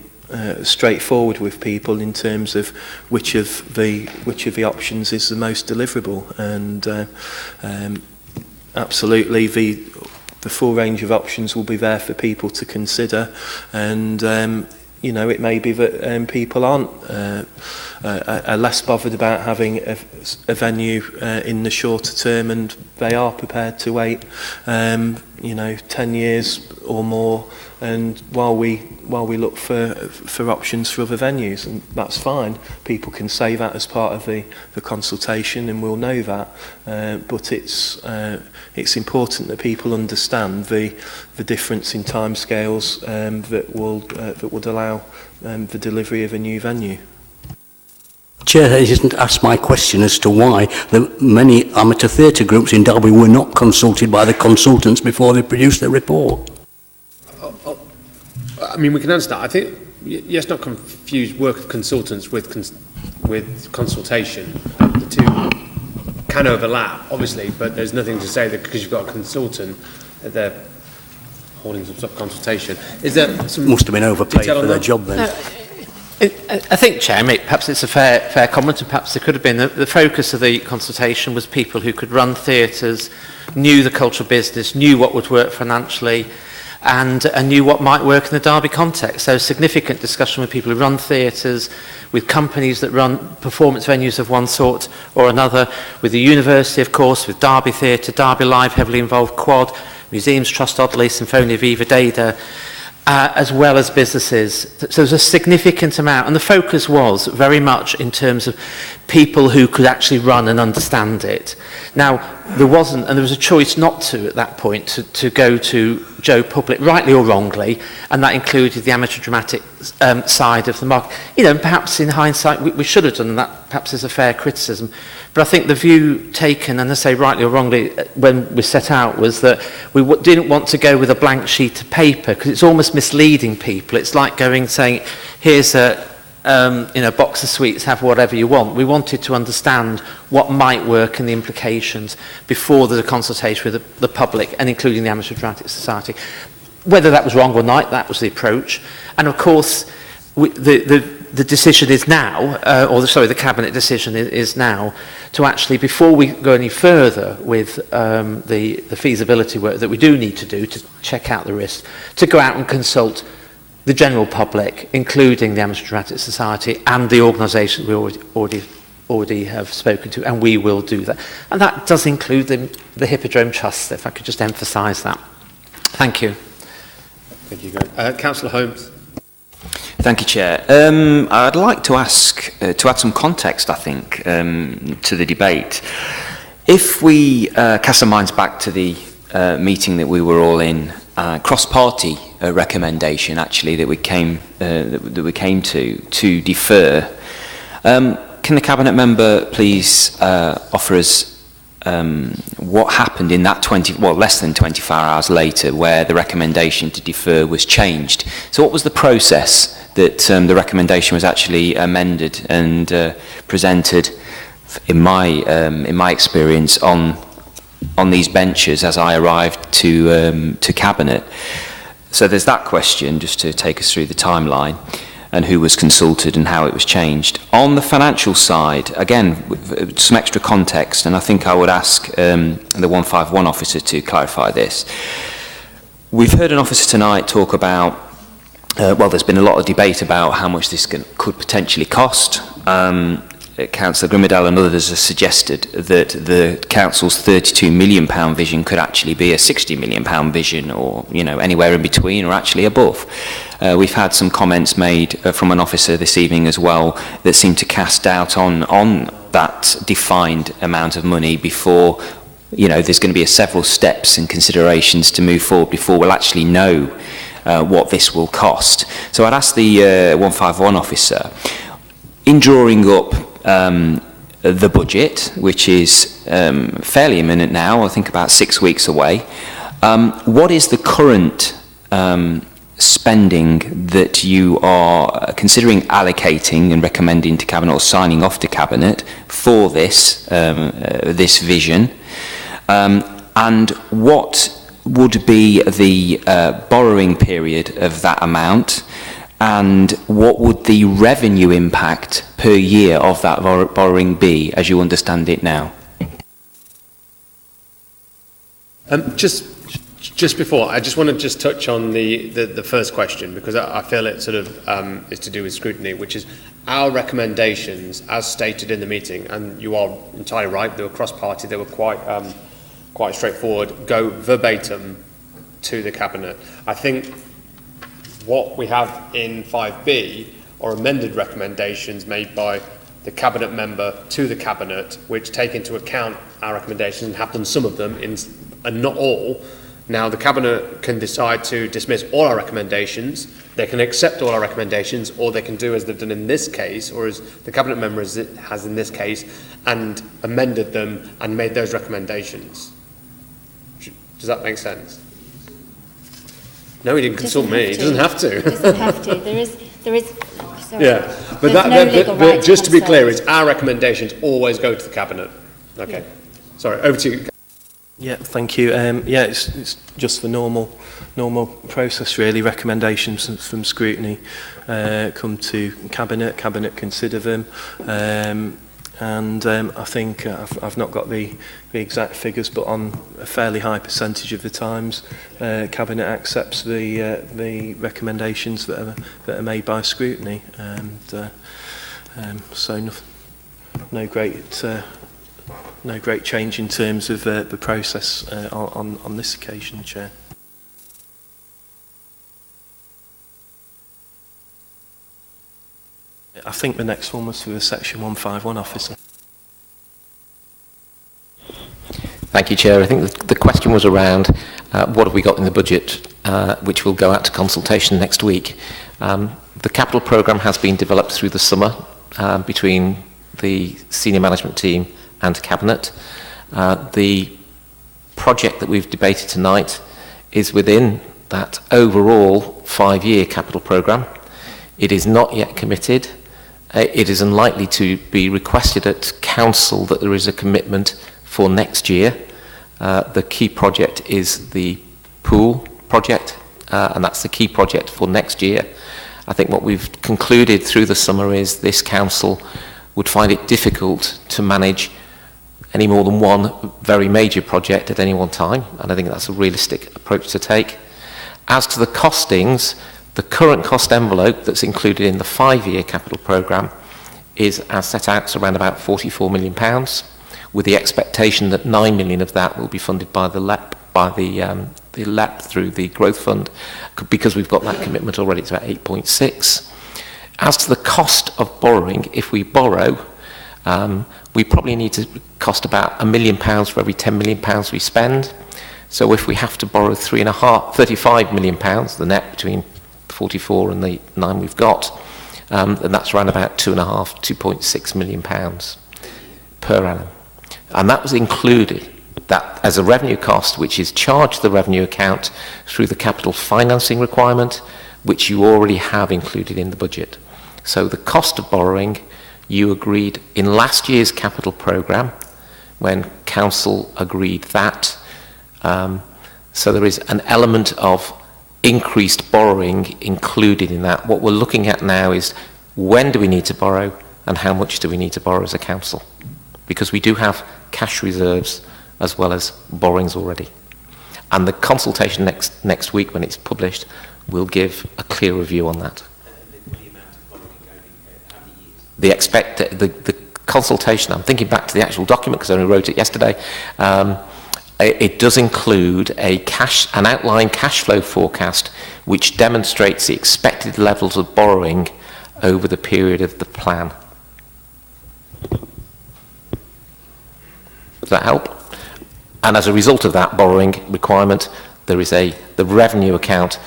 straightforward with people in terms of which of the options is the most deliverable. And absolutely, the full range of options will be there for people to consider, and you know, it may be that people are less bothered about having a venue in the shorter term, and they are prepared to wait, 10 years or more, and while we look for options for other venues, and that's fine. People can say that as part of the consultation, and we'll know that. But it's important that people understand the difference in timescales that would allow the delivery of a new venue. Chair, he hasn't asked my question as to why the many amateur theatre groups in Derby were not consulted by the consultants before they produced their report. I mean, we can answer that. I think, yes, not confuse work of consultants with consultation. The two can overlap, obviously, but there's nothing to say that because you've got a consultant, that they're holding some sort of consultation. Is there some must have been overpaid for their job then? I think, Chair, perhaps it's a fair comment, and perhaps there could have been. The focus of the consultation was people who could run theatres, knew the cultural business, knew what would work financially, and knew what might work in the Derby context. So significant discussion with people who run theatres, with companies that run performance venues of one sort or another, with the university, of course, with Derby Theatre, Derby Live, heavily involved, Quad, Museums Trust, Oddly, Symphonia Viva, Dada, as well as businesses. So there's a significant amount, and the focus was very much in terms of people who could actually run and understand it. Now, there wasn't, and there was a choice not to at that point to go to Joe Public, rightly or wrongly, and that included the amateur dramatic side of the market. You know, perhaps in hindsight we should have done that, perhaps is a fair criticism. But I think the view taken, and I say rightly or wrongly, when we set out, was that we didn't want to go with a blank sheet of paper, because it's almost misleading people. It's like going saying, here's a box of sweets, have whatever you want. We wanted to understand what might work and the implications before there's a consultation with the public, and including the Amateur Dramatic Society. Whether that was wrong or not, that was the approach. And of course, the decision is now, the Cabinet decision is now, to actually, before we go any further with the feasibility work that we do need to do to check out the risks, to go out and consult the general public, including the Amateur Dramatic Society and the organisations we already have spoken to, and we will do that. And that does include the Hippodrome Trust, if I could just emphasise that. Thank you. Thank you, Councillor Holmes. Thank you, Chair. I'd like to ask, to add some context, I think, to the debate. If we cast our minds back to the meeting that we were all in, cross-party recommendation, actually, that we came to defer, can the Cabinet member please offer us what happened in that less than 24 hours later, where the recommendation to defer was changed? So what was the process that the recommendation was actually amended and presented, in my experience, on these benches as I arrived to Cabinet? So there's that question, just to take us through the timeline, and who was consulted and how it was changed. On the financial side, again, with some extra context, and I think I would ask the 151 officer to clarify this. We've heard an officer tonight talk about, there's been a lot of debate about how much this could potentially cost. Councillor Grimmadale and others have suggested that the Council's £32 million vision could actually be a £60 million vision, or anywhere in between, or actually above. We've had some comments made from an officer this evening as well that seem to cast doubt on that defined amount of money before there's going to be several steps and considerations to move forward before we'll actually know what this will cost. So I'd ask the 151 officer, in drawing up the budget, which is fairly imminent now, I think about 6 weeks away, what is the current spending that you are considering allocating and recommending to Cabinet, or signing off to Cabinet, for this vision, and what would be the borrowing period of that amount, and what would the revenue impact per year of that borrowing be, as you understand it now? Just before, I just want to just touch on the first question, because I feel it sort of is to do with scrutiny, which is our recommendations, as stated in the meeting, and you are entirely right, they were cross-party, they were quite straightforward, go verbatim to the Cabinet. I think what we have in 5B are amended recommendations made by the Cabinet member to the Cabinet, which take into account our recommendations and have done some of them, and not all. Now, the Cabinet can decide to dismiss all our recommendations, they can accept all our recommendations, or they can do as they've done in this case, or as the Cabinet member has in this case, and amended them and made those recommendations. Does that make sense? No, he didn't consult me. He doesn't have to. He doesn't have to. There is. Sorry. Yeah, but just to be clear, it's our recommendations always go to the Cabinet. Okay. Yeah. Sorry, over to you. Yeah, thank you. It's just the normal process, really. Recommendations from scrutiny come to Cabinet. Cabinet consider them. And I think I've not got the exact figures, but on a fairly high percentage of the times, Cabinet accepts the recommendations that are made by scrutiny, and so no great change in terms of the process on this occasion, Chair. I think the next one was for the Section 151 officer. Thank you, Chair. I think the question was around what have we got in the budget, which will go out to consultation next week. The capital programme has been developed through the summer between the senior management team and Cabinet. The project that we've debated tonight is within that overall 5-year capital programme. It is not yet committed. it is unlikely to be requested at council that there is a commitment for next year. The key project is the pool project, and that's the key project for next year. I think what we've concluded through the summer is this council would find it difficult to manage any more than one very major project at any one time, and I think that's a realistic approach to take. As to the costings, the current cost envelope that's included in the 5-year capital programme is, as set out, so around about £44 million, with the expectation that 9 million of that will be funded by the LEP, the LEP through the growth fund, because we've got that commitment already. It's about 8.6. As to the cost of borrowing, if we borrow, we probably need to cost about £1 million for every £10 million we spend. So if we have to borrow £35 million, the net between 44 and the 9 we've got, then that's around about £2.6 million per annum. And that was included that as a revenue cost, which is charged to the revenue account through the capital financing requirement, which you already have included in the budget. So the cost of borrowing, you agreed in last year's capital programme when council agreed that. So there is an element of increased borrowing included in that. What we're looking at now is when do we need to borrow and how much do we need to borrow as a council? Because we do have cash reserves as well as borrowings already. And the consultation next week when it's published will give a clearer view on that. The consultation, I'm thinking back to the actual document because I only wrote it yesterday, it does include an outline cash flow forecast which demonstrates the expected levels of borrowing over the period of the plan. Does that help? And as a result of that borrowing requirement, the revenue account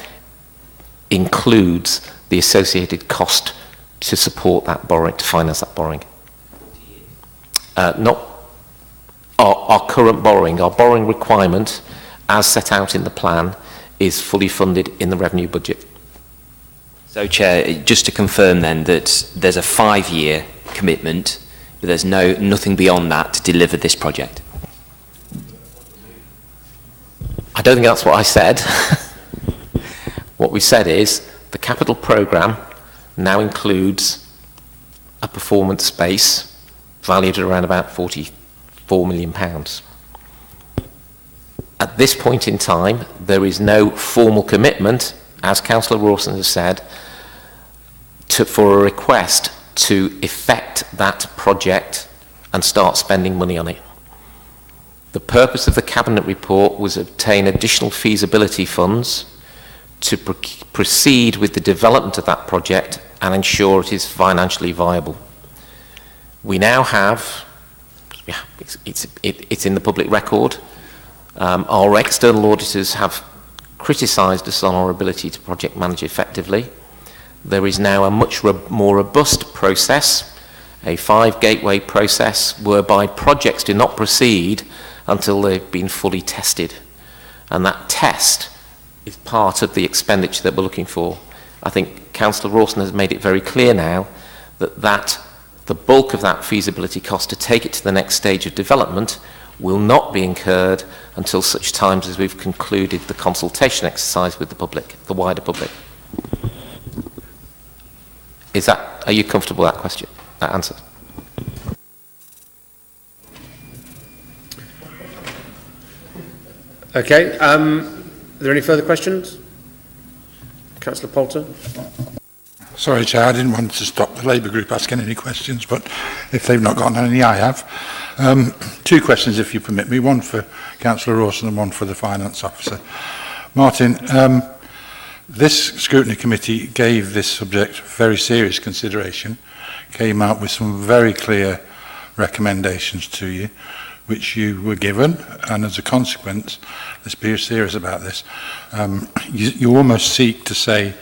includes the associated cost to support that borrowing, to finance that borrowing. Not our current borrowing. Our borrowing requirement, as set out in the plan, is fully funded in the revenue budget. So, Chair, just to confirm then that there's a 5-year commitment, but there's nothing beyond that to deliver this project. I don't think that's what I said. What we said is the capital programme now includes a performance base valued at around about £44 million. At this point in time, there is no formal commitment, as Councillor Rawson has said, for a request to effect that project and start spending money on it. The purpose of the Cabinet report was to obtain additional feasibility funds to proceed with the development of that project and ensure it is financially viable. We now have, it's in the public record, our external auditors have criticised us on our ability to project manage effectively. There is now a much more robust process, a 5-gateway process, whereby projects do not proceed until they've been fully tested. And that test is part of the expenditure that we're looking for. I think Councillor Rawson has made it very clear now that the bulk of that feasibility cost to take it to the next stage of development will not be incurred until such times as we've concluded the consultation exercise with the public, the wider public. Are you comfortable with that question, that answer? Okay, are there any further questions? Councillor Poulter? Sorry, Chair, I didn't want to stop the Labour group asking any questions, but if they've not got any, I have. 2 questions, if you permit me, one for Councillor Rawson and one for the Finance Officer. Martin, this Scrutiny Committee gave this subject very serious consideration, came out with some very clear recommendations to you, which you were given, and as a consequence, let's be serious about this, you almost seek to say,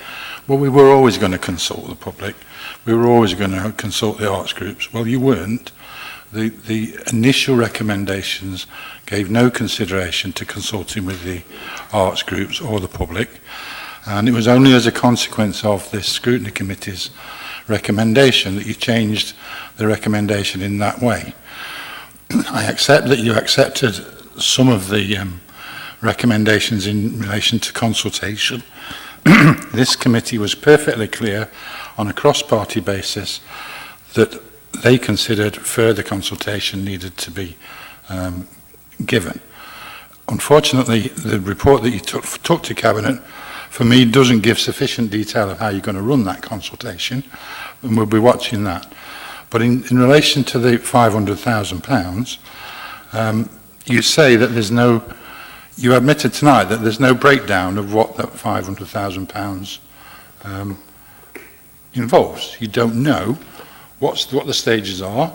well, we were always going to consult the public, we were always going to consult the arts groups. Well, you weren't. The initial recommendations gave no consideration to consulting with the arts groups or the public, And it was only as a consequence of this Scrutiny Committee's recommendation that you changed the recommendation in that way. I accept that you accepted some of the recommendations in relation to consultation. This committee was perfectly clear on a cross-party basis that they considered further consultation needed to be given. Unfortunately, the report that you took to Cabinet, for me, doesn't give sufficient detail of how you're going to run that consultation, and we'll be watching that. But in relation to the £500,000, you say that there's no, you admitted tonight that there's no breakdown of what that £500,000 involves. You don't know what the stages are,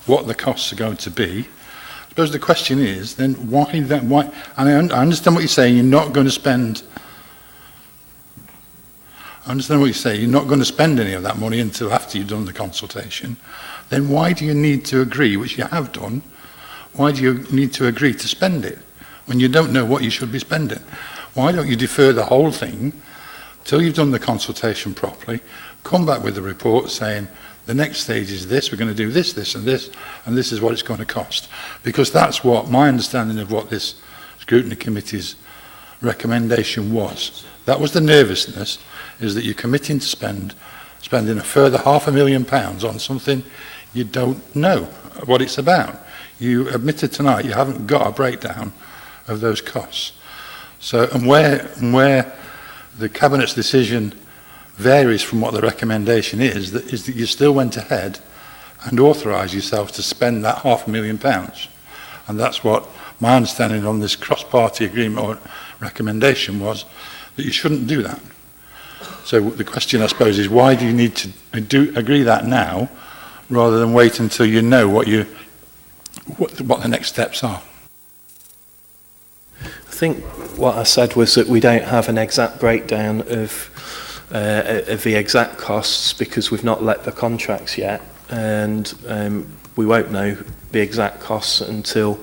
what the costs are going to be. I suppose the question is, then why, and I understand what you're saying, you're not going to spend, I understand what you say, you're not going to spend any of that money until after you've done the consultation. Then why do you need to agree, which you have done, why do you need to agree to spend it when you don't know what you should be spending? Why don't you defer the whole thing till you've done the consultation properly, come back with a report saying, the next stage is this, we're going to do this, this and this is what it's going to cost. Because that's what my understanding of what this Scrutiny Committee's recommendation was. That was the nervousness, is that you're committing to spending a further £500,000 on something you don't know what it's about. You admitted tonight you haven't got a breakdown of those costs. So, and where the Cabinet's decision varies from what the recommendation is that you still went ahead and authorised yourself to spend that £500,000. And that's what my understanding on this cross-party agreement or recommendation was, that you shouldn't do that. So the question, I suppose, is why do you need to agree that now rather than wait until you know what the next steps are? I think what I said was that we don't have an exact breakdown of the exact costs because we've not let the contracts yet, and we won't know the exact costs until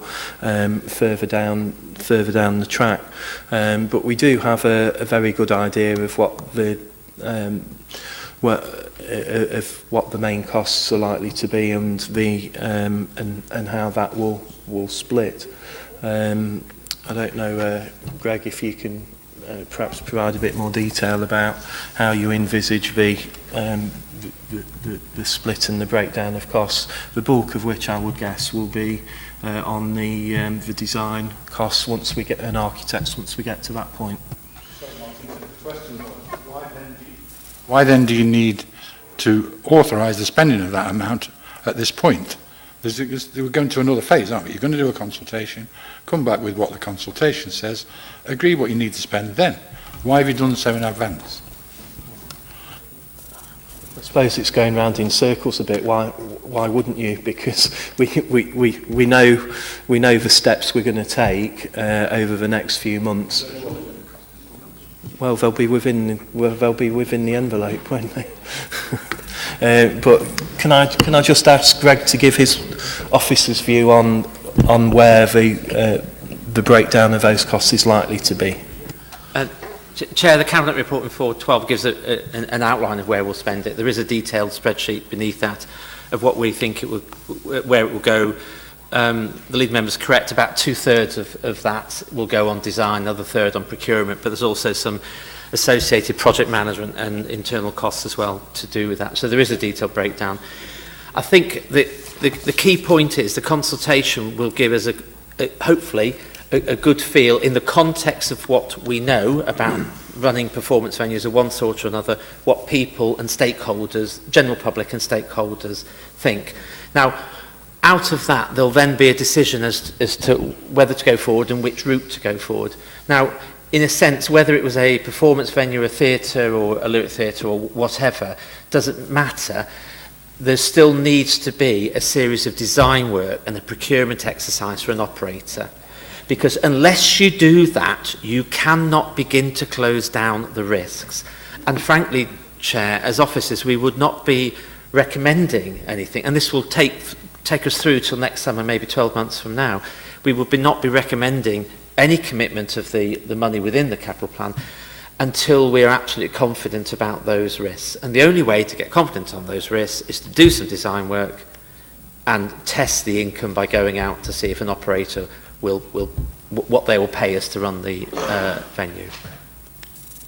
further down the track. But we do have a very good idea of what the main costs are likely to be, and the and how that will split. I don't know, Greg, if you can perhaps provide a bit more detail about how you envisage the split and the breakdown of costs, the bulk of which I would guess will be on the design costs once we get an architect, once we get to that point. Why then do you need to authorise the spending of that amount at this point? We're going to another phase, aren't we? You're going to do a consultation, come back with what the consultation says, agree what you need to spend then. Why have you done so in advance? I suppose it's going round in circles a bit. Why wouldn't you? Because we know the steps we're going to take over the next few months. Well, they'll be within the envelope, won't they? But can I just ask Greg to give his office's view on where the breakdown of those costs is likely to be? Chair, the Cabinet report in 412 gives an outline of where we'll spend it. There is a detailed spreadsheet beneath that of what we think where it will go. The lead member's correct, about 2/3 of that will go on design, another third on procurement, but there's also some associated project management and internal costs as well to do with that. So there is a detailed breakdown. I think the key point is the consultation will give us hopefully a good feel in the context of what we know about running performance venues of one sort or another, what people and stakeholders, general public and stakeholders think. Now, out of that, there'll then be a decision as to whether to go forward and which route to go forward. Now, in a sense, whether it was a performance venue, a theatre or a lyric theatre or whatever, doesn't matter. There still needs to be a series of design work and a procurement exercise for an operator. Because unless you do that, you cannot begin to close down the risks. And frankly, Chair, as officers, we would not be recommending anything, and this will take us through till next summer, maybe 12 months from now. We would not be recommending any commitment of the money within the capital plan until we are absolutely confident about those risks. And the only way to get confidence on those risks is to do some design work and test the income by going out to see if an operator will what they will pay us to run the venue.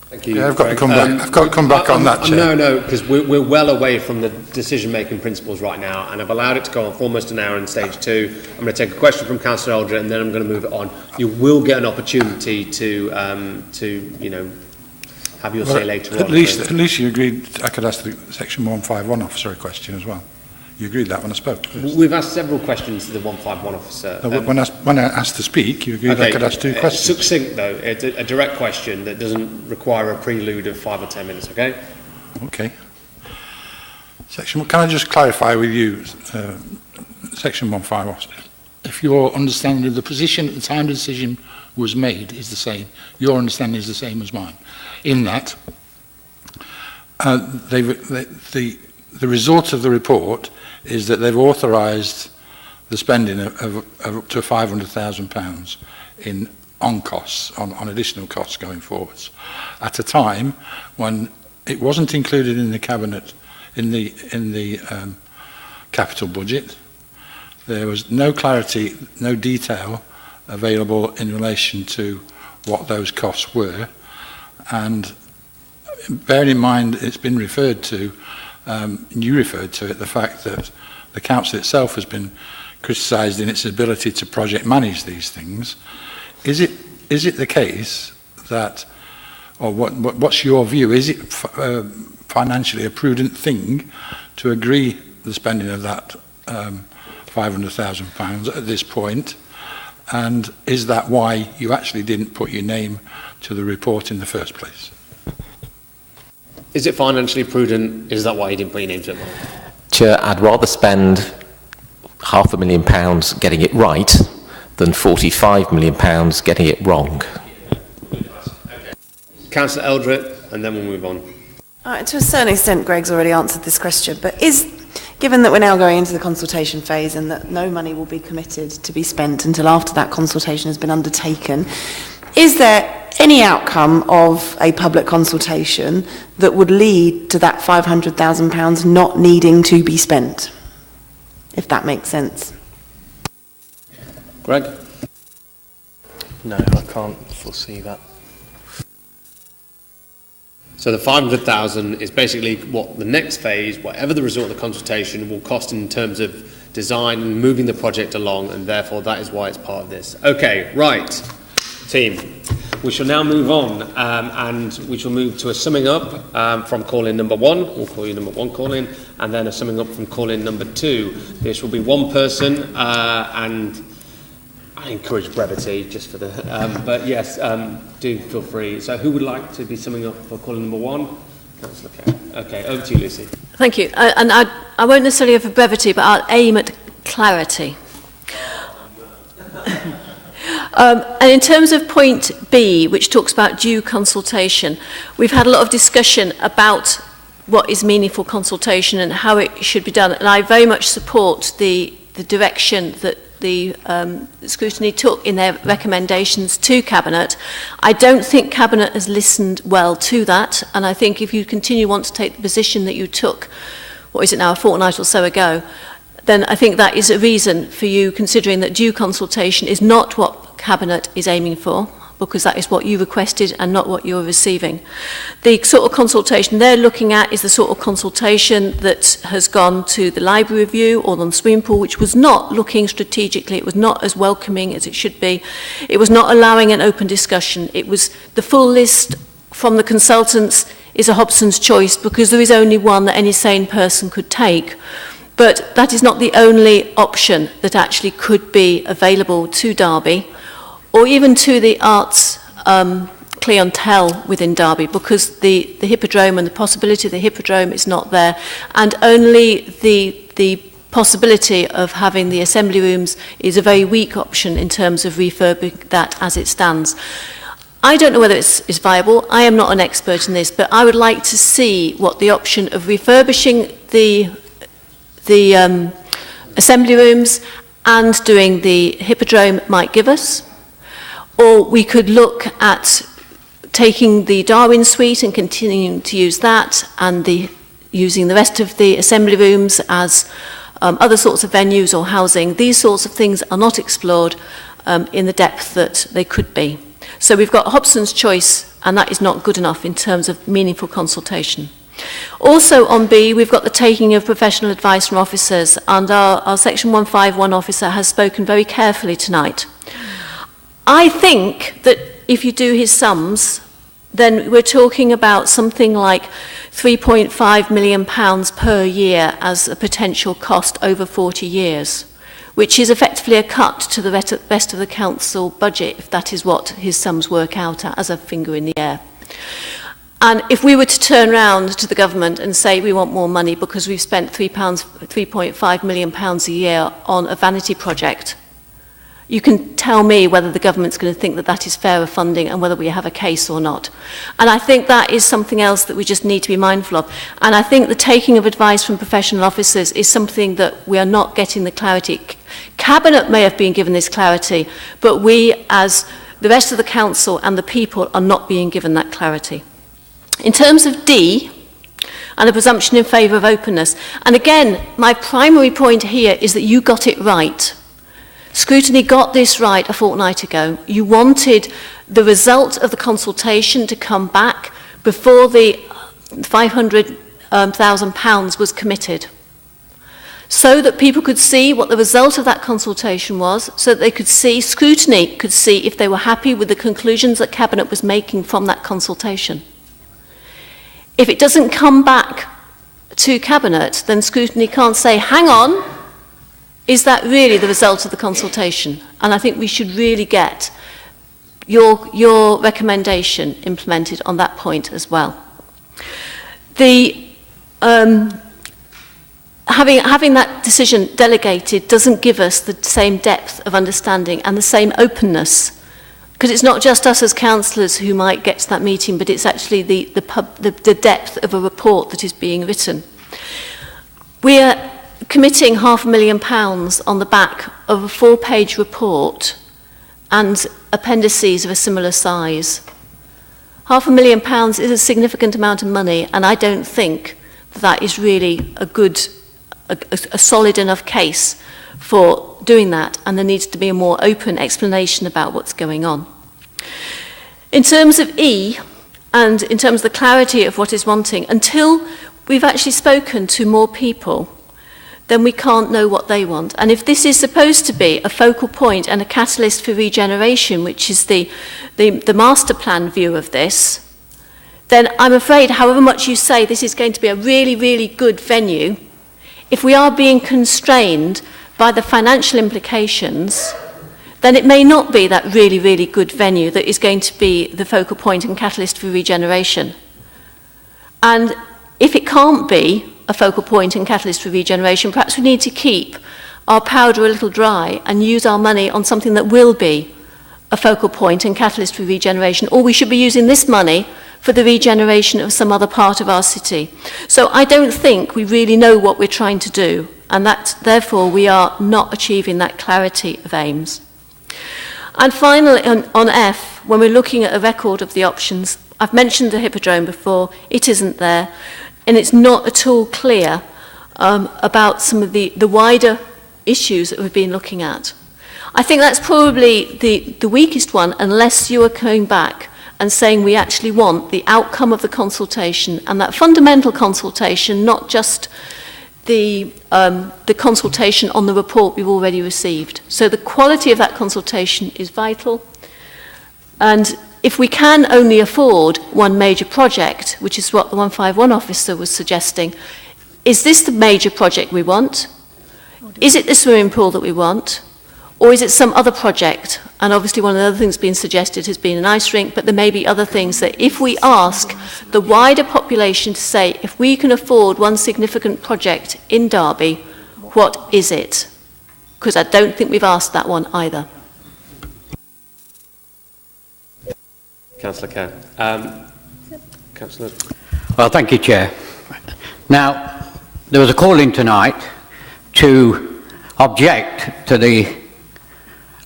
Thank you. Yeah, I've got to come back. I've got to come back on that, Chair. No, because we're well away from the decision-making principles right now, and I've allowed it to go on for almost an hour in stage 2. I'm going to take a question from Councillor Eldred, and then I'm going to move it on. You will get an opportunity to have your say later on. At least you agreed I could ask the Section 151 officer a question as well. You agreed that when I spoke. We've asked several questions to the 151 officer. No, when I asked to speak, you agreed I could ask 2 questions. Succinct though, a direct question that doesn't require a prelude of 5 or 10 minutes, okay? Okay. Can I just clarify with you, Section 151 officer, if your understanding of the position at the time the decision was made is the same, your understanding is the same as mine, in that the result of the report is that they've authorised the spending of up to £500,000 on costs, on additional costs going forwards, at a time when it wasn't included in the cabinet, in the capital budget. There was no clarity, no detail available in relation to what those costs were, and bearing in mind it's been referred to, you referred to it, the fact that the council itself has been criticised in its ability to project manage these things. Is it the case that, or what's your view, is it financially a prudent thing to agree the spending of that £500,000 at this point? And is that why you actually didn't put your name to the report in the first place? Is it financially prudent? Is that why you didn't put your name to it? Chair, I'd rather spend £500,000 getting it right than £45 million getting it wrong. Councillor Eldred, and then we'll move on. To a certain extent, Greg's already answered this question, but given that we're now going into the consultation phase and that no money will be committed to be spent until after that consultation has been undertaken, is there any outcome of a public consultation that would lead to that £500,000 not needing to be spent, if that makes sense? Greg? No, I can't foresee that. So the 500,000 is basically what the next phase, whatever the result of the consultation, will cost in terms of design and moving the project along, and therefore that is why it's part of this. Okay, right, team. We shall now move on, and we shall move to a summing up from call-in number 1. We'll call you number 1 call-in, and then a summing up from call-in number 2. This will be one person, and I encourage brevity just for the... but yes, do feel free. So who would like to be summing up for call-in number 1? Councillor Kerr. Okay, over to you, Lucy. Thank you. And I won't necessarily go for brevity, but I'll aim at clarity. And in terms of point B, which talks about due consultation, we've had a lot of discussion about what is meaningful consultation and how it should be done. And I very much support the direction that the Scrutiny took in their recommendations to Cabinet. I don't think Cabinet has listened well to that, and I think if you want to take the position that you took, what is it now, a fortnight or so ago, then I think that is a reason for you considering that due consultation is not what Cabinet is aiming for, because that is what you requested and not what you're receiving. The sort of consultation they're looking at is the sort of consultation that has gone to the library review or the swimming pool, which was not looking strategically, it was not as welcoming as it should be, it was not allowing an open discussion, it was the full list from the consultants is a Hobson's choice because there is only one that any sane person could take. But that is not the only option that actually could be available to Derby, or even to the arts clientele within Derby, because the Hippodrome and the possibility of the Hippodrome is not there, and only the possibility of having the assembly rooms is a very weak option in terms of refurbing that as it stands. I don't know whether it's viable. I am not an expert in this, but I would like to see what the option of refurbishing the assembly rooms and doing the Hippodrome might give us. Or we could look at taking the Darwin suite and continuing to use that, and using the rest of the assembly rooms as other sorts of venues or housing. These sorts of things are not explored in the depth that they could be. So we've got Hobson's choice, and that is not good enough in terms of meaningful consultation. Also on B, we've got the taking of professional advice from officers, and our Section 151 officer has spoken very carefully tonight. I think that if you do his sums, then we're talking about something like £3.5 million per year as a potential cost over 40 years, which is effectively a cut to the rest of the council budget, if that is what his sums work out at, as a finger in the air. And if we were to turn around to the government and say we want more money because we've spent £3.5 million a year on a vanity project, you can tell me whether the government's going to think that that is fairer funding and whether we have a case or not. And I think that is something else that we just need to be mindful of. And I think the taking of advice from professional officers is something that we are not getting the clarity. Cabinet may have been given this clarity, but we, as the rest of the council and the people, are not being given that clarity. In terms of D, and the presumption in favour of openness, and again, my primary point here is that you got it right. Scrutiny got this right a fortnight ago. You wanted the result of the consultation to come back before the £500,000 was committed, so that people could see what the result of that consultation was, so that they could see, Scrutiny could see if they were happy with the conclusions that Cabinet was making from that consultation. If it doesn't come back to Cabinet, then Scrutiny can't say, hang on, is that really the result of the consultation? And I think we should really get your recommendation implemented on that point as well. Having that decision delegated doesn't give us the same depth of understanding and the same openness, because it's not just us as councillors who might get to that meeting, but it's actually the depth of a report that is being written. We are committing £500,000 on the back of a 4-page report and appendices of a similar size. £500,000 is a significant amount of money, and I don't think that is really a solid enough case for doing that, and there needs to be a more open explanation about what's going on. In terms of E, and in terms of the clarity of what is wanting, until we've actually spoken to more people, then we can't know what they want. And if this is supposed to be a focal point and a catalyst for regeneration, which is the master plan view of this, then I'm afraid, however much you say this is going to be a really, really good venue, if we are being constrained by the financial implications, then it may not be that really, really good venue that is going to be the focal point and catalyst for regeneration. And if it can't be a focal point and catalyst for regeneration, perhaps we need to keep our powder a little dry and use our money on something that will be a focal point and catalyst for regeneration, or we should be using this money for the regeneration of some other part of our city. So I don't think we really know what we're trying to do, and that therefore we are not achieving that clarity of aims. And finally, on F, when we're looking at a record of the options, I've mentioned the Hippodrome before, it isn't there, and it's not at all clear about some of the wider issues that we've been looking at. I think that's probably the weakest one, unless you are coming back and saying we actually want the outcome of the consultation, and that fundamental consultation, not just the consultation on the report we've already received. So the quality of that consultation is vital, and if we can only afford one major project, which is what the 151 officer was suggesting, is this the major project we want? Is it the swimming pool that we want? Or is it some other project? And obviously one of the other things being suggested has been an ice rink, but there may be other things that if we ask the wider population to say, if we can afford one significant project in Derby, what is it? Because I don't think we've asked that one either. Councillor Kerr. Councillor. Well, thank you, Chair. Now, there was a call in tonight to object to the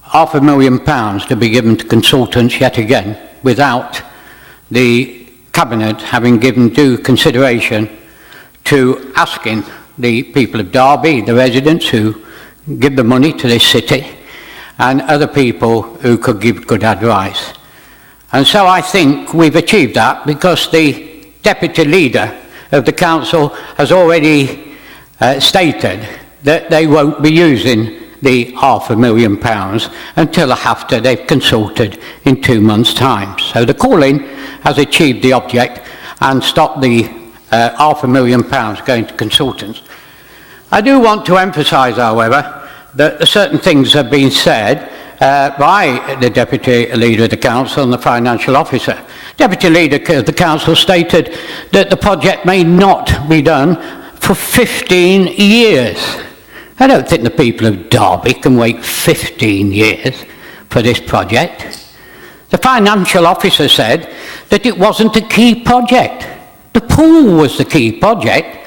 £500,000 to be given to consultants yet again without the Cabinet having given due consideration to asking the people of Derby, the residents who give the money to this city, and other people who could give good advice. And so I think we've achieved that, because the Deputy Leader of the Council has already stated that they won't be using the £500,000 until after they've consulted in 2 months' time. So the call-in has achieved the object and stopped the £500,000 going to consultants. I do want to emphasise, however, that certain things have been said by the Deputy Leader of the Council and the Financial Officer. Deputy Leader of the Council stated that the project may not be done for 15 years. I don't think the people of Derby can wait 15 years for this project. The Financial Officer said that it wasn't a key project. The pool was the key project.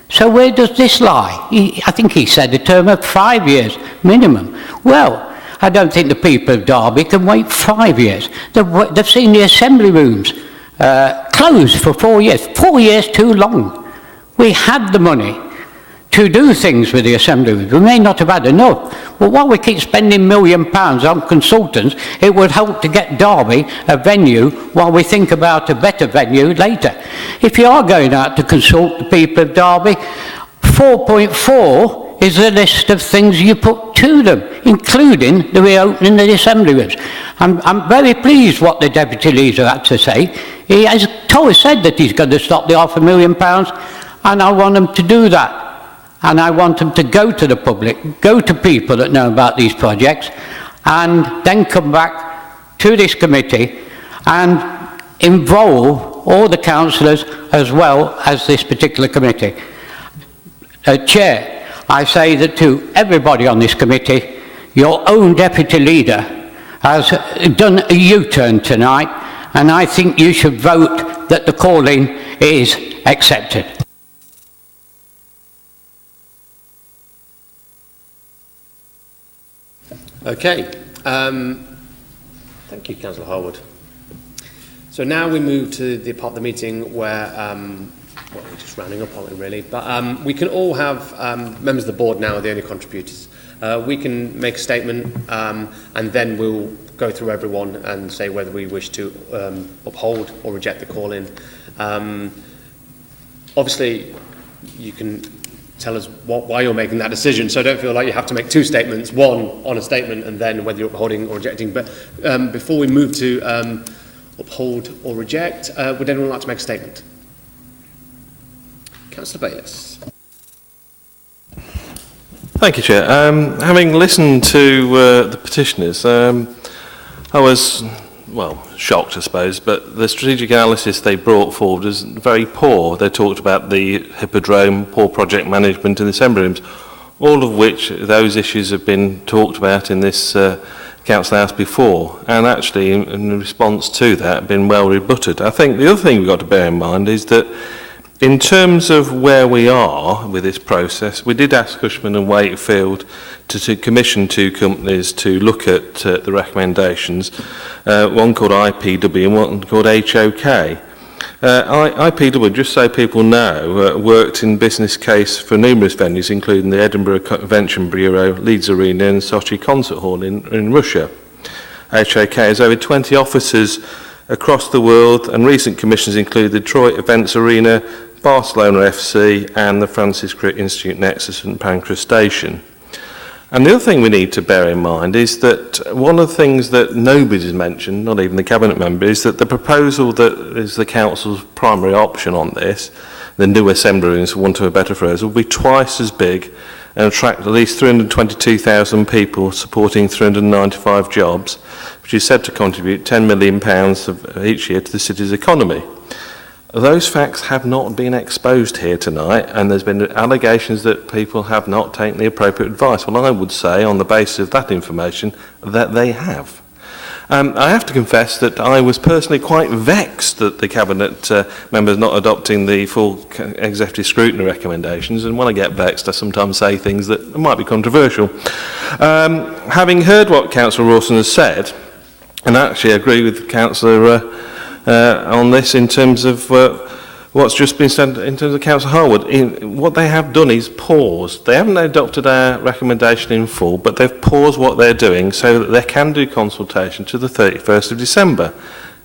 So where does this lie? I think he said a term of 5 years minimum. Well, I don't think the people of Derby can wait 5 years. They've seen the assembly rooms closed for 4 years. 4 years too long. We had the money to do things with the assembly rooms. We may not have had enough, but while we keep spending £1 million on consultants, it would help to get Derby a venue while we think about a better venue later. If you are going out to consult the people of Derby, 4.4 is the list of things you put to them, including the reopening of the assembly rooms. I'm very pleased what the Deputy Leader had to say. He has said that he's going to stop the £500,000, and I want him to do that. And I want them to go to the public, go to people that know about these projects, and then come back to this committee and involve all the councillors as well as this particular committee. Chair, I say that to everybody on this committee, your own Deputy Leader has done a U-turn tonight, and I think you should vote that the call-in is accepted. Okay. Thank you, Councillor Harwood. So now we move to the part of the meeting where, well, we're just rounding up, aren't we, really? But we can all have, members of the board now are the only contributors. We can make a statement and then we'll go through everyone and say whether we wish to uphold or reject the call-in. Obviously, you can tell us why you're making that decision, so don't feel like you have to make two statements, one on a statement and then whether you're upholding or rejecting. But before we move to uphold or reject, would anyone like to make a statement? Councillor Bayliss. Thank you, Chair. Having listened to the petitioners, I was, well, shocked, I suppose, but the strategic analysis they brought forward was very poor. They talked about the hippodrome, poor project management and the assembly rooms, all of which those issues have been talked about in this Council House before, and actually in response to that been well rebutted. I think the other thing we've got to bear in mind is that in terms of where we are with this process, we did ask Cushman and Wakefield to commission two companies to look at the recommendations, one called IPW and one called HOK. IPW, just so people know, worked in business case for numerous venues, including the Edinburgh Convention Bureau, Leeds Arena and Sochi Concert Hall in Russia. HOK has over 20 offices across the world, and recent commissions include the Detroit Events Arena, Barcelona FC and the Francis Crick Institute Nexus and Pancras Station. And the other thing we need to bear in mind is that one of the things that nobody's mentioned, not even the Cabinet member, is that the proposal that is the Council's primary option on this, the new assembly rooms, for want of a better phrase, will be twice as big and attract at least 322,000 people, supporting 395 jobs, which is said to contribute £10 million each year to the city's economy. Those facts have not been exposed here tonight, and there's been allegations that people have not taken the appropriate advice. Well, I would say, on the basis of that information, that they have. I have to confess that I was personally quite vexed that the Cabinet members not adopting the full executive scrutiny recommendations, and when I get vexed I sometimes say things that might be controversial. Having heard what Councillor Rawson has said, and I actually agree with Councillor on this in terms of what's just been said in terms of Councillor Harwood. What they have done is pause. They haven't adopted our recommendation in full, but they've paused what they're doing so that they can do consultation to the 31st of December.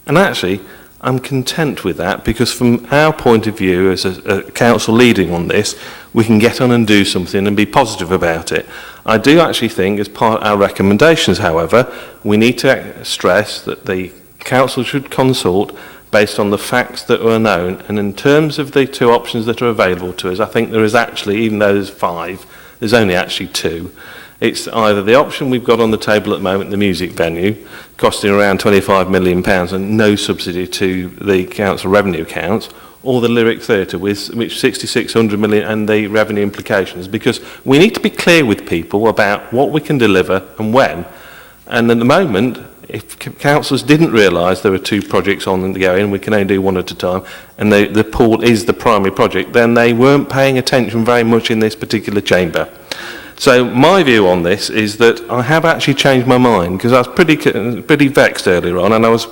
And actually, I'm content with that, because from our point of view as a council leading on this, we can get on and do something and be positive about it. I do actually think, as part of our recommendations, however, we need to stress that the council should consult based on the facts that were known. And in terms of the two options that are available to us, I think there is actually, even though there's 5, there's only actually 2. It's either the option we've got on the table at the moment, the music venue, costing around £25 million and no subsidy to the council revenue accounts, or the Lyric Theatre, which 6,600 million and the revenue implications, because we need to be clear with people about what we can deliver and when. And at the moment, if councillors didn't realise there were 2 projects on the go and we can only do one at a time, and the pool is the primary project, then they weren't paying attention very much in this particular chamber. So my view on this is that I have actually changed my mind, because I was pretty vexed earlier on, and I was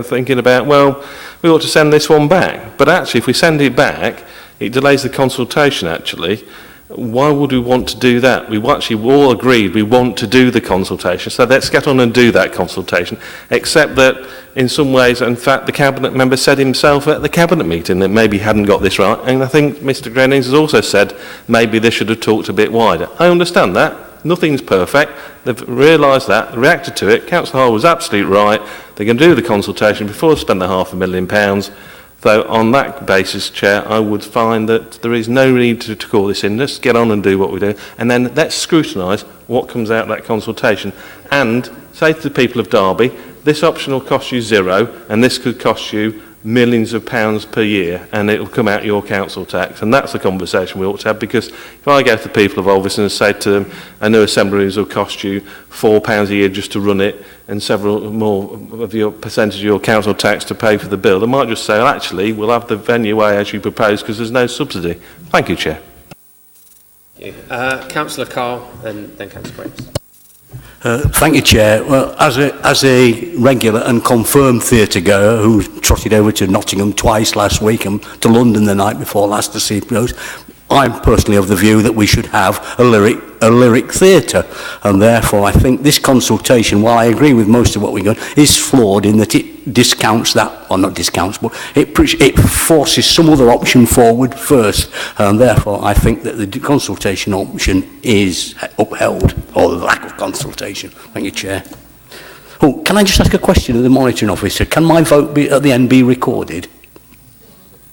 thinking about, well, we ought to send this one back. But actually, if we send it back, it delays the consultation, actually. Why would we want to do that? We actually all agreed we want to do the consultation, so let's get on and do that consultation, except that in some ways, in fact, the Cabinet member said himself at the Cabinet meeting that maybe he hadn't got this right, and I think Mr Grennings has also said maybe they should have talked a bit wider. I understand that. Nothing's perfect. They've realised that, reacted to it. Councillor Hall was absolutely right. They're going to do the consultation before they spend the £500,000. So on that basis, Chair, I would find that there is no need to call this in. Let's get on and do what we do. And then let's scrutinise what comes out of that consultation. And say to the people of Derby, this option will cost you 0, and this could cost you millions of pounds per year, and it will come out your council tax. And that's the conversation we ought to have, because if I go to the people of Ulverston and say to them, a new assembly rooms will cost you £4 a year just to run it, and several more of your percentage of your council tax to pay for the bill, they might just say, well, actually, we'll have the venue way as you propose because there's no subsidy. Thank you, Chair. Thank you. Councillor Carr, and then Councillor Graves. Thank you, Chair. Well, as a regular and confirmed theatre goer who trotted over to Nottingham twice last week and to London the night before last to see those, I'm personally of the view that we should have a lyric theatre, and therefore I think this consultation, while I agree with most of what we've got, is flawed in that it discounts that, or not discounts, but it forces some other option forward first, and therefore I think that the consultation option is upheld, or the lack of consultation. Thank you, Chair. Oh, can I just ask a question of the monitoring officer? Can my vote at the end be recorded?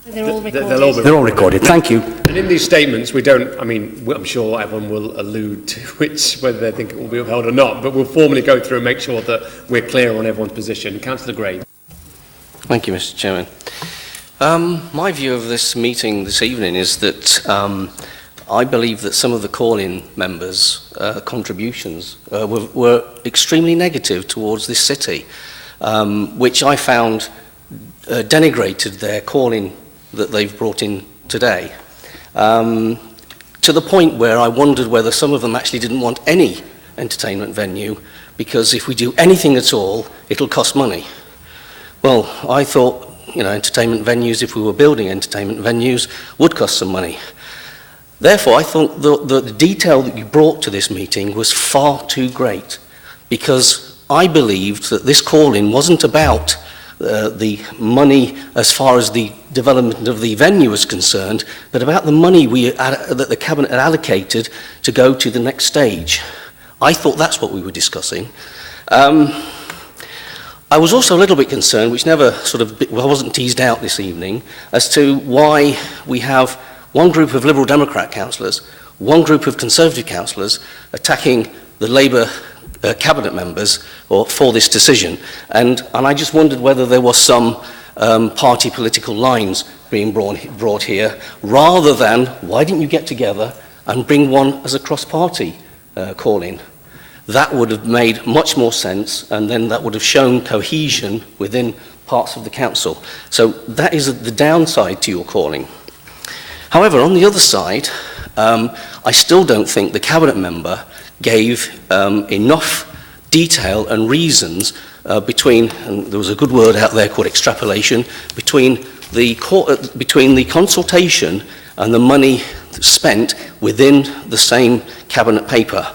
They're all recorded. They're all recorded. Thank you. And in these statements, we don't, I mean, I'm sure everyone will allude to whether they think it will be upheld or not, but we'll formally go through and make sure that we're clear on everyone's position. Councillor Gray. Thank you, Mr Chairman. My view of this meeting this evening is that I believe that some of the call-in members' contributions were extremely negative towards this city, which I found denigrated their call-in that they've brought in today, to the point where I wondered whether some of them actually didn't want any entertainment venue, because if we do anything at all, it'll cost money. Well, I thought, you know, entertainment venues, if we were building entertainment venues, would cost some money. Therefore, I thought the detail that you brought to this meeting was far too great, because I believed that this call-in wasn't about the money as far as the development of the venue is concerned, but about the money that the Cabinet had allocated to go to the next stage. I thought that's what we were discussing. I was also a little bit concerned, which never wasn't teased out this evening, as to why we have one group of Liberal Democrat councillors, one group of Conservative councillors attacking the Labour Cabinet members for this decision, and I just wondered whether there was some party political lines being brought here, rather than why didn't you get together and bring one as a cross-party call-in. That would have made much more sense, and then that would have shown cohesion within parts of the council. So that is the downside to your calling. However, on the other side, I still don't think the Cabinet member gave enough detail and reasons between, and there was a good word out there called extrapolation, between the consultation and the money spent within the same cabinet paper.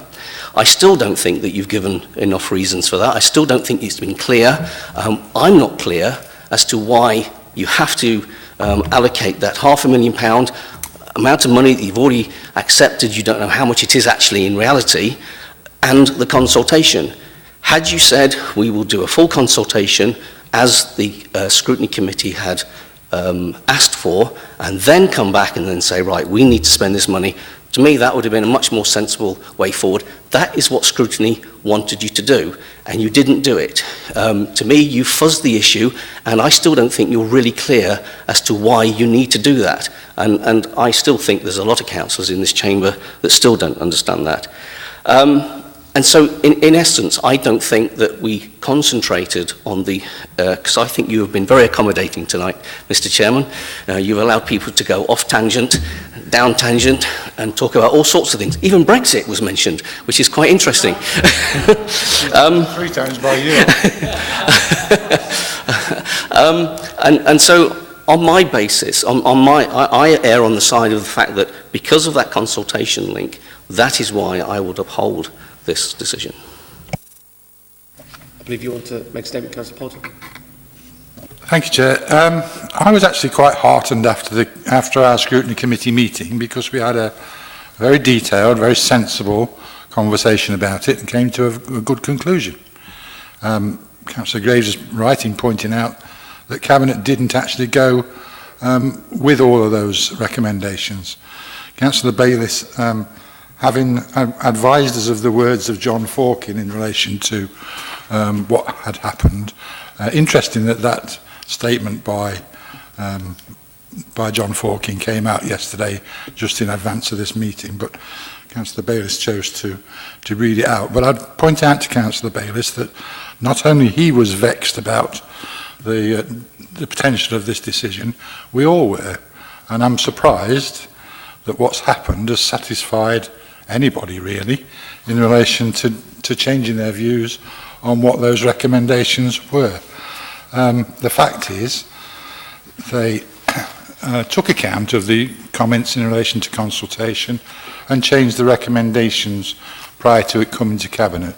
I still don't think that you've given enough reasons for that. I still don't think it's been clear. I'm not clear as to why you have to allocate that £500,000 amount of money that you've already accepted. You don't know how much it is actually in reality, and the consultation. Had you said we will do a full consultation as the Scrutiny Committee had asked for, and then come back and then say, right, we need to spend this money, to me that would have been a much more sensible way forward. That is what Scrutiny wanted you to do, and you didn't do it. To me, you fuzzed the issue, and I still don't think you're really clear as to why you need to do that. And I still think there's a lot of councillors in this chamber that still don't understand that. And so, in essence, I don't think that we concentrated on the, because I think you have been very accommodating tonight, Mr. Chairman. You've allowed people to go off tangent, down tangent, and talk about all sorts of things. Even Brexit was mentioned, which is quite interesting. 3 times by you. And so, on my basis, I err on the side of the fact that because of that consultation link, that is why I would uphold this decision. I believe you want to make a statement, Councillor Poulter. Thank you, Chair. I was actually quite heartened after our Scrutiny Committee meeting, because we had a very detailed, very sensible conversation about it and came to a good conclusion. Councillor Graves is right in pointing out that Cabinet didn't actually go with all of those recommendations. Councillor Bayliss, having advised us of the words of John Forkin in relation to what had happened, interesting that statement by John Forkin came out yesterday just in advance of this meeting, but Councillor Bayliss chose to read it out. But I'd point out to Councillor Bayliss that not only he was vexed about the potential of this decision, we all were, and I'm surprised that what's happened has satisfied anybody really in relation to changing their views on what those recommendations were. The fact is they took account of the comments in relation to consultation and changed the recommendations prior to it coming to Cabinet.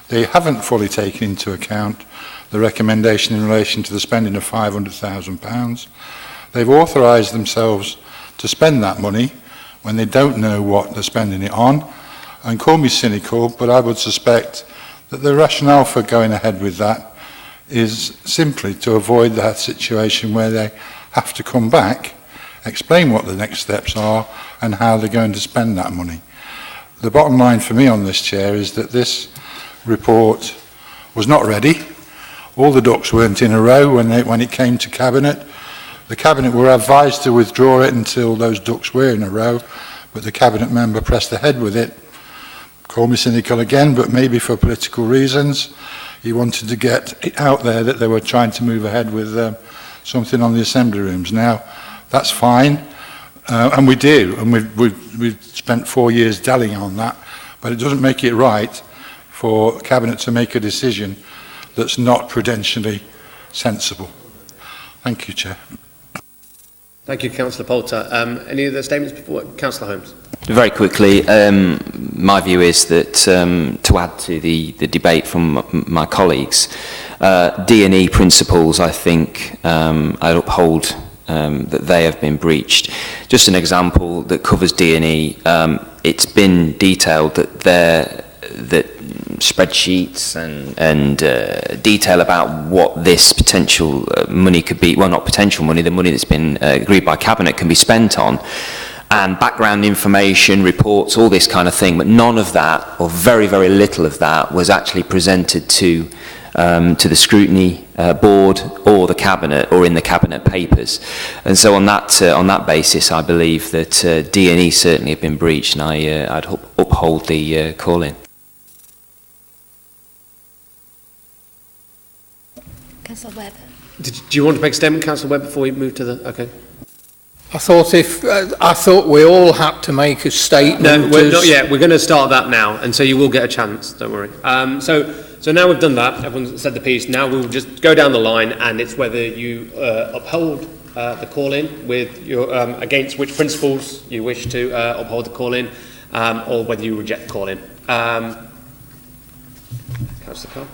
They haven't fully taken into account the recommendation in relation to the spending of £500,000. They've authorised themselves to spend that money when they don't know what they're spending it on, and call me cynical, but I would suspect that the rationale for going ahead with that is simply to avoid that situation where they have to come back, explain what the next steps are and how they're going to spend that money. The bottom line for me on this, Chair, is that this report was not ready. All the ducks weren't in a row when it came to Cabinet. The Cabinet were advised to withdraw it until those ducks were in a row, but the Cabinet member pressed ahead with it. Call me cynical again, but maybe for political reasons. He wanted to get it out there that they were trying to move ahead with something on the assembly rooms. Now, that's fine, and we do, and we've spent 4 years dallying on that, but it doesn't make it right for Cabinet to make a decision that's not prudentially sensible. Thank you, Chair. Thank you, Councillor Poulter. Any other statements before? Councillor Holmes. Very quickly, my view is that to add to the debate from my colleagues, D&E principles, I think, I uphold that they have been breached. Just an example that covers D&E, it's been detailed that spreadsheets and detail about what this potential money could be, well, not potential money, the money that's been agreed by Cabinet can be spent on, and background information, reports, all this kind of thing, but none of that, or very, very little of that, was actually presented to the Scrutiny Board or the Cabinet, or in the Cabinet papers. And so on that basis, I believe that D&E certainly have been breached, and I'd uphold the call-in. Councillor Webb. Do you want to make a statement, Councillor Webb, before we move to the... Okay. I thought we all had to make a statement. No, we're not yet. We're going to start that now, and so you will get a chance. Don't worry. So So now we've done that, everyone's said the piece, now we'll just go down the line, and it's whether you uphold the call-in with your, against which principles you wish to uphold the call-in, or whether you reject the call-in. Councillor Carr?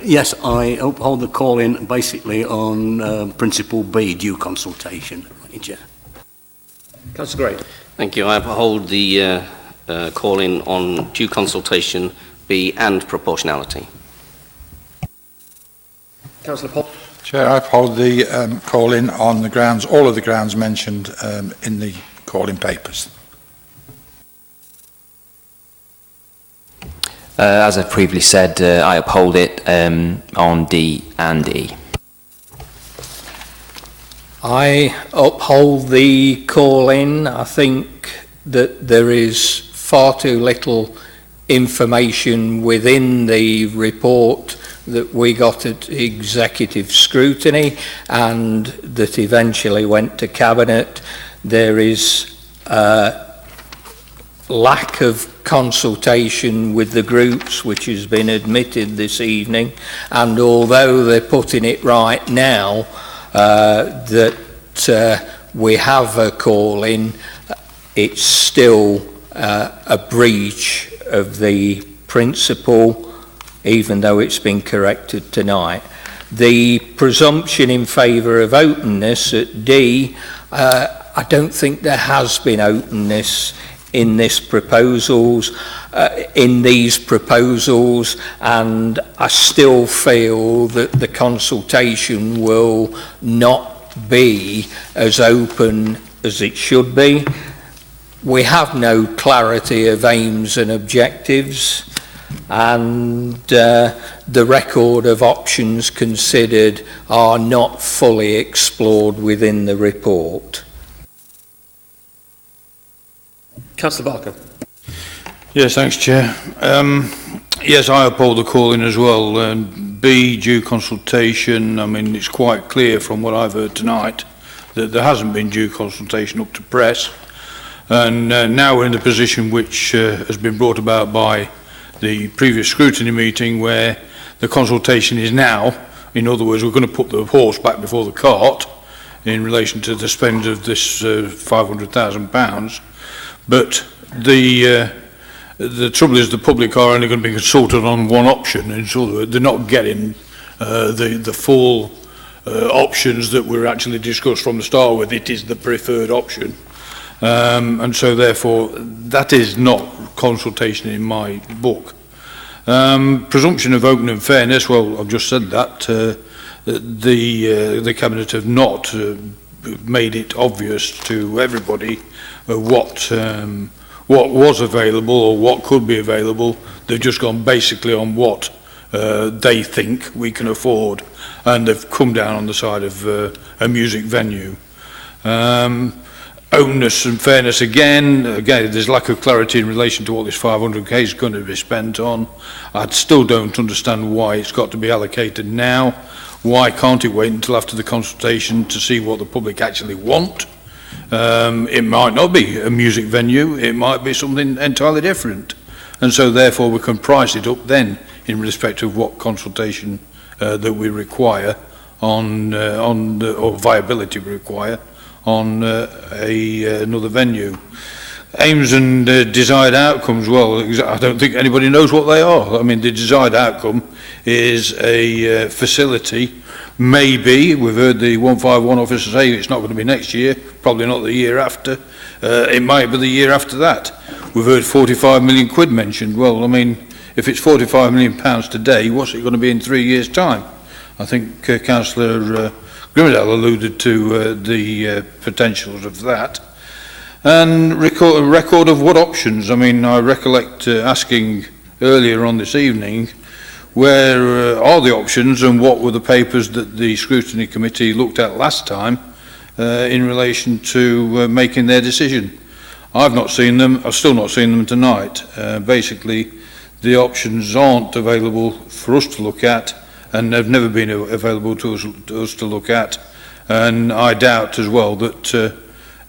Yes, I uphold the call-in basically on Principle B, due consultation. Thank you, Chair. Councillor Gray. Thank you. I uphold the call-in on due consultation B and proportionality. Councillor Paul. Chair, I uphold the call-in on the grounds, all of the grounds mentioned in the call-in papers. As I've previously said, I uphold it on D and E. I uphold the call-in. I think that there is far too little information within the report that we got at executive scrutiny and that eventually went to cabinet. There is lack of consultation with the groups, which has been admitted this evening, and although they're putting it right now that we have a call-in, it's still a breach of the principle, even though it's been corrected tonight. The presumption in favour of openness at D, I don't think there has been openness in these proposals, and I still feel that the consultation will not be as open as it should be. We have no clarity of aims and objectives, and the record of options considered are not fully explored within the report. Councillor Barker. Yes, thanks, Chair. Yes, I uphold the call-in as well. B, due consultation. I mean, it's quite clear from what I've heard tonight that there hasn't been due consultation up to press. And now we're in the position which has been brought about by the previous scrutiny meeting, where the consultation is now. In other words, we're going to put the horse back before the cart in relation to the spend of this £500,000. But the trouble is the public are only going to be consulted on one option, and so they're not getting the full options that were actually discussed from the start with. It is the preferred option. And so therefore that is not consultation in my book. Presumption of open and fairness, well, I've just said that. The Cabinet have not made it obvious to everybody what was available or what could be available. They've just gone basically on what they think we can afford, and they've come down on the side of a music venue. Openness and fairness again, there's lack of clarity in relation to what this 500k is going to be spent on. I still don't understand why it's got to be allocated now. Why can't it wait until after the consultation to see what the public actually want? It might not be a music venue, it might be something entirely different, and so therefore we can price it up then in respect of what consultation that we require or viability we require on another venue. Aims and desired outcomes, well, I don't think anybody knows what they are. I mean, the desired outcome is a facility. Maybe, we've heard the 151 officer say it's not going to be next year, probably not the year after. It might be the year after that. We've heard 45 million quid mentioned. Well, I mean, if it's 45 million pounds today, what's it going to be in 3 years' time? I think Councillor Grimmadale alluded to the potentials of that. And record of what options. I mean, I recollect asking earlier on this evening, where are the options and what were the papers that the scrutiny committee looked at last time in relation to making their decision. I've not seen them, I've still not seen them tonight. Basically, the options aren't available for us to look at, and they've never been available to us to look at, and I doubt as well that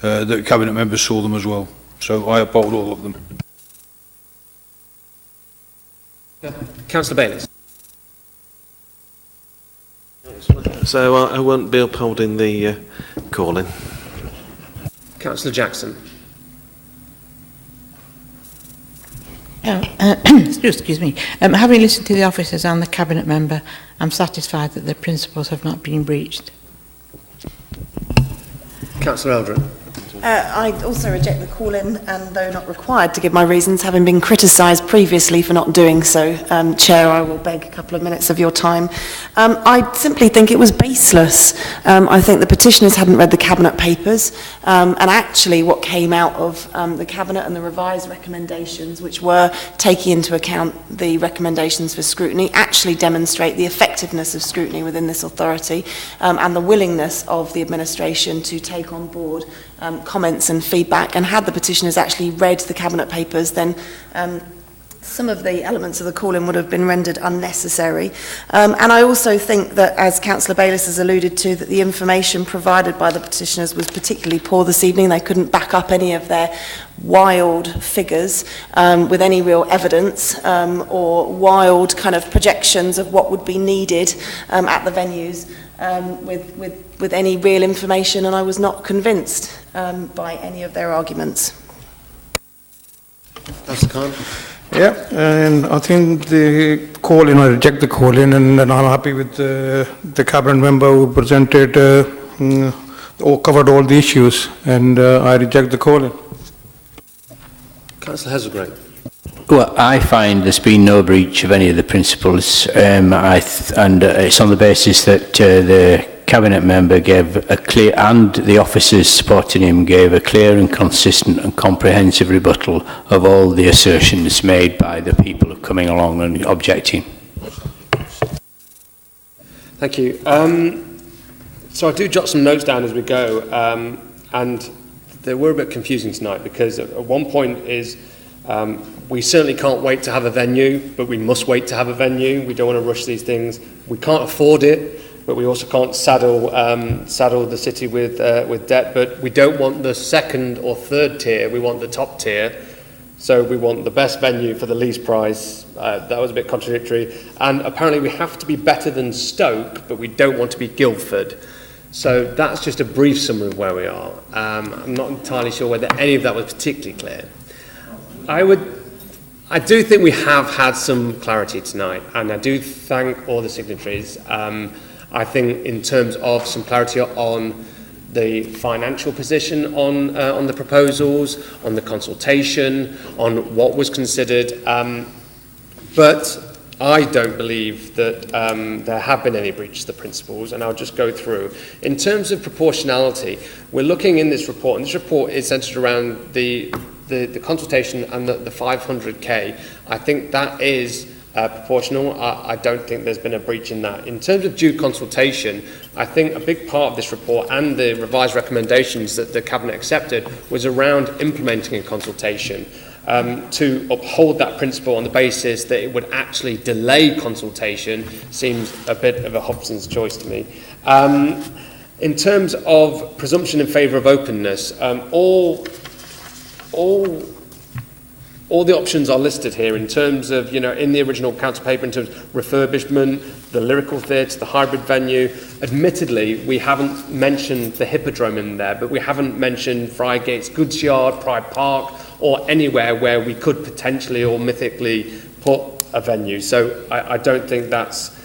that Cabinet members saw them as well. So I uphold all of them. Councillor Bayliss. So I won't be upholding the calling. Councillor Jackson. Excuse me. Having listened to the officers and the cabinet member, I'm satisfied that the principles have not been breached. Councillor Eldred. I also reject the call-in, and though not required to give my reasons, having been criticised previously for not doing so, Chair, I will beg a couple of minutes of your time. I simply think it was baseless. I think the petitioners hadn't read the Cabinet papers, and actually what came out of the Cabinet and the revised recommendations, which were taking into account the recommendations for scrutiny, actually demonstrate the effectiveness of scrutiny within this authority and the willingness of the administration to take on board comments and feedback. And had the petitioners actually read the Cabinet papers, then some of the elements of the call-in would have been rendered unnecessary. And I also think that, as Councillor Bayliss has alluded to, that the information provided by the petitioners was particularly poor this evening. They couldn't back up any of their wild figures with any real evidence or wild kind of projections of what would be needed at the venues with any real information, and I was not convinced by any of their arguments. Councillor Khan. Yeah, and I think the call-in, I reject the call-in, and I'm happy with the cabinet member who presented or covered all the issues, and I reject the call-in. Councillor Hazelgrave. Well, I find there's been no breach of any of the principles, and it's on the basis that the cabinet member gave a clear, and the officers supporting him gave a clear and consistent and comprehensive rebuttal of all the assertions made by the people coming along and objecting. Thank you. So I do jot some notes down as we go, and they were a bit confusing tonight, because at one point is we certainly can't wait to have a venue, but we must wait to have a venue. We don't want to rush these things. We can't afford it, but we also can't saddle the city with debt. But we don't want the second or third tier. We want the top tier. So we want the best venue for the least price. That was a bit contradictory. And apparently we have to be better than Stoke, but we don't want to be Guildford. So that's just a brief summary of where we are. I'm not entirely sure whether any of that was particularly clear. I do think we have had some clarity tonight, and I do thank all the signatories. I think in terms of some clarity on the financial position on the proposals, on the consultation, on what was considered, but I don't believe that there have been any breaches of the principles, and I'll just go through. In terms of proportionality, we're looking in this report, and this report is centred around the consultation and the 500k. I think that is proportional. I don't think there's been a breach in that. In terms of due consultation, I think a big part of this report and the revised recommendations that the Cabinet accepted was around implementing a consultation to uphold that principle on the basis that it would actually delay consultation seems a bit of a Hobson's choice to me. In terms of presumption in favour of openness, all the options are listed here in terms of, in the original council paper, in terms of refurbishment, the lyrical theatre, the hybrid venue. Admittedly, we haven't mentioned the Hippodrome in there, but we haven't mentioned Frigate's Goods Yard, Pride Park, or anywhere where we could potentially or mythically put a venue. So I don't think that's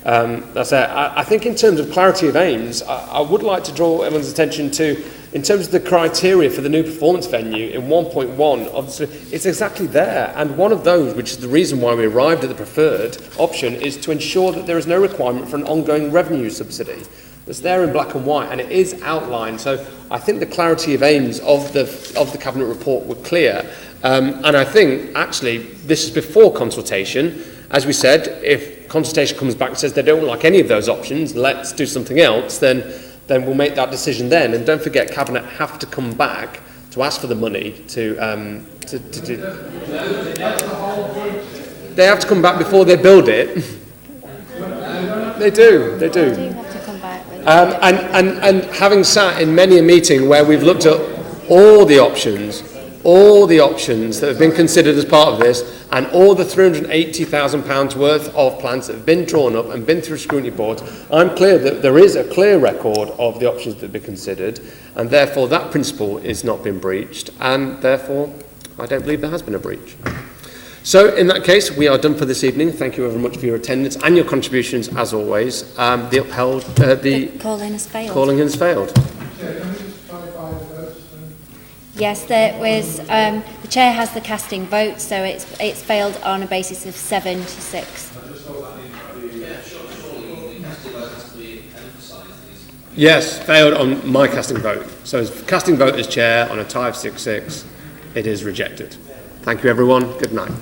it. I think in terms of clarity of aims, I would like to draw everyone's attention to, in terms of the criteria for the new performance venue in 1.1, obviously it's exactly there. And one of those, which is the reason why we arrived at the preferred option, is to ensure that there is no requirement for an ongoing revenue subsidy. It's there in black and white, and it is outlined. So I think the clarity of aims of the Cabinet report were clear. And I think, actually, this is before consultation. As we said, if consultation comes back and says they don't like any of those options, let's do something else, then we'll make that decision then. And don't forget, Cabinet have to come back to ask for the money to do. They have to come back before they build it. They do. And having sat in many a meeting where we've looked at all the options, all the options that have been considered as part of this, and all the £380,000 worth of plans that have been drawn up and been through scrutiny boards, I'm clear that there is a clear record of the options that have been considered, and therefore that principle is not been breached, and therefore I don't believe there has been a breach. So in that case, we are done for this evening. Thank you very much for your attendance and your contributions, as always. The calling has failed. Calling has failed. Yes, there was. The chair has the casting vote, so it's failed on a basis of 7 to 6. Yes, failed on my casting vote. So as casting vote as chair on a tie of 6-6, it is rejected. Thank you, everyone. Good night.